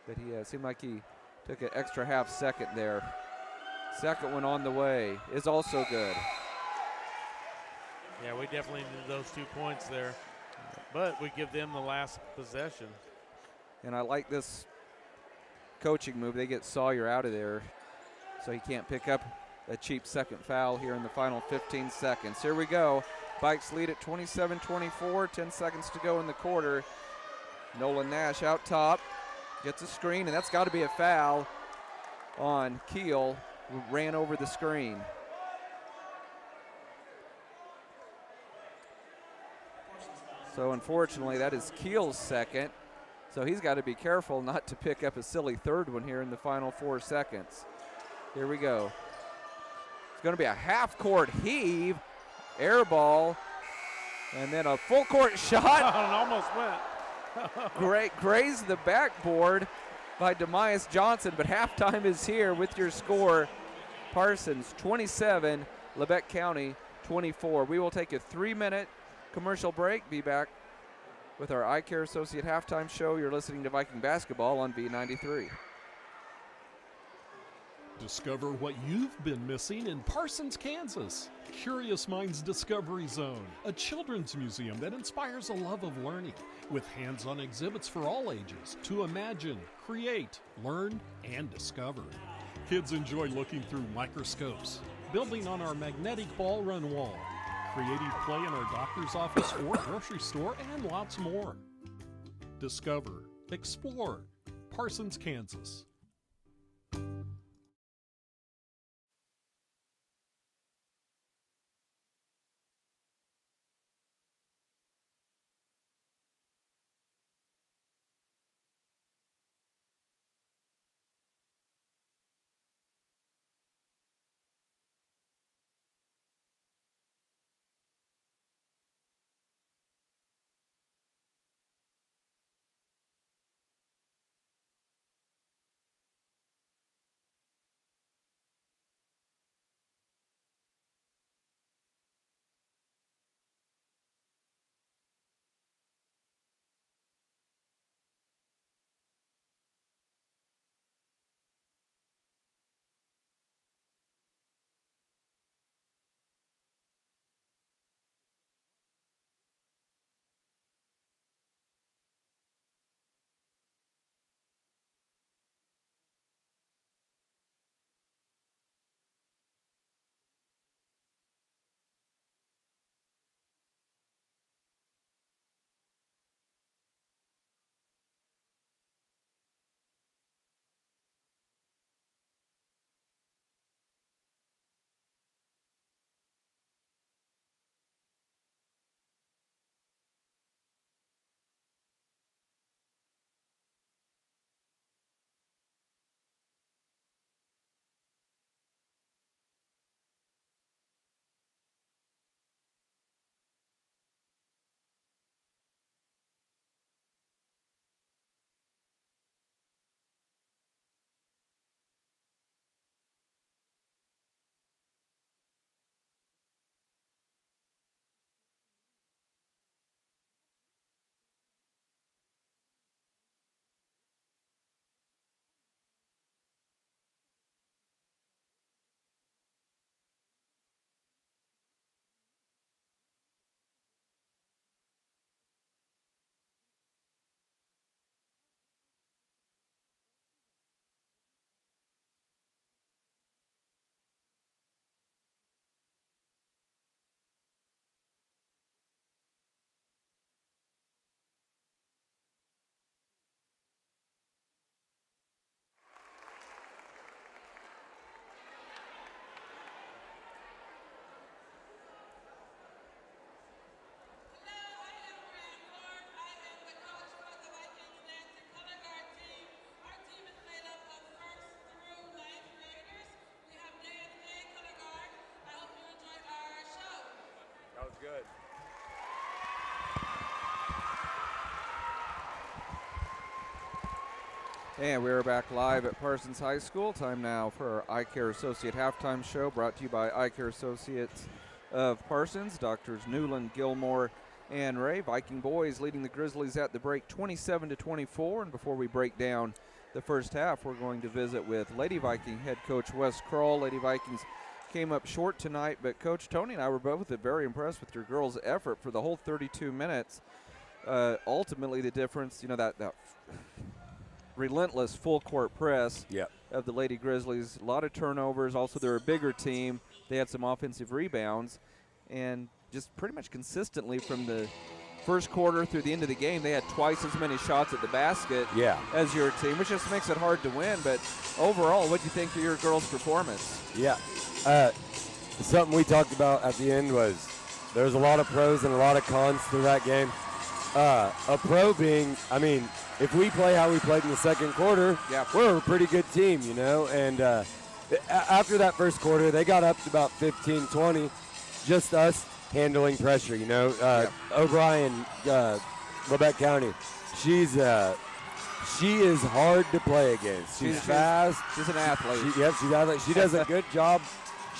But he seemed like he took an extra half second there. Second one on the way is also good.
Yeah, we definitely need those 2 points there. But we give them the last possession.
And I like this coaching move. They get Sawyer out of there so he can't pick up a cheap second foul here in the final 15 seconds. Here we go. Vikes lead at 27-24, 10 seconds to go in the quarter. Nolan Nash out top, gets a screen, and that's got to be a foul on Keel, who ran over the screen. So unfortunately, that is Keel's second. So he's got to be careful not to pick up a silly 3rd one here in the final 4 seconds. Here we go. It's going to be a half-court heave, air ball, and then a full-court shot.
It almost went.
Grazed the backboard by Demias Johnson, but halftime is here with your score. Parsons 27, Lebec County 24. We will take a 3-minute commercial break. Be back with our Eye Care Associate halftime show. You're listening to Viking basketball on V93.
Discover what you've been missing in Parsons, Kansas. Curious Minds Discovery Zone, a children's museum that inspires a love of learning with hands-on exhibits for all ages to imagine, create, learn, and discover. Kids enjoy looking through microscopes, building on our magnetic ball run wall, creative play in our doctor's office or grocery store, and lots more. Discover, explore, Parsons, Kansas.
Good. And we're back live at Parsons High School. Time now for our Eye Care Associate Halftime Show, brought to you by Eye Care Associates of Parsons, Doctors Newland, Gilmore, and Ray. Viking boys leading the Grizzlies at the break 27-24. And before we break down the first half, we're going to visit with Lady Viking head coach Wes Kroll. Lady Vikings came up short tonight, but Coach Tony and I were both very impressed with your girls' effort for the whole 32 minutes. Ultimately, the difference, that relentless full-court press of the Lady Grizzlies, a lot of turnovers. Also, they're a bigger team. They had some offensive rebounds, and just pretty much consistently from the first quarter through the end of the game, they had twice as many shots at the basket as your team, which just makes it hard to win. But overall, what do you think of your girls' performance?
Yeah. Something we talked about at the end was there was a lot of pros and a lot of cons to that game. A pro being, if we play how we played in the second quarter, we're a pretty good team, And after that first quarter, they got up to about 15-20, just us handling pressure, O'Brien, Labette County, she is hard to play against. She's fast.
She's an athlete.
She's athletic. She does a good job.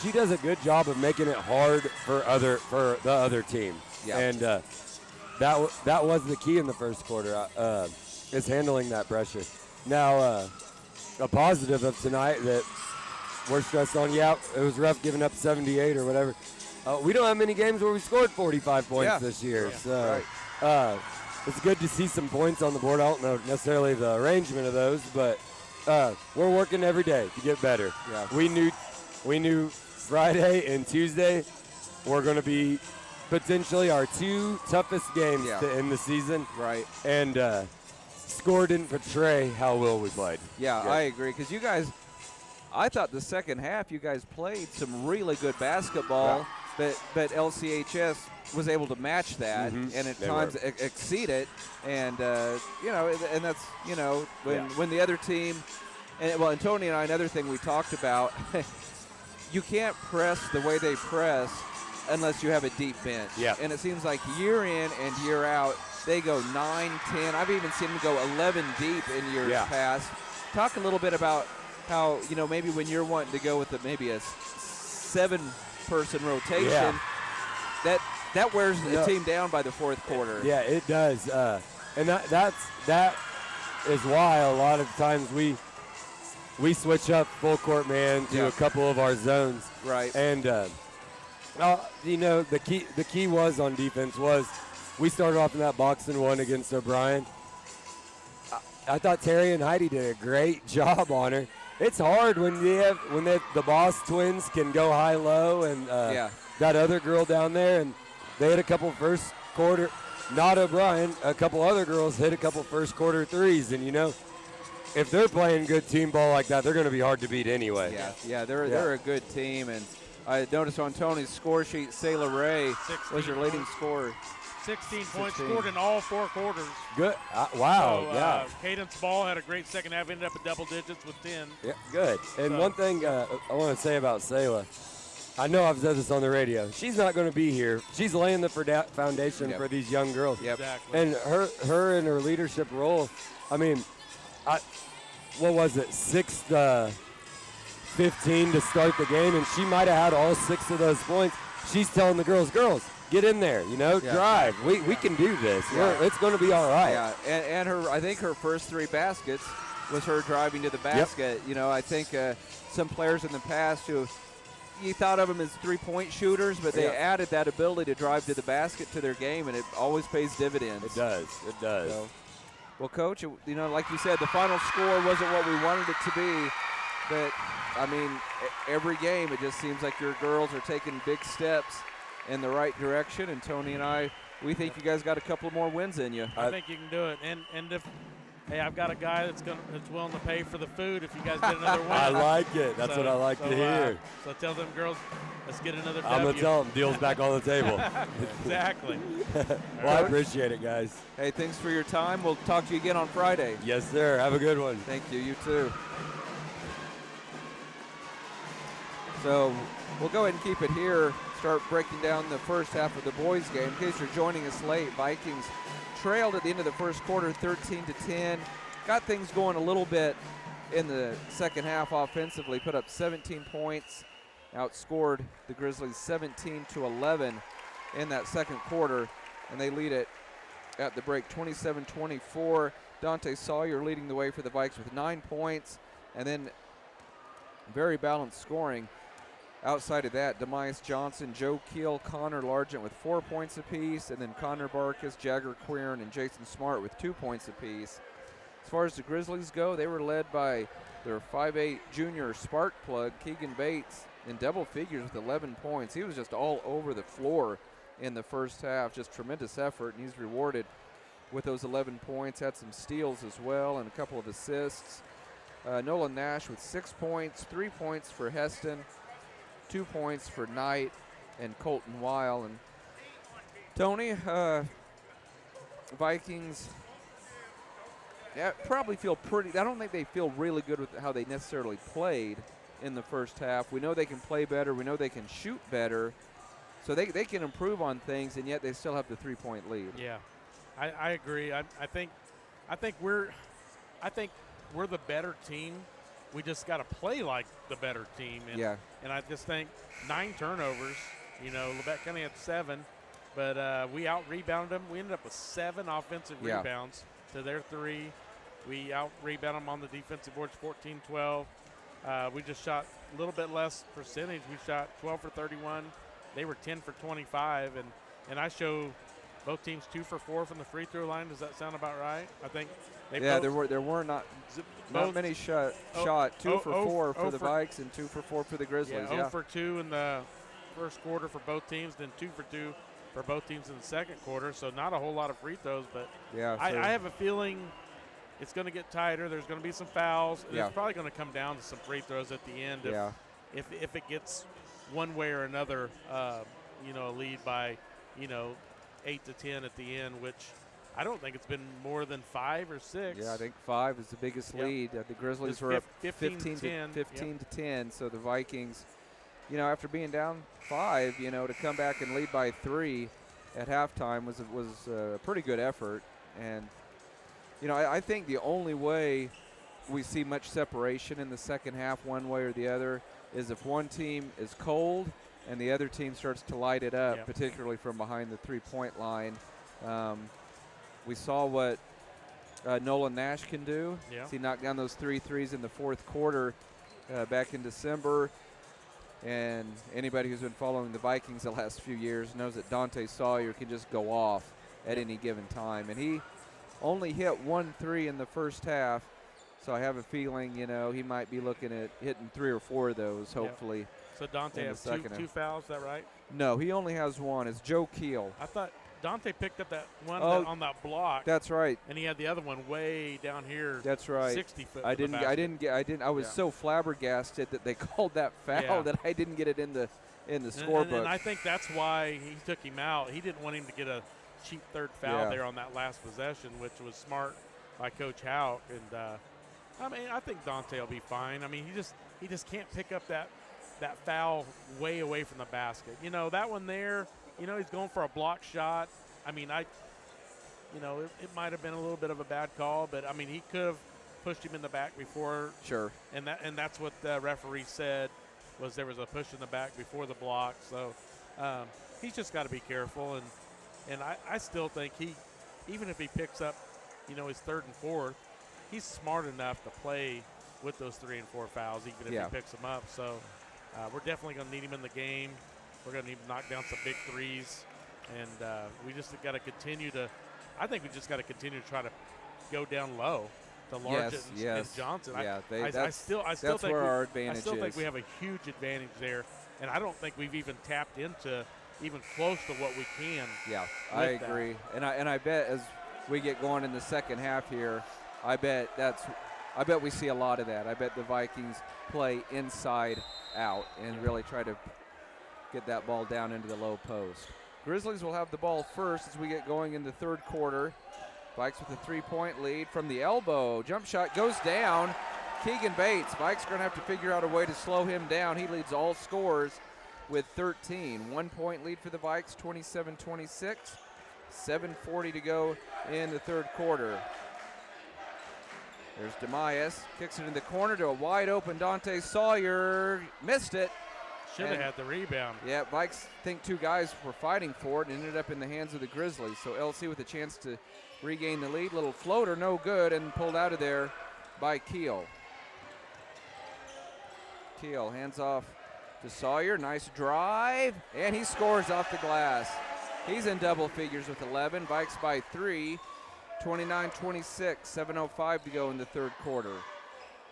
She does a good job of making it hard for the other team.
Yeah.
And that was the key in the first quarter, is handling that pressure. Now, a positive of tonight that we're stressed on. Yeah, it was rough giving up 78 or whatever. We don't have many games where we scored 45 points this year. So it's good to see some points on the board. I don't know necessarily the arrangement of those, but we're working every day to get better.
Yeah.
We knew Friday and Tuesday were going to be potentially our 2 toughest games to end the season.
Right.
And score didn't portray how well we played.
Yeah, I agree. Because you guys, I thought the second half you guys played some really good basketball, but LCHS was able to match that and at times exceed it. And, and that's, when the other team, and Tony and I, another thing we talked about, you can't press the way they press unless you have a deep bench.
Yeah.
And it seems like year in and year out, they go 9, 10. I've even seen them go 11 deep in years past. Talk a little bit about how, maybe when you're wanting to go with maybe a 7-person rotation, that wears the team down by the fourth quarter.
Yeah, it does. And that is why a lot of times we switch up full court man to a couple of our zones.
Right.
And the key was on defense was we started off in that box and 1 against O'Brien. I thought Terry and Heidi did a great job on her. It's hard when the Boss twins can go high-low and that other girl down there, and they hit a couple first quarter, not O'Brien, a couple other girls hit a couple first quarter threes, and if they're playing good team ball like that, they're going to be hard to beat anyway.
They're a good team, and I noticed on Tony's score sheet, Sayla Ray was your leading scorer.
16 points, scored in all 4 quarters.
Good. Wow.
So, Cadence Ball had a great second half, ended up at double digits with 10.
Yeah, good. And one thing I want to say about Sayla, I know I've said this on the radio. She's not going to be here. She's laying the foundation for these young girls.
Yep.
Exactly.
And her in her leadership role, I mean, what was it, 6-15 to start the game, and she might have had all 6 of those points. She's telling the girls, get in there, drive. We can do this. It's going to be all right.
Yeah, and I think her first 3 baskets was her driving to the basket.
Yep.
I think some players in the past who you thought of them as 3-point shooters, but they added that ability to drive to the basket to their game, and it always pays dividends.
It does.
So, well, Coach, like you said, the final score wasn't what we wanted it to be, but, I mean, every game it just seems like your girls are taking big steps in the right direction, and Tony and I, we think you guys got a couple more wins in you.
I think you can do it, and if I've got a guy that's willing to pay for the food if you guys get another win.
I like it. That's what I like to hear.
So tell them girls, let's get another W.
I'm going to tell them, deal's back on the table.
Exactly.
Well, I appreciate it, guys.
Hey, thanks for your time. We'll talk to you again on Friday.
Yes, sir. Have a good one.
Thank you. You too. So we'll go ahead and keep it here. Start breaking down the first half of the boys' game. In case you're joining us late, Vikings trailed at the end of the first quarter 13-10. Got things going a little bit in the second half offensively. Put up 17 points. Outscored the Grizzlies 17-11 in that second quarter. And they lead it at the break 27-24. Dante Sawyer leading the way for the Vikes with 9 points. And then very balanced scoring. Outside of that, Demias Johnson, Joe Keel, Connor Largent with 4 points apiece, and then Connor Barkas, Jagger Queern, and Jason Smart with 2 points apiece. As far as the Grizzlies go, they were led by their 5'8 junior spark plug, Keegan Bates, in double figures with 11 points. He was just all over the floor in the first half, just tremendous effort, and he's rewarded with those 11 points. Had some steals as well and a couple of assists. Nolan Nash with 6 points, 3 points for Heston, 2 points for Knight and Colton Weil. And Tony, Vikings probably feel pretty, I don't think they feel really good with how they necessarily played in the first half. We know they can play better. We know they can shoot better. So they can improve on things, and yet they still have the 3-point lead.
Yeah, I agree. I think we're the better team. We just got to play like the better team. And I just think 9 turnovers. Labette County had 7, but we out-rebounded them. We ended up with 7 offensive rebounds to their 3. We out-rebounded them on the defensive boards 14-12. We just shot a little bit less percentage. We shot 12 for 31. They were 10 for 25. And I show both teams 2 for 4 from the free throw line. Does that sound about right? I think they
there were not many shot 2 for 4 for the Vikes and 2 for 4 for the Grizzlies.
0 for 2 in the first quarter for both teams, then 2 for 2 for both teams in the second quarter. So not a whole lot of free throws, but I have a feeling it's going to get tighter. There's going to be some fouls. And it's probably going to come down to some free throws at the end. If it gets one way or another, a lead by 8 to 10 at the end, which I don't think it's been more than 5 or 6.
Yeah, I think 5 is the biggest lead. The Grizzlies were up 15 to 10. So the Vikings, after being down 5, to come back and lead by 3 at halftime was a pretty good effort. And I think the only way we see much separation in the second half, one way or the other, is if one team is cold and the other team starts to light it up, particularly from behind the three-point line. We saw what Nolan Nash can do. He knocked down those 3 threes in the fourth quarter back in December. And anybody who's been following the Vikings the last few years knows that Dante Sawyer can just go off at any given time. And he only hit 1 3 in the first half, so I have a feeling, he might be looking at hitting 3 or 4 of those, hopefully.
So Dante has two fouls, is that right?
No, he only has 1. It's Joe Keel.
I thought Dante picked up that one on that block.
That's right.
And he had the other one way down here.
That's right.
60 foot.
I was so flabbergasted that they called that foul that I didn't get it in the scorebook.
And I think that's why he took him out. He didn't want him to get a cheap third foul there on that last possession, which was smart by Coach Houck. And I think Dante will be fine. I mean, he just can't pick up that foul way away from the basket. That one there, he's going for a block shot. I mean, it might have been a little bit of a bad call, but, I mean, he could have pushed him in the back before.
Sure.
And that's what the referee said, was there was a push in the back before the block. So he's just got to be careful. And I still think even if he picks up, his third and fourth, he's smart enough to play with those 3 and 4 fouls, even if he picks them up. So we're definitely going to need him in the game. We're going to need to knock down some big threes. And we just got to continue to – I think we just got to continue to try to go down low to Largent and Johnson. I still think
where our advantage
I still think we have a huge advantage there. And I don't think we've even tapped into even close to what we can.
Yeah, I agree. And I bet as we get going in the second half here, I bet we see a lot of that. I bet the Vikings play inside out and really try to get that ball down into the low post. Grizzlies will have the ball first as we get going in the third quarter. Vikes with a 3-point lead from the elbow. Jump shot goes down. Keegan Bates. Vikes are going to have to figure out a way to slow him down. He leads all scorers with 13. 1-point lead for the Vikes, 27-26. 7:40 to go in the third quarter. There's Demias, kicks it in the corner to a wide open Dante Sawyer. Missed it.
Should have had the rebound.
Yeah, Vikes think 2 guys were fighting for it and ended up in the hands of the Grizzlies. So LC with a chance to regain the lead. Little floater, no good, and pulled out of there by Keel. Keel hands off to Sawyer. Nice drive, and he scores off the glass. He's in double figures with 11. Vikes by 3. 29-26, 7:05 to go in the third quarter.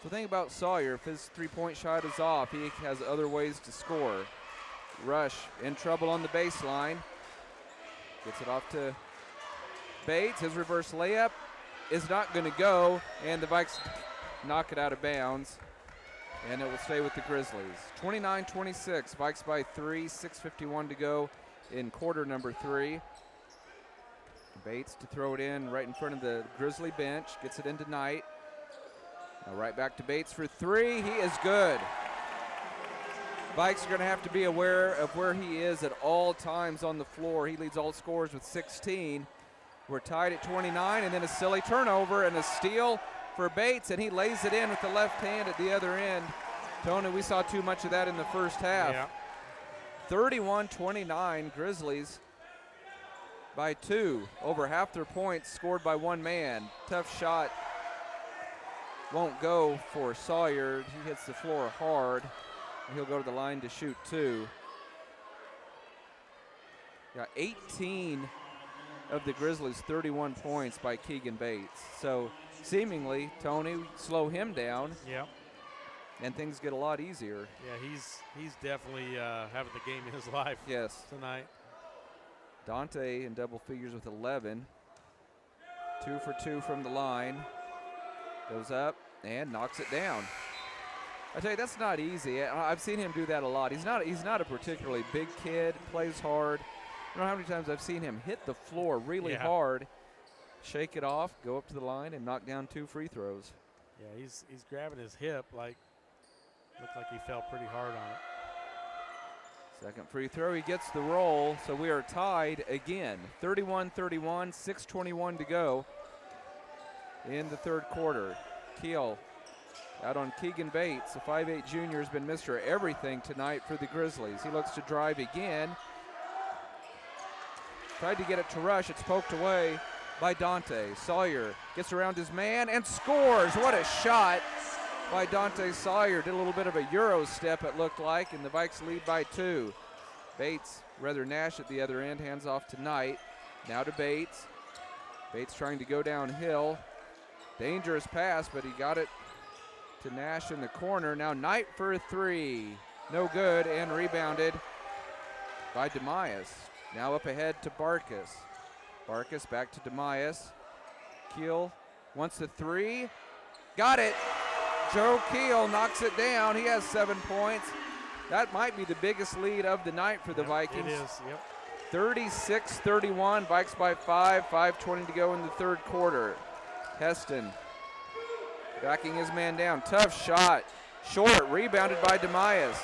So think about Sawyer. If his 3-point shot is off, he has other ways to score. Rush in trouble on the baseline. Gets it off to Bates. His reverse layup is not going to go, and the Vikes knock it out of bounds, and it will stay with the Grizzlies. 29-26, Vikes by 3, 6:51 to go in quarter number 3. Bates to throw it in right in front of the Grizzly bench. Gets it into Knight. Now right back to Bates for 3. He is good. Vikes are going to have to be aware of where he is at all times on the floor. He leads all scorers with 16. We're tied at 29, and then a silly turnover and a steal for Bates, and he lays it in with the left hand at the other end. Tony, we saw too much of that in the first half.
Yeah.
31-29, Grizzlies by 2. Over half their points scored by one man. Tough shot. Won't go for Sawyer. He hits the floor hard. He'll go to the line to shoot 2. Got 18 of the Grizzlies, 31 points by Keegan Bates. So seemingly, Tony, slow him down.
Yep.
And things get a lot easier.
Yeah, he's definitely having the game in his life.
Yes.
Tonight.
Dante in double figures with 11. 2 for 2 from the line. Goes up and knocks it down. I tell you, that's not easy. I've seen him do that a lot. He's not a particularly big kid, plays hard. I don't know how many times I've seen him hit the floor really hard, shake it off, go up to the line, and knock down 2 free throws.
Yeah, he's grabbing his hip like, looked like he fell pretty hard on it.
Second free throw, he gets the roll, so we are tied again. 31-31, 6:21 to go in the third quarter. Keel out on Keegan Bates. The 5'8 junior has been Mr. Everything tonight for the Grizzlies. He looks to drive again. Tried to get it to Rush. It's poked away by Dante. Sawyer gets around his man and scores. What a shot by Dante Sawyer. Did a little bit of a Euro step, it looked like, and the Vikes lead by 2. Bates, rather Nash at the other end, hands off to Knight. Now to Bates. Bates trying to go downhill. Dangerous pass, but he got it to Nash in the corner. Now Knight for a 3. No good, and rebounded by Demias. Now up ahead to Barkas. Barkas back to Demias. Keel wants the 3. Got it. Joe Keel knocks it down. He has 7 points. That might be the biggest lead of the night for the Vikings.
It is, yep.
36-31, Vikes by 5, 5:20 to go in the third quarter. Heston backing his man down. Tough shot. Short, rebounded by Demias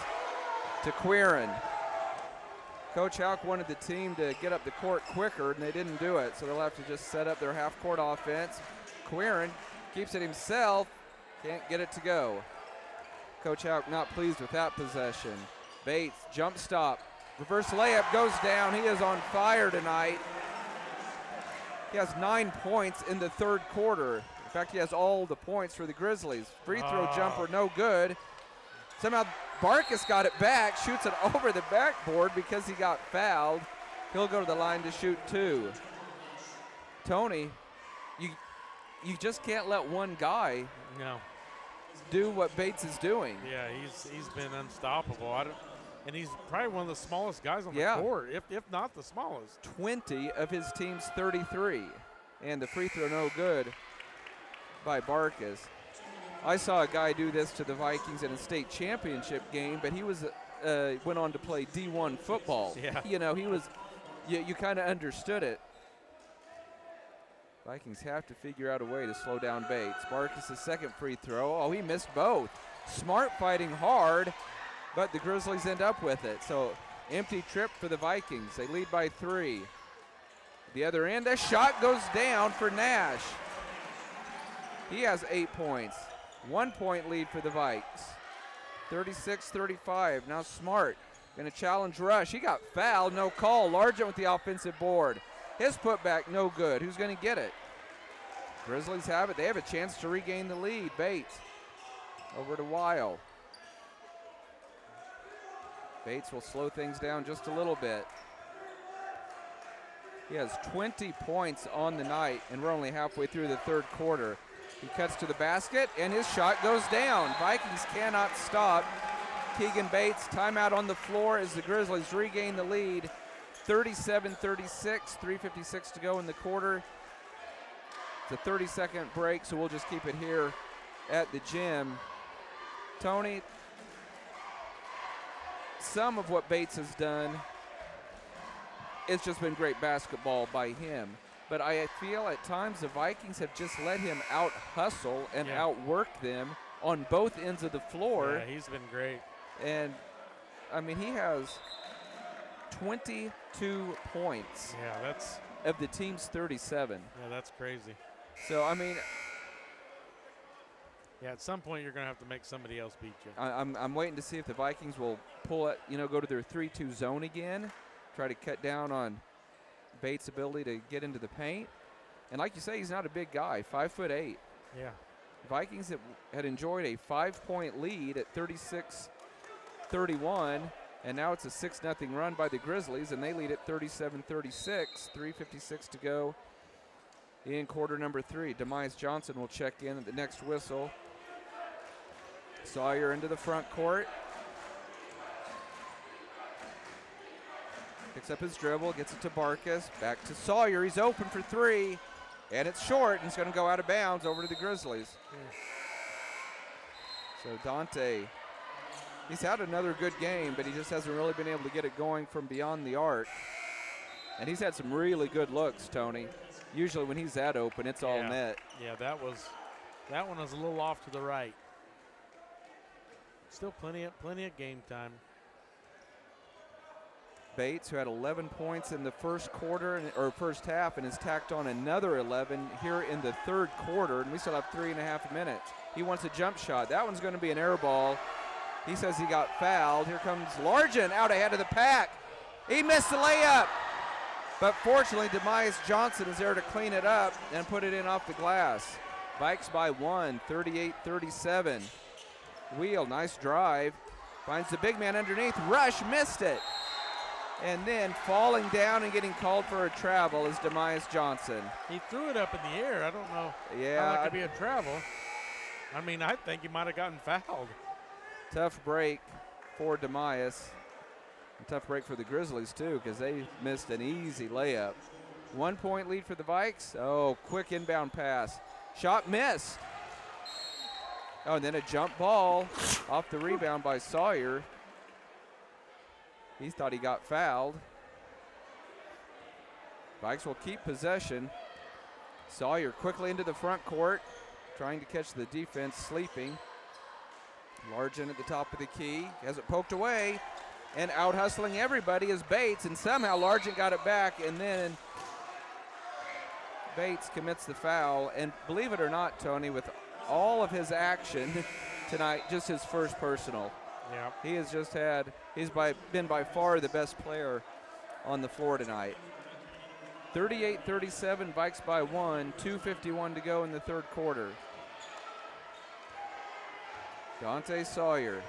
to Quirin. Coach Houck wanted the team to get up the court quicker, and they didn't do it, so they'll have to just set up their half-court offense. Quirin keeps it himself. Can't get it to go. Coach Houck not pleased with that possession. Bates, jump stop. Reverse layup goes down. He is on fire tonight. He has 9 points in the third quarter. In fact, he has all the points for the Grizzlies. Free throw jumper, no good. Somehow Barkas got it back, shoots it over the backboard because he got fouled. He'll go to the line to shoot 2. Tony, you just can't let one guy do what Bates is doing.
Yeah, he's been unstoppable. And he's probably one of the smallest guys on the court, if not the smallest.
20 of his team's 33. And the free throw no good by Barkas. I saw a guy do this to the Vikings in a state championship game, but he was went on to play D1 football.
Yeah.
You know, he was, you kind of understood it. Vikings have to figure out a way to slow down Bates. Barkas' second free throw. Oh, he missed both. Smart fighting hard, but the Grizzlies end up with it. So empty trip for the Vikings. They lead by 3. The other end, a shot goes down for Nash. He has 8 points. 1 point lead for the Vikes. 36-35. Now Smart going to challenge Rush. He got fouled, no call. Largent with the offensive board. His putback, no good. Who's going to get it? Grizzlies have it. They have a chance to regain the lead. Bates over to Weil. Bates will slow things down just a little bit. He has 20 points on the night, and we're only halfway through the third quarter. He cuts to the basket, and his shot goes down. Vikings cannot stop Keegan Bates. Timeout on the floor as the Grizzlies regain the lead. 37-36, 3:56 to go in the quarter. It's a 30-second break, so we'll just keep it here at the gym. Tony, some of what Bates has done, it's just been great basketball by him. But I feel at times the Vikings have just let him out-hustle and outwork them on both ends of the floor.
Yeah, he's been great.
And, I mean, he has 22 points.
Yeah, that's
of the team's 37.
Yeah, that's crazy.
So, I mean,
yeah, at some point you're going to have to make somebody else beat you.
I'm waiting to see if the Vikings will pull it, go to their 3-2 zone again, try to cut down on Bates' ability to get into the paint. And like you say, he's not a big guy, 5'8".
Yeah.
The Vikings had enjoyed a 5-point lead at 36-31. And now it's a 6-0 run by the Grizzlies, and they lead at 37-36, 3:56 to go in quarter number 3. Demias Johnson will check in at the next whistle. Sawyer into the front court. Picks up his dribble, gets it to Barkas. Back to Sawyer. He's open for 3. And it's short, and it's going to go out of bounds over to the Grizzlies. So Dante, he's had another good game, but he just hasn't really been able to get it going from beyond the arc. And he's had some really good looks, Tony. Usually when he's that open, it's all net.
Yeah, that one was a little off to the right. Still plenty of game time.
Bates, who had 11 points in the first quarter or first half, and has tacked on another 11 here in the third quarter, and we still have 3.5 minutes. He wants a jump shot. That one's going to be an air ball. He says he got fouled. Here comes Largent out ahead of the pack. He missed the layup. But fortunately, Demias Johnson is there to clean it up and put it in off the glass. Vikes by 1, 38-37. Wheel, nice drive. Finds the big man underneath. Rush missed it. And then falling down and getting called for a travel is Demias Johnson.
He threw it up in the air. I don't know how that could be a travel. I mean, I think he might have gotten fouled.
Tough break for Demias. A tough break for the Grizzlies, too, because they missed an easy layup. 1 point lead for the Vikes. Oh, quick inbound pass. Shot missed. Oh, and then a jump ball off the rebound by Sawyer. He thought he got fouled. Vikes will keep possession. Sawyer quickly into the front court, trying to catch the defense sleeping. Largent at the top of the key, has it poked away, and out hustling everybody is Bates, and somehow Largent got it back, and then Bates commits the foul. And believe it or not, Tony, with all of his action tonight, just his first personal.
Yeah.
He has just had, been by far the best player on the floor tonight. 38-37, Vikes by 1, 2:51 to go in the third quarter. Dante Sawyer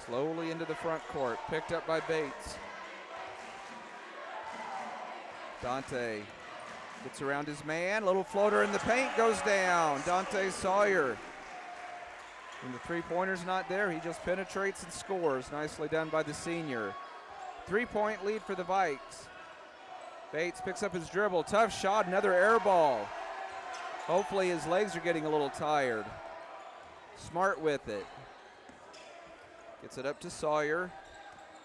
slowly into the front court, picked up by Bates. Dante gets around his man, little floater in the paint, goes down. Dante Sawyer. And the three-pointer's not there. He just penetrates and scores. Nicely done by the senior. 3-point lead for the Vikes. Bates picks up his dribble. Tough shot, another air ball. Hopefully his legs are getting a little tired. Smart with it. Gets it up to Sawyer.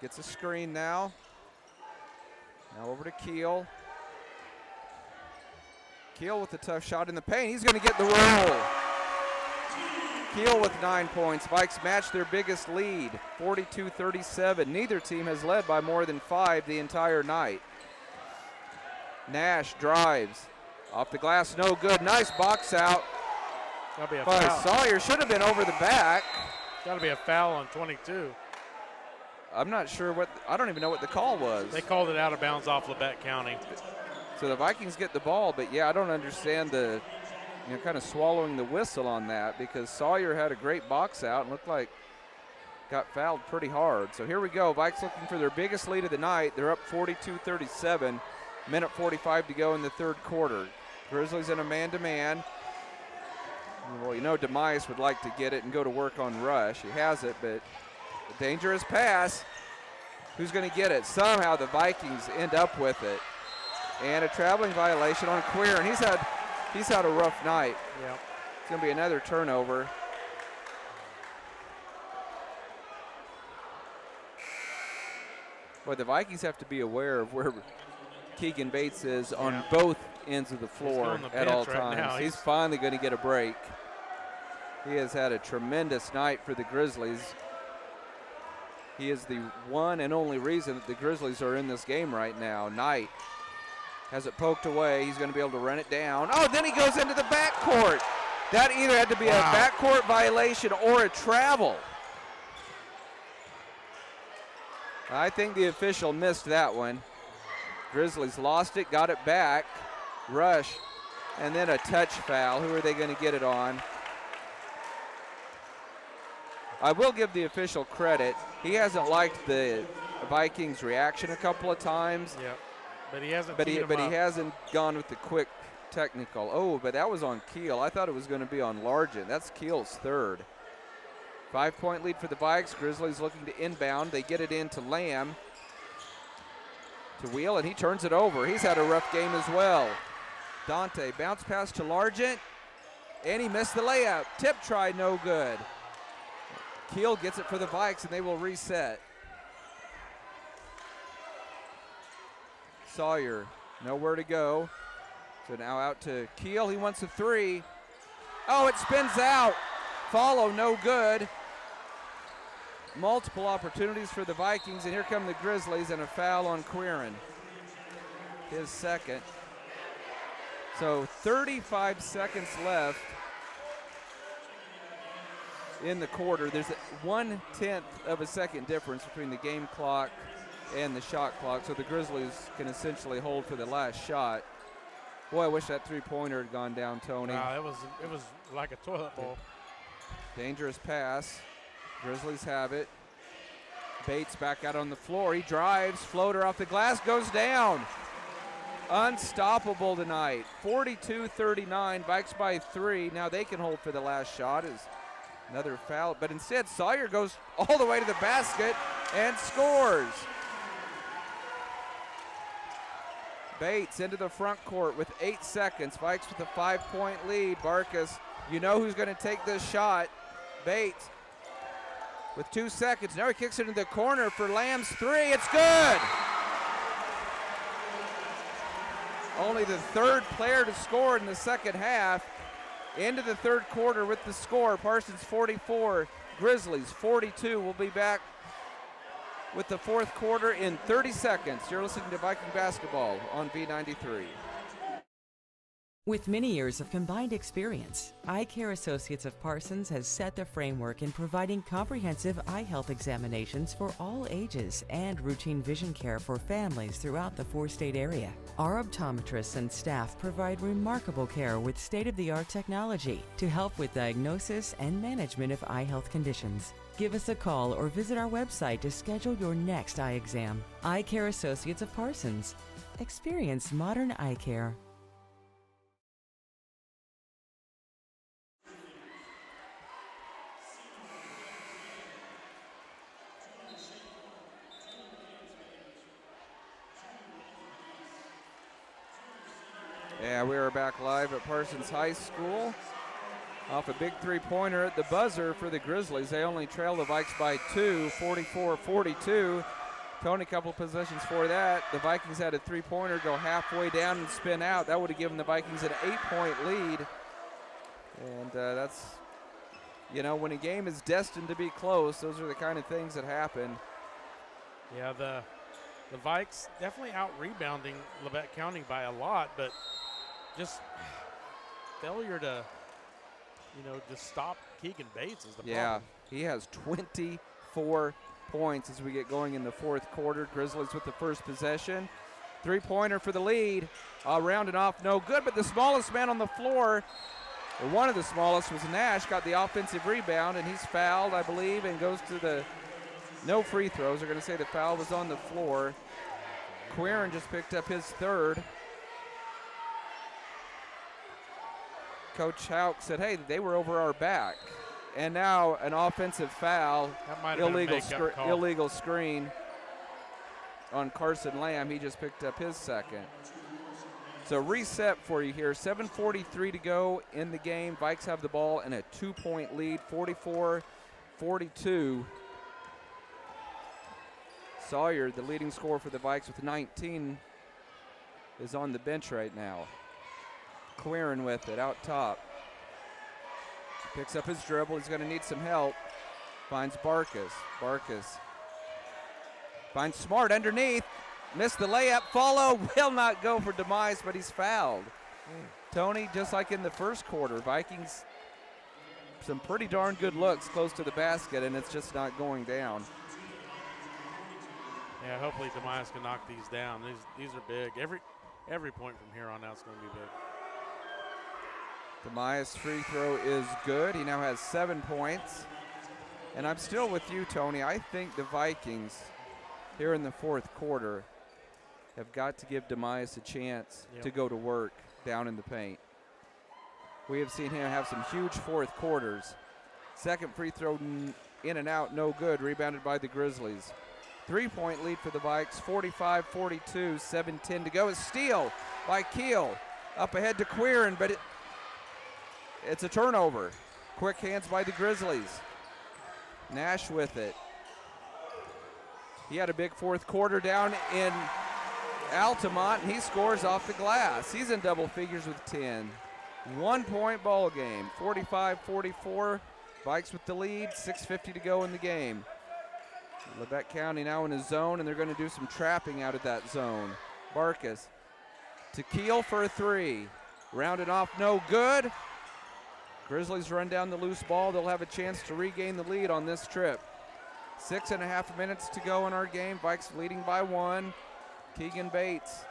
Gets a screen now. Now over to Keel. Keel with the tough shot in the paint. He's going to get the roll. Keel with 9 points. Vikes match their biggest lead, 42-37. Neither team has led by more than 5 the entire night. Nash drives. Off the glass, no good. Nice box out by Sawyer. Should have been over the back.
Got to be a foul on 22.
I'm not sure I don't even know what the call was.
They called it out of bounds off Labette County.
So the Vikings get the ball, but yeah, I don't understand the kind of swallowing the whistle on that, because Sawyer had a great box out and looked like got fouled pretty hard. So here we go. Vikes looking for their biggest lead of the night. They're up 42-37. Minute 45 to go in the third quarter. Grizzlies in a man-to-man. Well, Demias would like to get it and go to work on Rush. He has it, but a dangerous pass. Who's going to get it? Somehow the Vikings end up with it. And a traveling violation on Queer, and he's had a rough night.
Yep.
It's going to be another turnover. Boy, the Vikings have to be aware of where Keegan Bates is on both ends of the floor at all times.
Right,
he's finally going to get a break. He has had a tremendous night for the Grizzlies. He is the one and only reason that the Grizzlies are in this game right now. Knight has it poked away. He's going to be able to run it down. Oh, then he goes into the backcourt. That either had to be a backcourt violation or a travel. I think the official missed that one. Grizzlies lost it, got it back. Rush, and then a touch foul. Who are they going to get it on? I will give the official credit. He hasn't liked the Vikings' reaction a couple of times.
Yeah, but he hasn't.
But he hasn't gone with the quick technical. Oh, but that was on Keel. I thought it was going to be on Largent. That's Keel's third. 5-point lead for the Vikes. Grizzlies looking to inbound. They get it into Lamb. To Wheel, and he turns it over. He's had a rough game as well. Dante, bounce pass to Largent, and he missed the layup. Tip try, no good. Keel gets it for the Vikes, and they will reset. Sawyer, nowhere to go. So now out to Keel. He wants a three. Oh, it spins out. Follow, no good. Multiple opportunities for the Vikings, and here come the Grizzlies, and a foul on Quirin. His second. So 35 seconds left in the quarter. There's 1/10 of a second difference between the game clock and the shot clock, so the Grizzlies can essentially hold for the last shot. Boy, I wish that three-pointer had gone down, Tony.
Wow, it was like a toilet bowl.
Dangerous pass. Grizzlies have it. Bates back out on the floor. He drives. Floater off the glass. Goes down. Unstoppable tonight. 42-39. Vikes by 3. Now they can hold for the last shot. Is another foul. But instead, Sawyer goes all the way to the basket and scores. Bates into the front court with 8 seconds. Vikes with a 5-point lead. Barkas, you know who's going to take this shot. Bates with 2 seconds. Now he kicks it into the corner for Lamb's three. It's good. Only the third player to score in the second half. Into the third quarter with the score. Parsons 44, Grizzlies 42. We'll be back with the fourth quarter in 30 seconds. You're listening to Viking Basketball on V93.
With many years of combined experience, Eye Care Associates of Parsons has set the framework in providing comprehensive eye health examinations for all ages and routine vision care for families throughout the 4-state area. Our optometrists and staff provide remarkable care with state-of-the-art technology to help with diagnosis and management of eye health conditions. Give us a call or visit our website to schedule your next eye exam. Eye Care Associates of Parsons. Experience modern eye care.
Yeah, we are back live at Parsons High School. Off a big three-pointer at the buzzer for the Grizzlies. They only trail the Vikes by 2, 44-42. Tony, couple possessions for that. The Vikings had a three-pointer go halfway down and spin out. That would have given the Vikings an 8-point lead. And that's, you know, when a game is destined to be close, those are the kind of things that happen.
Yeah, the Vikes definitely out-rebounding Labette County by a lot, but just failure to, you know, just stop Keegan Bates is the problem.
Yeah, he has 24 points as we get going in the fourth quarter. Grizzlies with the first possession. Three-pointer for the lead. Rounded off, no good, but the smallest man on the floor, or one of the smallest, was Nash, got the offensive rebound, and he's fouled, I believe, and goes to the no free throws. They're going to say the foul was on the floor. Quirin just picked up his third. Coach Hauk said, hey, they were over our back. And now an offensive foul, illegal screen on Carson Lamb. He just picked up his second. So reset for you here. 7:43 to go in the game. Vikes have the ball and a 2-point lead, 44-42. Sawyer, the leading scorer for the Vikes with 19, is on the bench right now. Quirin with it out top. Picks up his dribble. He's going to need some help. Finds Barkas. Barkas finds Smart underneath. Missed the layup. Follow. Will not go for Demise, but he's fouled. Tony, just like in the first quarter, Vikings, some pretty darn good looks close to the basket, and it's just not going down.
Yeah, hopefully Demise can knock these down. These are big. Every point from here on out is going to be big.
Demise' free throw is good. He now has 7 points. And I'm still with you, Tony. I think the Vikings here in the fourth quarter have got to give Demias a chance to go to work down in the paint. We have seen him have some huge fourth quarters. Second free throw in and out, no good, rebounded by the Grizzlies. 3-point lead for the Vikes, 45-42, 7:10 to go. A steal by Keel. Up ahead to Quirin, but it's a turnover. Quick hands by the Grizzlies. Nash with it. He had a big fourth quarter down in Altamont, and he scores off the glass. He's in double figures with 10. 1-point ball game, 45-44. Vikes with the lead, 6:50 to go in the game. Labette County now in a zone, and they're going to do some trapping out of that zone. Barkas to Keel for a three. Rounded off, no good. Grizzlies run down the loose ball. They'll have a chance to regain the lead on this trip. 6.5 minutes to go in our game. Vikes leading by 1. Keegan Bates,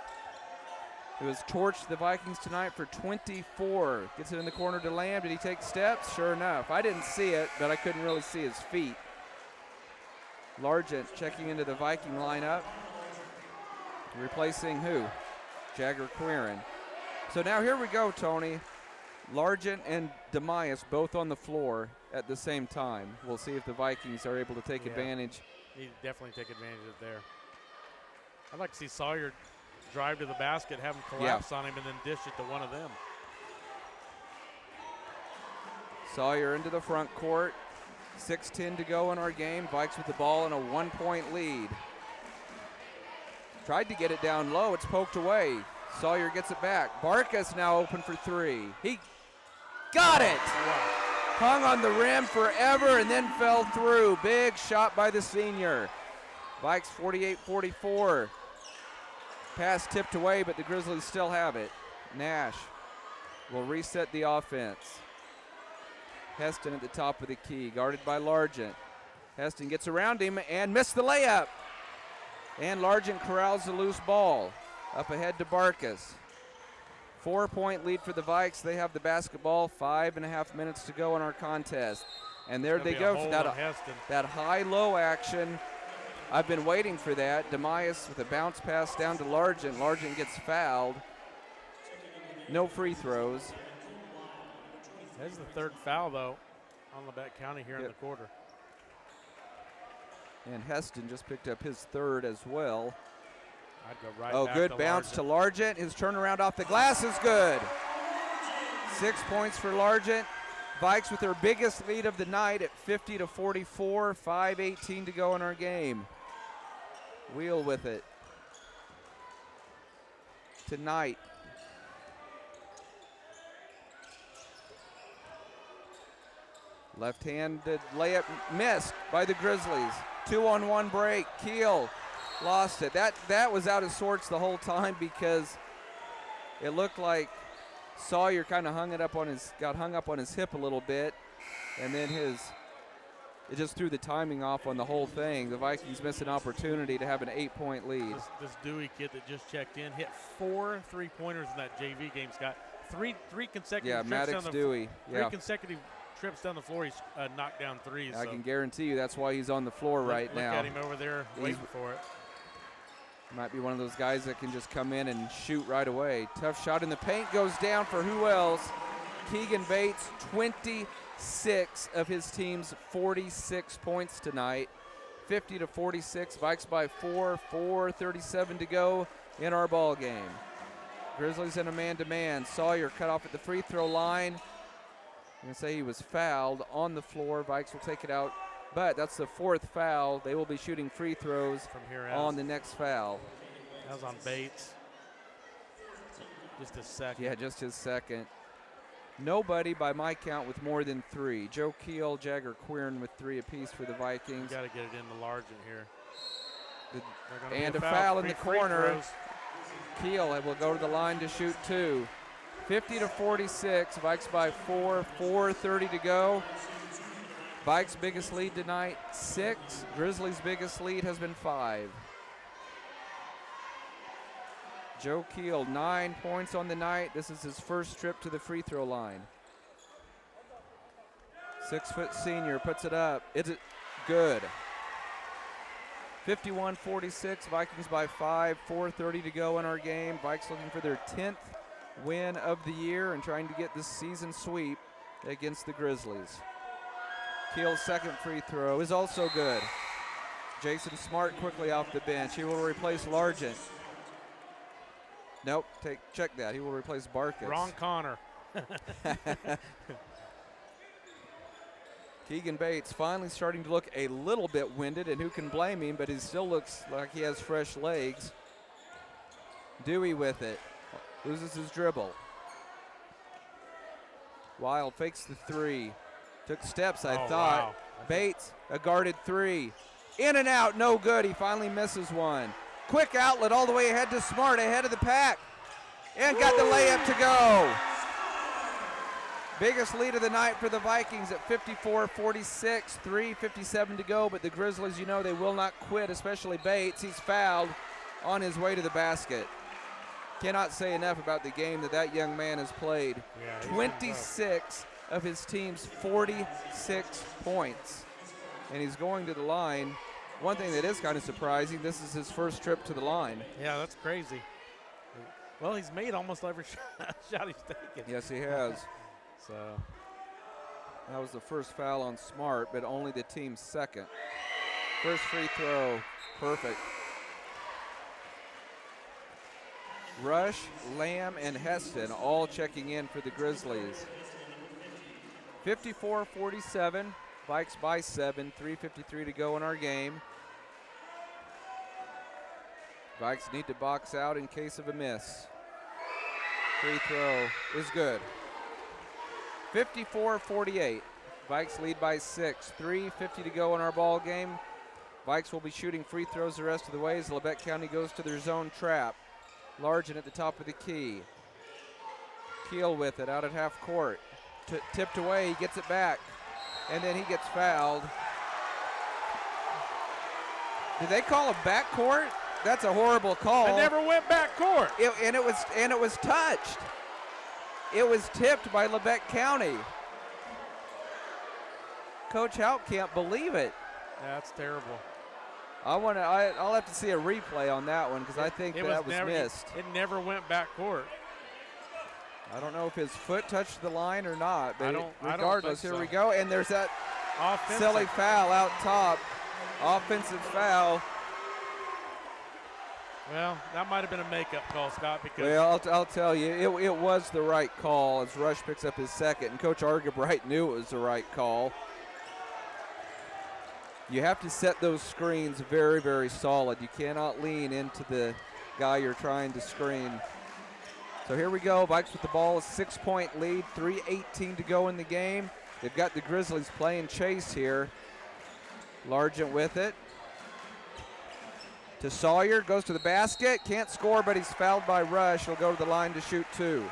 who has torched the Vikings tonight for 24. Gets it in the corner to Lamb. Did he take steps? Sure enough. I didn't see it, but I couldn't really see his feet. Largent checking into the Viking lineup. Replacing who? Jagger Quirin. So now here we go, Tony. Largent and Demias both on the floor at the same time. We'll see if the Vikings are able to take advantage.
Need to definitely take advantage of it there. I'd like to see Sawyer drive to the basket, have him collapse on him, and then dish it to one of them.
Sawyer into the front court. 6:10 to go in our game. Vikes with the ball and a 1-point lead. Tried to get it down low. It's poked away. Sawyer gets it back. Barkas now open for three. He got it. Hung on the rim forever and then fell through. Big shot by the senior. Vikes 48-44. Pass tipped away, but the Grizzlies still have it. Nash will reset the offense. Heston at the top of the key, guarded by Largent. Heston gets around him and missed the layup. And Largent corrals the loose ball. Up ahead to Barkas. 4-point lead for the Vikes. They have the basketball. 5.5 minutes to go in our contest. And there they go for that high-low action. I've been waiting for that. Demias with a bounce pass down to Largent. Largent gets fouled. No free throws.
That's the third foul, though, on Labette County here in the quarter.
And Heston just picked up his third as well.
I'd go right back
good
to
bounce
Largent.
to Largent. His turnaround off the glass is good. 6 points for Largent. Vikes with their biggest lead of the night at 50-44. 5:18 to go in our game. Wheel with it. Tonight. Left-handed layup missed by the Grizzlies. 2-on-1 break. Keel lost it. That was out of sorts the whole time because it looked like Sawyer kind of got hung up on his hip a little bit, and then it just threw the timing off on the whole thing. The Vikings missed an opportunity to have an 8-point lead.
This Dewey kid that just checked in hit 4 3-pointers in that JV game, Scott. Three consecutive trips
Maddox
down
Dewey.
Three consecutive trips down the floor. He's knocked down threes.
I can guarantee you that's why he's on the floor right now.
Look at him over there waiting for it.
Might be one of those guys that can just come in and shoot right away. Tough shot in the paint goes down for who else? Keegan Bates, 26 of his team's 46 points tonight. 50-46, Vikes by 4, 4:37 to go in our ball game. Grizzlies in a man-to-man. Sawyer cut off at the free throw line. I'm going to say he was fouled on the floor. Vikes will take it out. But that's the fourth foul. They will be shooting free throws
from here out
on the next foul.
That was on Bates. Just his second.
Yeah, just his second. Nobody by my count with more than 3. Joe Keel, Jagger Quirin with 3 apiece for the Vikings.
Got to get it into Largent here.
And a foul in the corner. Keel will go to the line to shoot 2. 50-46, Vikes by 4, 4:30 to go. Vikes' biggest lead tonight, 6. Grizzlies' biggest lead has been 5. Joe Keel, 9 points on the night. This is his first trip to the free throw line. 6-foot senior puts it up. It's good. 51-46, Vikings by 5, 4:30 to go in our game. Vikes looking for their 10th win of the year and trying to get this season sweep against the Grizzlies. Keel's second free throw is also good. Jason Smart quickly off the bench. He will replace Largent. Nope, check that. He will replace Barkis.
Wrong Connor.
Keegan Bates finally starting to look a little bit winded, and who can blame him, but he still looks like he has fresh legs. Dewey with it. Loses his dribble. Wild fakes the three. Took steps, I thought.
Wow.
Bates, a guarded three. In and out, no good. He finally misses one. Quick outlet all the way ahead to Smart, ahead of the pack. And got the layup to go. Biggest lead of the night for the Vikings at 54-46, 3:57 to go. But the Grizzlies, you know, they will not quit, especially Bates. He's fouled on his way to the basket. Cannot say enough about the game that young man has played.
Yeah,
26 of his team's 46 points. And he's going to the line. One thing that is kind of surprising, this is his first trip to the line.
Yeah, that's crazy. Well, he's made almost every shot he's taken.
Yes, he has.
So
that was the first foul on Smart, but only the team's second. First free throw, perfect. Rush, Lamb, and Heston all checking in for the Grizzlies. 54-47, Vikes by 7, 3:53 to go in our game. Vikes need to box out in case of a miss. Free throw is good. 54-48, Vikes lead by 6, 3:50 to go in our ball game. Vikes will be shooting free throws the rest of the way as Labette County goes to their zone trap. Largent at the top of the key. Keel with it out at half court. Tipped away, he gets it back. And then he gets fouled. Did they call a backcourt? That's a horrible call.
It never went backcourt.
And it was touched. It was tipped by Labette County. Coach Haupt can't believe it.
That's terrible.
I'll have to see a replay on that one because I think that was missed.
It never went backcourt.
I don't know if his foot touched the line or not, but regardless,
here
we go. And there's that
offensive
silly foul out top. Offensive foul.
Well, that might have been a makeup call, Scott. Because
I'll tell you, it was the right call as Rush picks up his second, and Coach Argabright knew it was the right call. You have to set those screens very, very solid. You cannot lean into the guy you're trying to screen. So here we go. Vikes with the ball, a 6-point lead, 3:18 to go in the game. They've got the Grizzlies playing chase here. Largent with it. To Sawyer, goes to the basket, can't score, but he's fouled by Rush. He'll go to the line to shoot two.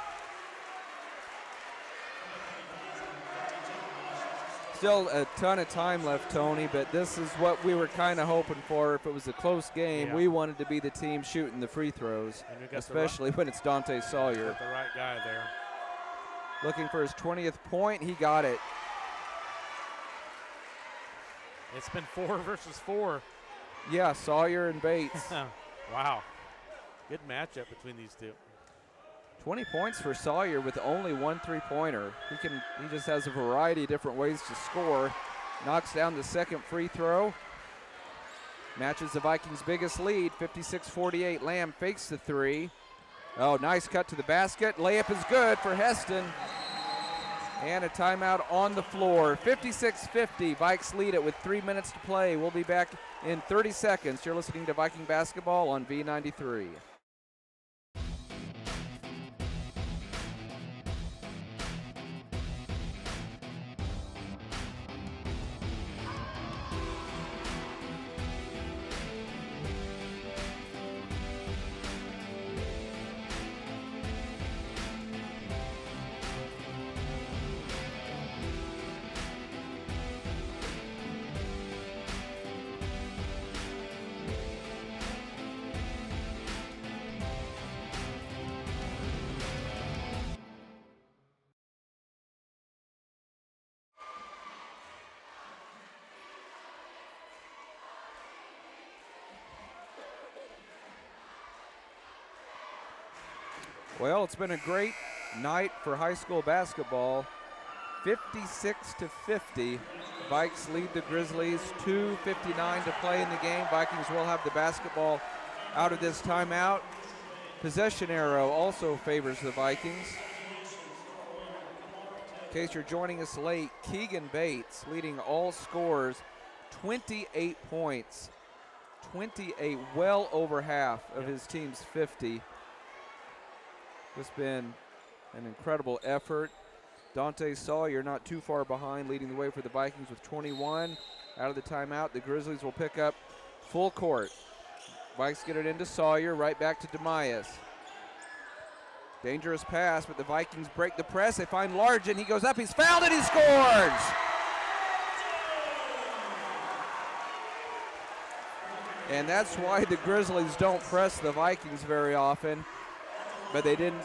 Still a ton of time left, Tony, but this is what we were kind of hoping for. If it was a close game, we wanted to be the team shooting the free throws, especially when it's Dante Sawyer.
Got the right guy there.
Looking for his 20th point, he got it.
It's been 4 versus 4.
Yeah, Sawyer and Bates.
Wow. Good matchup between these two.
20 points for Sawyer with only one three-pointer. He just has a variety of different ways to score. Knocks down the second free throw. Matches the Vikings' biggest lead, 56-48. Lamb fakes the three. Oh, nice cut to the basket. Layup is good for Heston. And a timeout on the floor. 56-50. Vikes lead it with 3 minutes to play. We'll be back in 30 seconds. You're listening to Viking Basketball on V93. Well, it's been a great night for high school basketball. 56-50. Vikes lead the Grizzlies. 2:59 to play in the game. Vikings will have the basketball out of this timeout. Possession arrow also favors the Vikings. In case you're joining us late, Keegan Bates leading all scorers, 28 points. 28, well over half of his team's 50. It's been an incredible effort. Dante Sawyer not too far behind, leading the way for the Vikings with 21. Out of the timeout, the Grizzlies will pick up full court. Vikes get it into Sawyer, right back to Demias. Dangerous pass, but the Vikings break the press. They find Largent. He goes up, he's fouled, and he scores! And that's why the Grizzlies don't press the Vikings very often. But they didn't.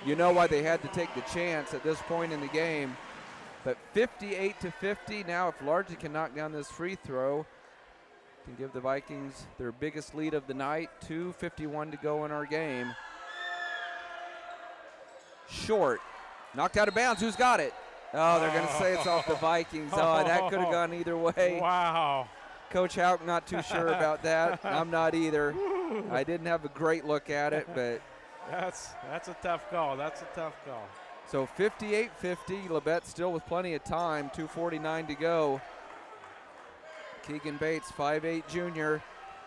You know why they had to take the chance at this point in the game. But 58-50. Now if Largent can knock down this free throw, can give the Vikings their biggest lead of the night. 2:51 to go in our game. Short. Knocked out of bounds. Who's got it? Oh, they're going to say it's off the Vikings. Oh, that could have gone either way.
Wow.
Coach Houck not too sure about that. I'm not either. I didn't have a great look at it, but
That's a tough call. That's a tough call.
so 58-50. Labette still with plenty of time. 2:49 to go. Keegan Bates, 5'8" junior,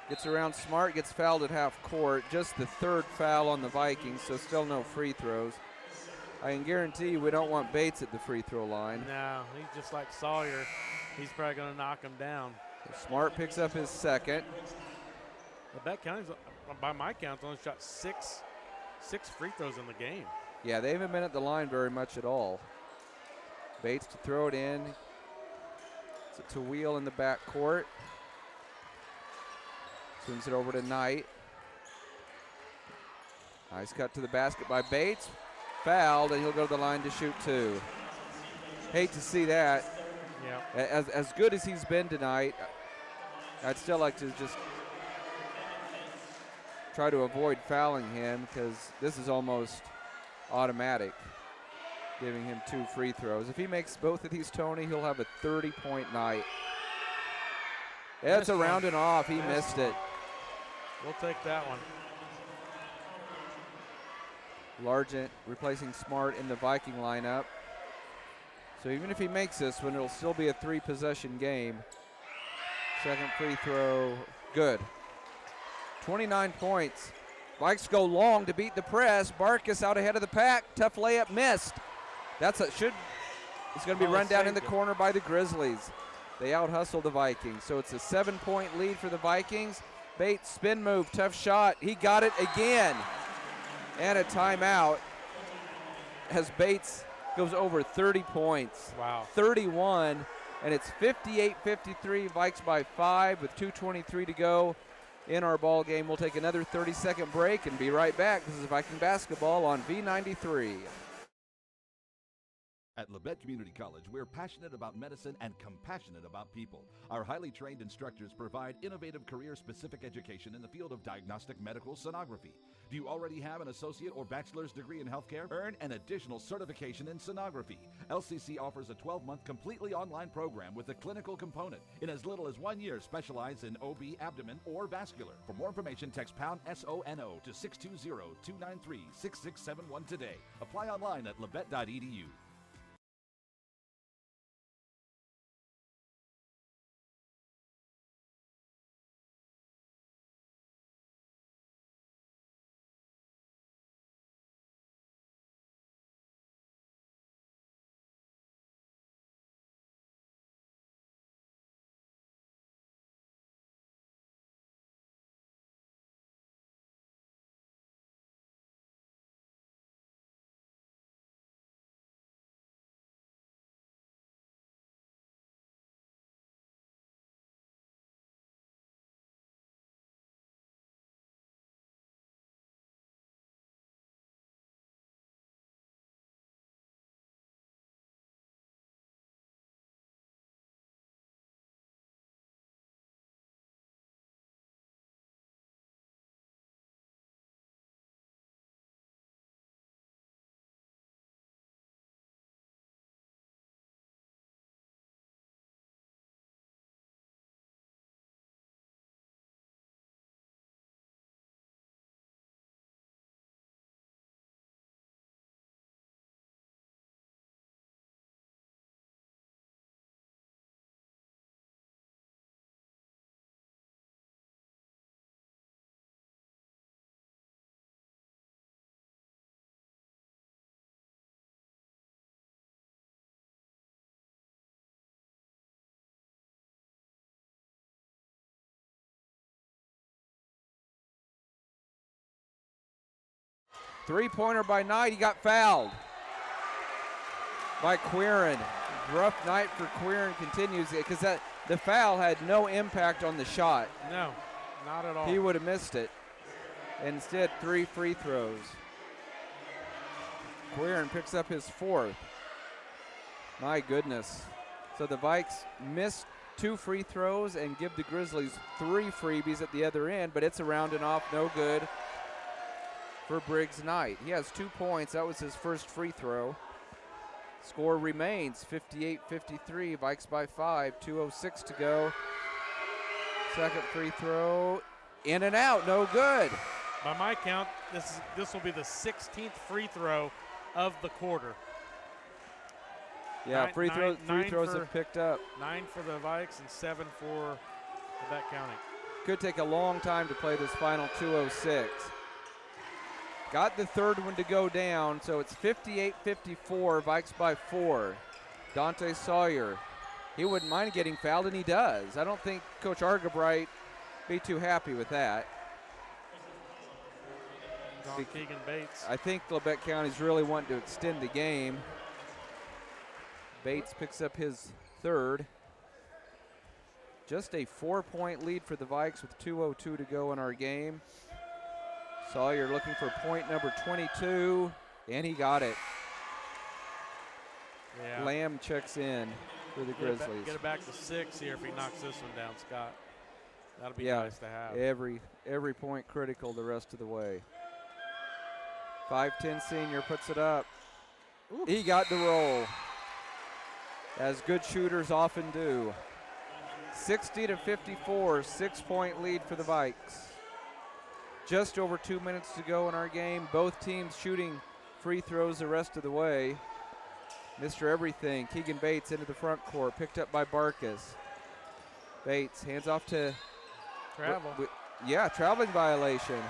gets around Smart, gets fouled at half court. Just the third foul on the Vikings, so still no free throws. I can guarantee you we don't want Bates at the free throw line.
No, he's just like Sawyer. He's probably going to knock him down.
Smart picks up his second.
Labette County's, by my count, only shot six free throws in the game.
Yeah, they haven't been at the line very much at all. Bates to throw it in. To Wheel in the back court. Swings it over to Knight. Nice cut to the basket by Bates. Fouled, and he'll go to the line to shoot two. Hate to see that.
Yeah.
As good as he's been tonight, I'd still like to just try to avoid fouling him because this is almost automatic, giving him 2 free throws. If he makes both of these, Tony, he'll have a 30-point night. It's a round and off. He missed it.
We'll take that one.
Largent replacing Smart in the Viking lineup. So even if he makes this one, it'll still be a 3-possession game. Second free throw, good. 29 points. Vikes go long to beat the press. Barkus out ahead of the pack. Tough layup missed. It's going to be run down in the corner by the Grizzlies. They out-hustle the Vikings. So it's a 7-point lead for the Vikings. Bates spin move, tough shot. He got it again. And a timeout as Bates goes over 30 points.
Wow.
31, and it's 58-53. Vikes by 5 with 2:23 to go in our ball game. We'll take another 30-second break and be right back. This is Viking basketball on V93.
At Labette Community College, we're passionate about medicine and compassionate about people. Our highly trained instructors provide innovative career-specific education in the field of diagnostic medical sonography. Do you already have an associate or bachelor's degree in healthcare? Earn an additional certification in sonography. LCC offers a 12-month completely online program with a clinical component. In as little as 1 year, specialize in OB, abdomen, or vascular. For more information, text pound SONO to 620-293-6671 today. Apply online at labette.edu.
Three-pointer by Knight. He got fouled by Quirin. Rough night for Quirin continues because the foul had no impact on the shot.
No, not at all.
He would have missed it. Instead, 3 free throws. Quirin picks up his 4th. My goodness. So the Vikes missed 2 free throws and give the Grizzlies 3 freebies at the other end, but it's a round and off, no good for Briggs Knight. He has 2 points. That was his first free throw. Score remains 58-53, Vikes by 5, 2:06 to go. Second free throw, in and out, no good.
By my count, this will be the 16th free throw of the quarter.
Yeah, free throws have picked up.
9 for the Vikes and 7 for the Bet County.
Could take a long time to play this final 2:06. Got the third one to go down, so it's 58-54, Vikes by 4. Dante Sawyer, he wouldn't mind getting fouled, and he does. I don't think Coach Argabright be too happy with that.
Keegan Bates.
I think Labette County's really wanting to extend the game. Bates picks up his 3rd. Just a 4-point lead for the Vikes with 2:02 to go in our game. Sawyer looking for point number 22, and he got it.
Yeah.
Lamb checks in for the Grizzlies.
Get it back to 6 here if he knocks this one down, Scott. That'll be nice to have.
Every point critical the rest of the way. 5'10" senior puts it up. Ooh. He got the roll, as good shooters often do. 60-54, 6-point lead for the Vikes. Just over 2 minutes to go in our game. Both teams shooting free throws the rest of the way. Mr. Everything, Keegan Bates into the front court, picked up by Barkas. Bates hands off to
Travel.
Traveling violation.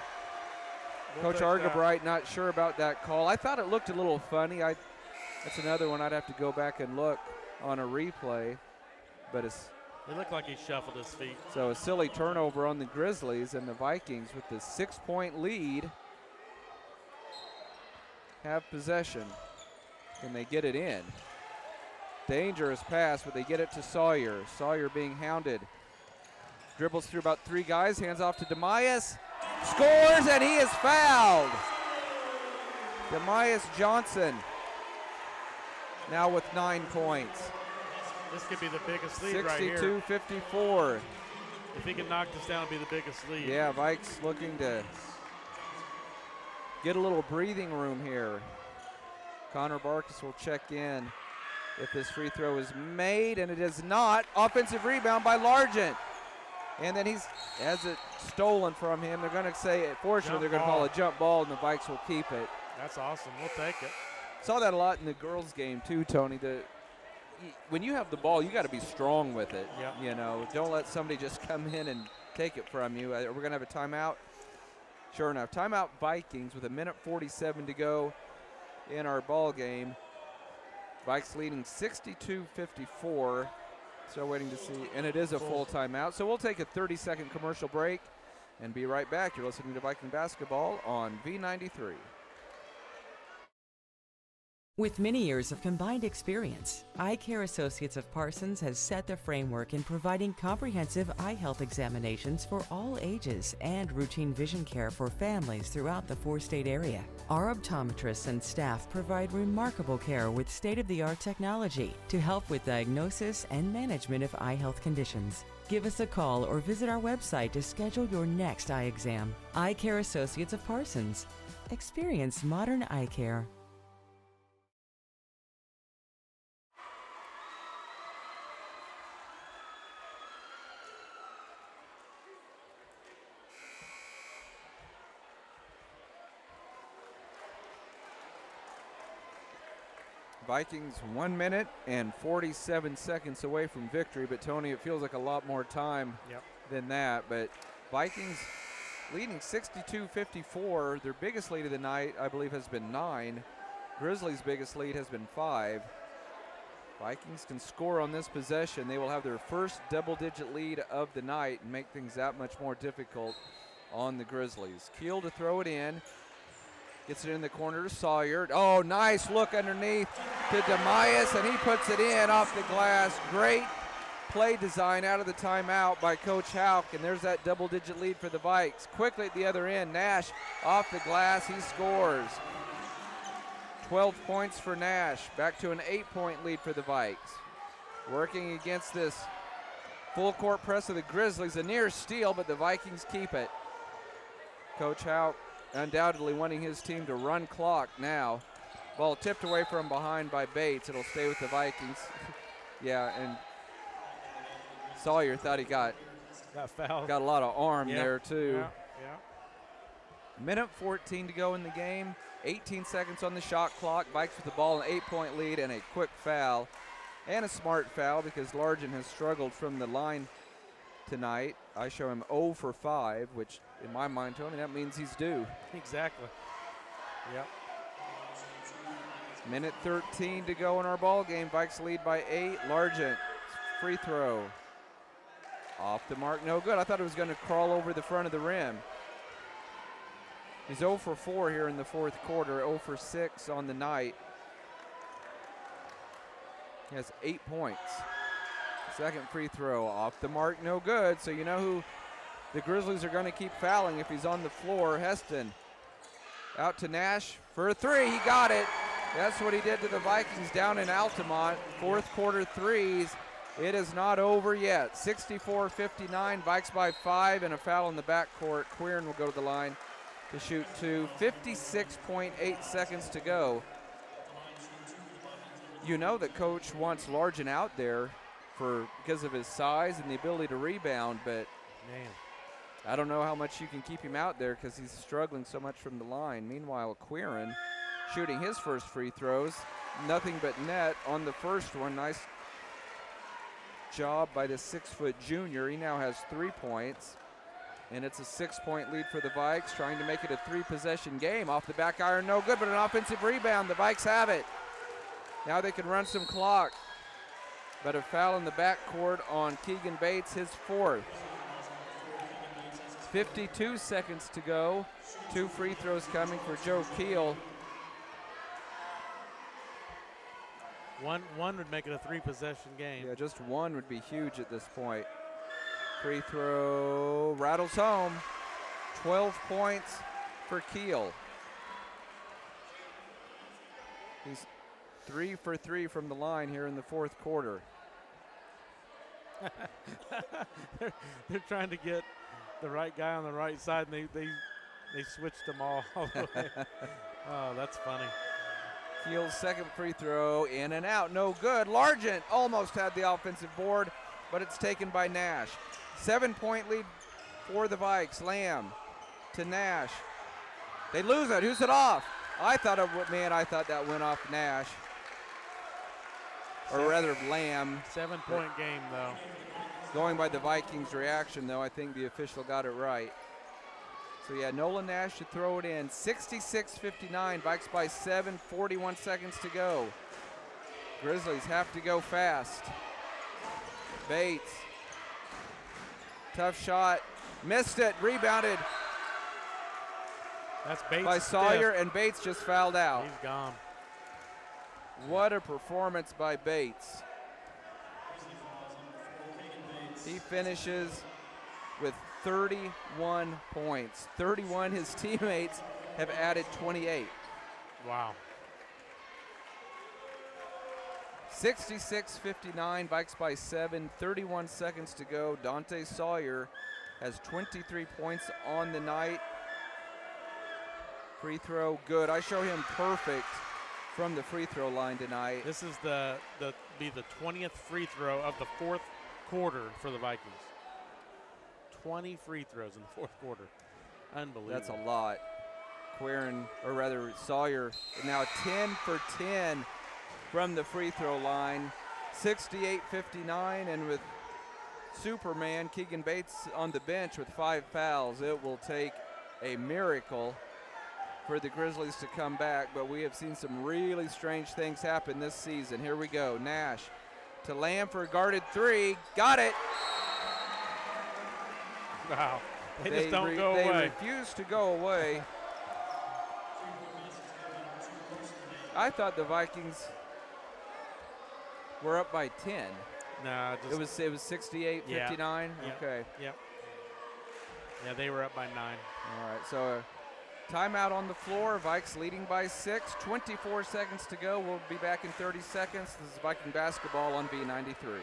Coach Argabright not sure about that call. I thought it looked a little funny. That's another one I'd have to go back and look on a replay, but it
looked like he shuffled his feet.
So a silly turnover on the Grizzlies, and the Vikings with the 6-point lead have possession. Can they get it in? Dangerous pass, but they get it to Sawyer. Sawyer being hounded. Dribbles through about 3 guys, hands off to Demias. Scores, and he is fouled. Demias Johnson now with 9 points.
This could be the biggest lead right here.
62-54.
If he can knock this down, it'll be the biggest lead.
Yeah, Vikes looking to get a little breathing room here. Connor Barkas will check in if this free throw is made, and it is not. Offensive rebound by Largent. And then he has it stolen from him. They're going to say, fortunately, they're going to call a jump ball, and the Vikes will keep it.
That's awesome. We'll take it.
Saw that a lot in the girls' game, too, Tony. When you have the ball, you got to be strong with it.
Yep.
You know, don't let somebody just come in and take it from you. We're going to have a timeout. Sure enough, timeout Vikings with 1:47 to go in our ball game. Vikes leading 62-54. So waiting to see, and it is a full timeout. So we'll take a 30-second commercial break and be right back. You're listening to Viking Basketball on V93.
With many years of combined experience, Eye Care Associates of Parsons has set the framework in providing comprehensive eye health examinations for all ages and routine vision care for families throughout the 4-state area. Our optometrists and staff provide remarkable care with state-of-the-art technology to help with diagnosis and management of eye health conditions. Give us a call or visit our website to schedule your next eye exam. Eye Care Associates of Parsons. Experience modern eye care.
Vikings 1 minute and 47 seconds away from victory, but Tony, it feels like a lot more time than that. But Vikings leading 62-54. Their biggest lead of the night, I believe, has been 9. Grizzlies' biggest lead has been 5. Vikings can score on this possession. They will have their first double-digit lead of the night and make things that much more difficult on the Grizzlies. Keel to throw it in. Gets it in the corner to Sawyer. Oh, nice look underneath to Demias, and he puts it in off the glass. Great play design out of the timeout by Coach Houck, and there's that double-digit lead for the Vikes. Quickly at the other end, Nash off the glass, he scores. 12 points for Nash, back to an 8-point lead for the Vikes. Working against this full court press of the Grizzlies, a near steal, but the Vikings keep it. Coach Houck undoubtedly wanting his team to run clock now. Ball tipped away from behind by Bates. It'll stay with the Vikings. Yeah, and Sawyer thought he got
fouled.
Got a lot of arm there too.
Yeah.
Minute 14 to go in the game. 18 seconds on the shot clock. Vikes with the ball, an 8-point lead, and a quick foul. And a smart foul because Largent has struggled from the line tonight. I show him 0 for 5, which in my mind, Tony, that means he's due.
Exactly. Yep.
Minute 13 to go in our ball game. Vikes lead by 8. Largent, free throw. Off the mark, no good. I thought it was going to crawl over the front of the rim. He's 0 for 4 here in the fourth quarter, 0 for 6 on the night. He has 8 points. Second free throw off the mark, no good. So you know who the Grizzlies are going to keep fouling if he's on the floor. Heston out to Nash for a 3. He got it. That's what he did to the Vikings down in Altamont. Fourth quarter threes. It is not over yet. 64-59, Vikes by 5, and a foul in the backcourt. Queern will go to the line to shoot 2. 56.8 seconds to go. You know that Coach wants Largent out there because of his size and the ability to rebound, but
man,
I don't know how much you can keep him out there because he's struggling so much from the line. Meanwhile, Queern shooting his first free throws. Nothing but net on the first one. Nice job by the 6-foot junior. He now has 3 points, and it's a 6-point lead for the Vikes, trying to make it a 3-possession game. Off the back iron, no good, but an offensive rebound. The Vikes have it. Now they can run some clock, but a foul in the backcourt on Keegan Bates, his 4th. 52 seconds to go. 2 free throws coming for Joe Keel.
One would make it a 3-possession game.
Yeah, just one would be huge at this point. Free throw rattles home. 12 points for Keel. He's 3 for 3 from the line here in the fourth quarter.
They're trying to get the right guy on the right side, and they switched them all the way. Oh, that's funny.
Keel's second free throw, in and out, no good. Largent almost had the offensive board, but it's taken by Nash. 7-point lead for the Vikes. Lamb to Nash. They lose it. Who's it off? I thought that went off Nash. Or rather, Lamb.
7-point game, though.
Going by the Vikings' reaction, though, I think the official got it right. So, yeah, Nolan Nash should throw it in. 66-59, Vikes by 7, 41 seconds to go. Grizzlies have to go fast. Bates. Tough shot. Missed it. Rebounded.
That's Bates
by Sawyer, and Bates just fouled out.
He's gone.
What a performance by Bates. He finishes with 31 points. 31, his teammates have added 28.
Wow.
66-59, Vikes by 7, 31 seconds to go. Dante Sawyer has 23 points on the night. Free throw, good. I show him perfect from the free throw line tonight.
This is the 20th free throw of the fourth quarter for the Vikings. 20 free throws in the fourth quarter. Unbelievable.
That's a lot. Sawyer now 10 for 10 from the free throw line. 68-59, and with Superman Keegan Bates on the bench with 5 fouls, it will take a miracle for the Grizzlies to come back, but we have seen some really strange things happen this season. Here we go. Nash to Lamb for a guarded 3. Got it.
Wow. They just don't go away.
They refuse to go away. I thought the Vikings were up by 10.
Nah,
It was 68-59?
Yeah.
Okay.
Yep. Yeah, they were up by 9.
All right, so timeout on the floor. Vikes leading by 6. 24 seconds to go. We'll be back in 30 seconds. This is Viking basketball on B93.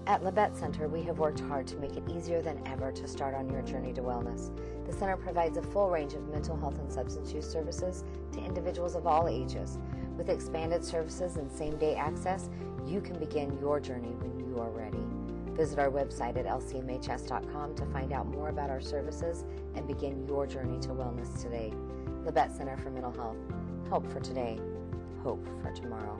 At Labette Center, we have worked hard to make it easier than ever to start on your journey to wellness. The center provides a full range of mental health and substance use services to individuals of all ages. With expanded services and same-day access, you can begin your journey when you are ready. Visit our website at lcmhs.com to find out more about our services and begin your journey to wellness today. Labette Center for Mental Health. Help for today. Hope for tomorrow.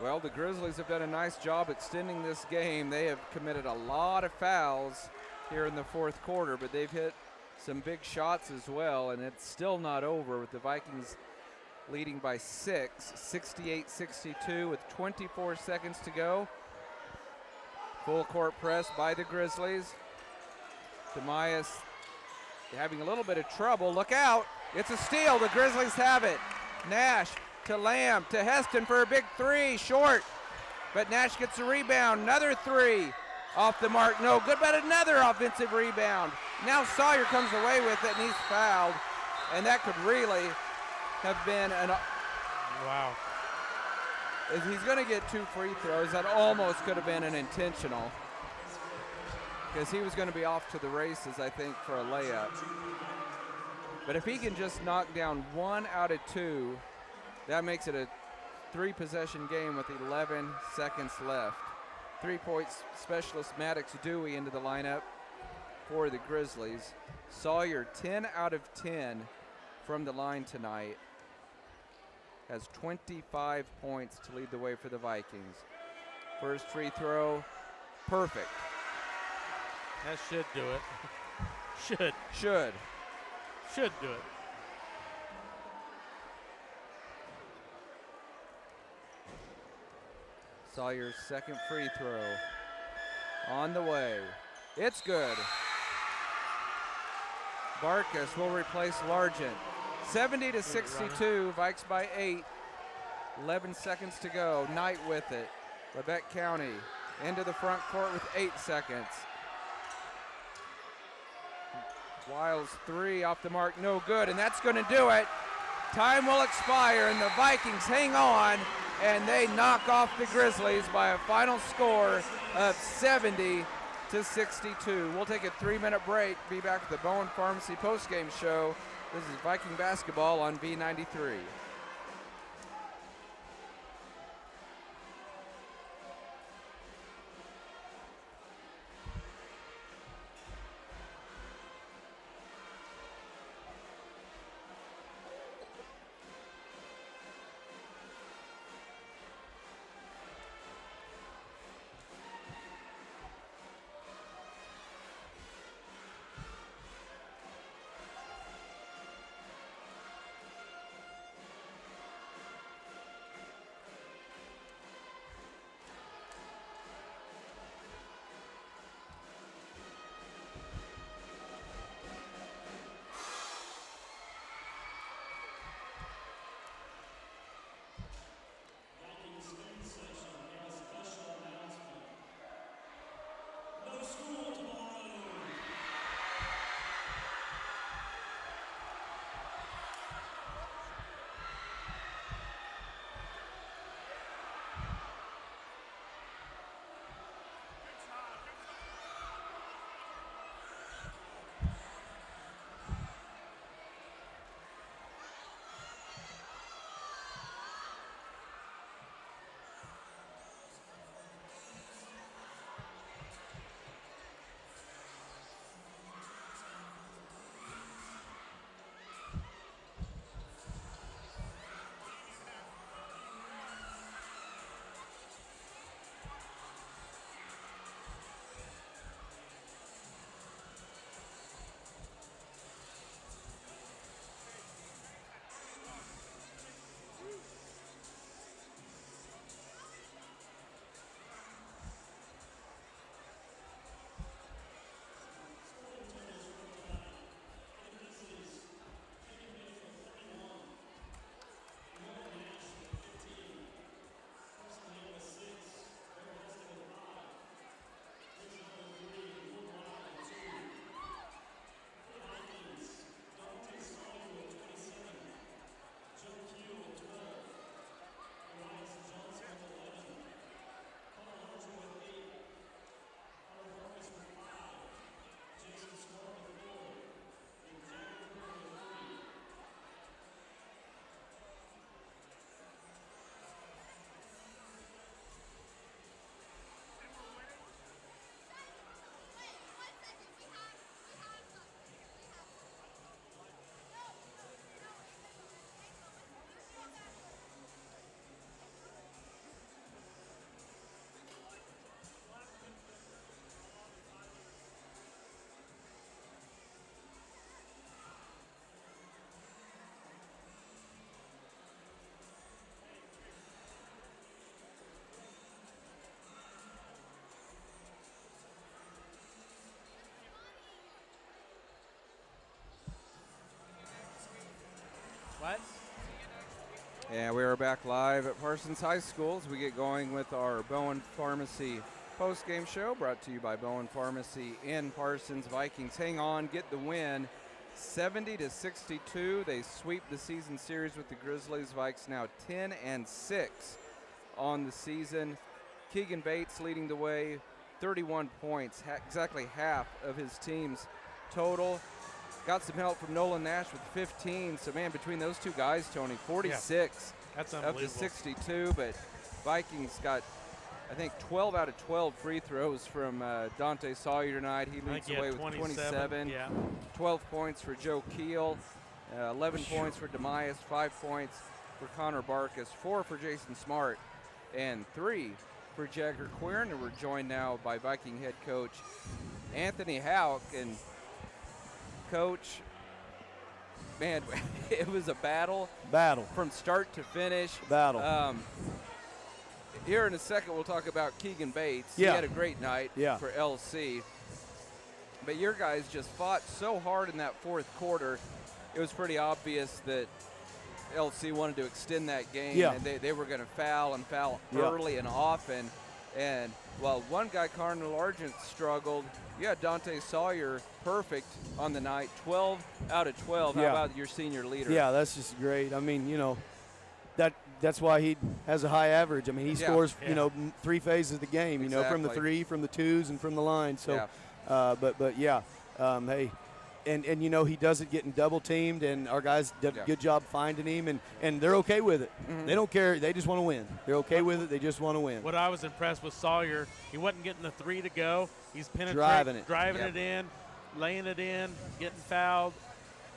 Well, the Grizzlies have done a nice job extending this game. They have committed a lot of fouls here in the fourth quarter, but they've hit some big shots as well, and it's still not over with the Vikings leading by 6, 68-62 with 24 seconds to go. Full court press by the Grizzlies. Demias having a little bit of trouble. Look out. It's a steal. The Grizzlies have it. Nash to Lamb, to Heston for a big three, short. But Nash gets a rebound, another three. Off the mark, no good, but another offensive rebound. Now Sawyer comes away with it, and he's fouled. And that could really have been an...
Wow.
He's going to get 2 free throws. That almost could have been an intentional, because he was going to be off to the races, I think, for a layup. But if he can just knock down 1 out of 2, that makes it a 3-possession game with 11 seconds left. 3-point specialist Maddox Dewey into the lineup for the Grizzlies. Sawyer, 10 out of 10 from the line tonight. Has 25 points to lead the way for the Vikings. First free throw, perfect.
That should do it. Should do it.
Sawyer's second free throw on the way. It's good. Barkas will replace Largent. 70-62, Vikes by 8. 11 seconds to go. Knight with it. Labette County into the front court with 8 seconds. Wiles 3 off the mark, no good, and that's going to do it. Time will expire, and the Vikings hang on, and they knock off the Grizzlies by a final score of 70-62. We'll take a 3-minute break. Be back at the Bowen Pharmacy postgame show. This is Viking basketball on B93. And we are back live at Parsons High School as we get going with our Bowen Pharmacy post-game show, brought to you by Bowen Pharmacy in Parsons. Vikings hang on, get the win, 70-62. They sweep the season series with the Grizzlies. Vikes now 10-6 on the season. Keegan Bates leading the way, 31 points, exactly half of his team's total. Got some help from Nolan Nash with 15. So, man, between those two guys, Tony, 46
that's
up to 62. But Vikings got, I think, 12 out of 12 free throws from Dante Sawyer tonight. He leads the way with 27. 12 points for Joe Keel, 11 points for Demias, 5 points for Connor Barkus, 4 for Jason Smart, and 3 for Jagger Queern. And we're joined now by Viking head coach Anthony Houck. And Coach, man, it was a battle from start to finish. Here in a second, we'll talk about Keegan Bates. He had a great night for LC. But your guys just fought so hard in that fourth quarter. It was pretty obvious that LC wanted to extend that game, and they were going to foul early and often. And while one guy, Cardinal Argent, struggled, you had Dante Sawyer perfect on the night, 12 out of 12. How about your senior leader?
Yeah, that's just great. I mean, you know, that's why he has a high average. I mean, he scores, you know, 3 phases of the game, you know, from the 3, from the 2s, and from the line. So, hey, and you know, he doesn't getting double teamed, and our guys did a good job finding him, and they're okay with it. They don't care. They just want to win. They're okay with it. They just want to win.
What I was impressed with Sawyer, he wasn't getting the 3 to go. He's
driving
it in, laying it in, getting fouled,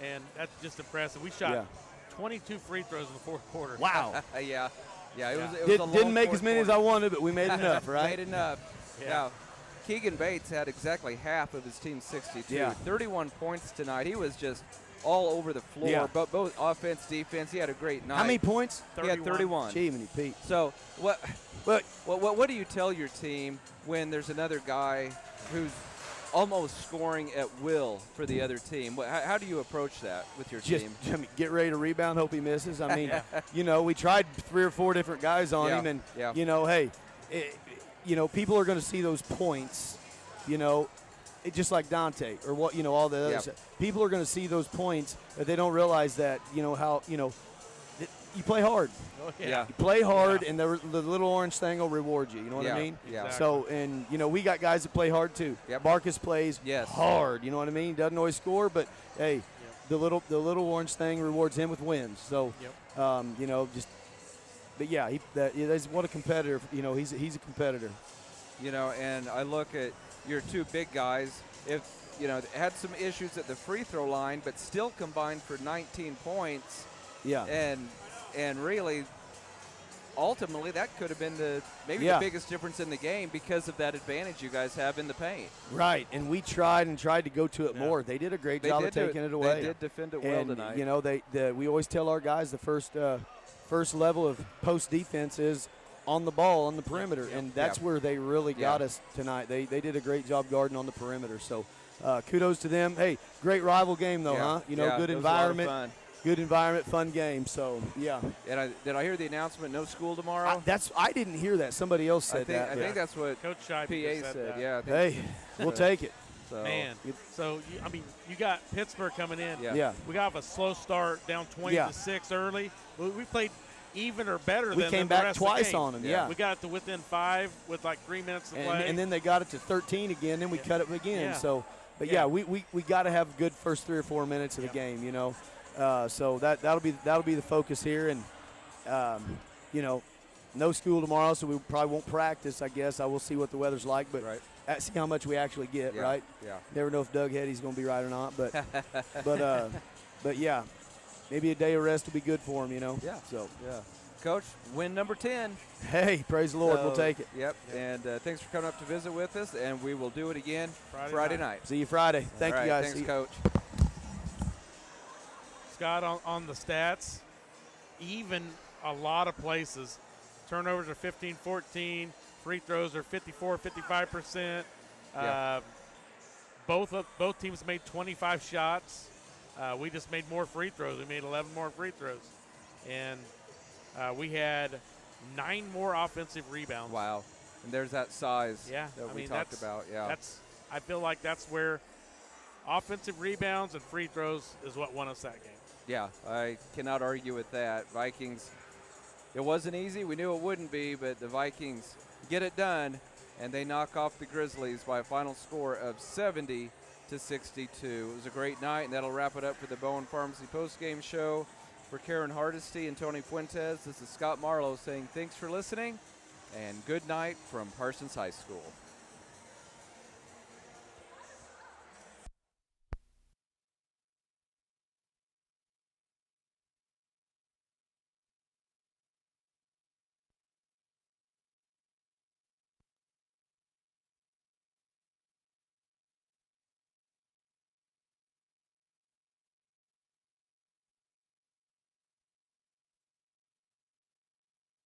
and that's just impressive. We shot 22 free throws in the fourth quarter.
Wow.
It was a long
didn't make as many
quarter.
as I wanted, but we made enough, right?
Made enough. Yeah. Keegan Bates had exactly half of his team's 62. 31 points tonight. He was just all over the floor, but both offense, defense. He had a great night.
How many points?
31. He had 31.
Jiminy Pete.
So what do you tell your team when there's another guy who's almost scoring at will for the other team? How do you approach that with your team?
I mean, get ready to rebound, hope he misses. I mean, you know, we tried 3 or 4 different guys on him, and, you know, hey, you know, people are going to see those points, you know, just like Dante or what, you know, all the other stuff. People are going to see those points, but they don't realize that, you know, how, you know, you play hard. You play hard, and the little orange thing will reward you. You know what I mean?
Yeah.
So, and, you know, we got guys that play hard too. Marcus plays hard. You know what I mean? Doesn't always score, but, hey, the little orange thing rewards him with wins. So, you know, just – but, yeah, what a competitor. You know, he's a competitor.
You know, and I look at your 2 big guys. If, you know, had some issues at the free throw line, but still combined for 19 points.
Yeah.
And really, ultimately, that could have been the biggest difference in the game because of that advantage you guys have in the paint.
Right, and we tried to go to it more. They did a great job of taking it away.
They did defend it well tonight.
You know, we always tell our guys the first level of post defense is on the ball on the perimeter, and that's where they really got us tonight. They did a great job guarding on the perimeter. So kudos to them. Hey, great rival game though, huh? You know, good environment. Good environment, fun game. So, yeah.
And did I hear the announcement, no school tomorrow?
I didn't hear that. Somebody else said that.
I think that's what
Coach Shipe
PA said. Yeah.
Hey, we'll take it.
So.
Man, I mean, you got Pittsburgh coming in.
Yeah.
We got a slow start, down 20-6 early. We played even or better than
we came
the
back
rest
twice
of the game.
on them. Yeah.
We got it to within 5 with like 3 minutes to play.
And then they got it to 13 again. Then we cut it again. So, but we got to have good first 3 or 4 minutes of the game. You know. So that'll be the focus here, and you know, no school tomorrow, so we probably won't practice. I guess we'll see what the weather's like, but see how much we actually get. Right?
Yeah.
Never know if Doug Hetty's going to be right or not, but yeah, maybe a day of rest will be good for him. You know.
Yeah.
So
Coach, win number 10.
Hey, praise the Lord. We'll take it.
Yep. And thanks for coming up to visit with us, and we will do it again Friday night.
See you Friday. Thank you guys.
Thanks, Coach.
Scott, on the stats, even a lot of places. Turnovers are 15-14. Free throws are 54-55%. Both teams made 25 shots. We just made more free throws. We made 11 more free throws. And we had 9 more offensive rebounds.
Wow. And there's that size that we talked about. Yeah.
I feel like that's where offensive rebounds and free throws is what won us that game.
Yeah, I cannot argue with that. Vikings, it wasn't easy. We knew it wouldn't be, but the Vikings get it done, and they knock off the Grizzlies by a final score of 70-62. It was a great night, and that'll wrap it up for the Bowen Pharmacy postgame show. For Karen Hardesty and Tony Fuentes, this is Scott Marlowe saying thanks for listening, and good night from Parsons High School.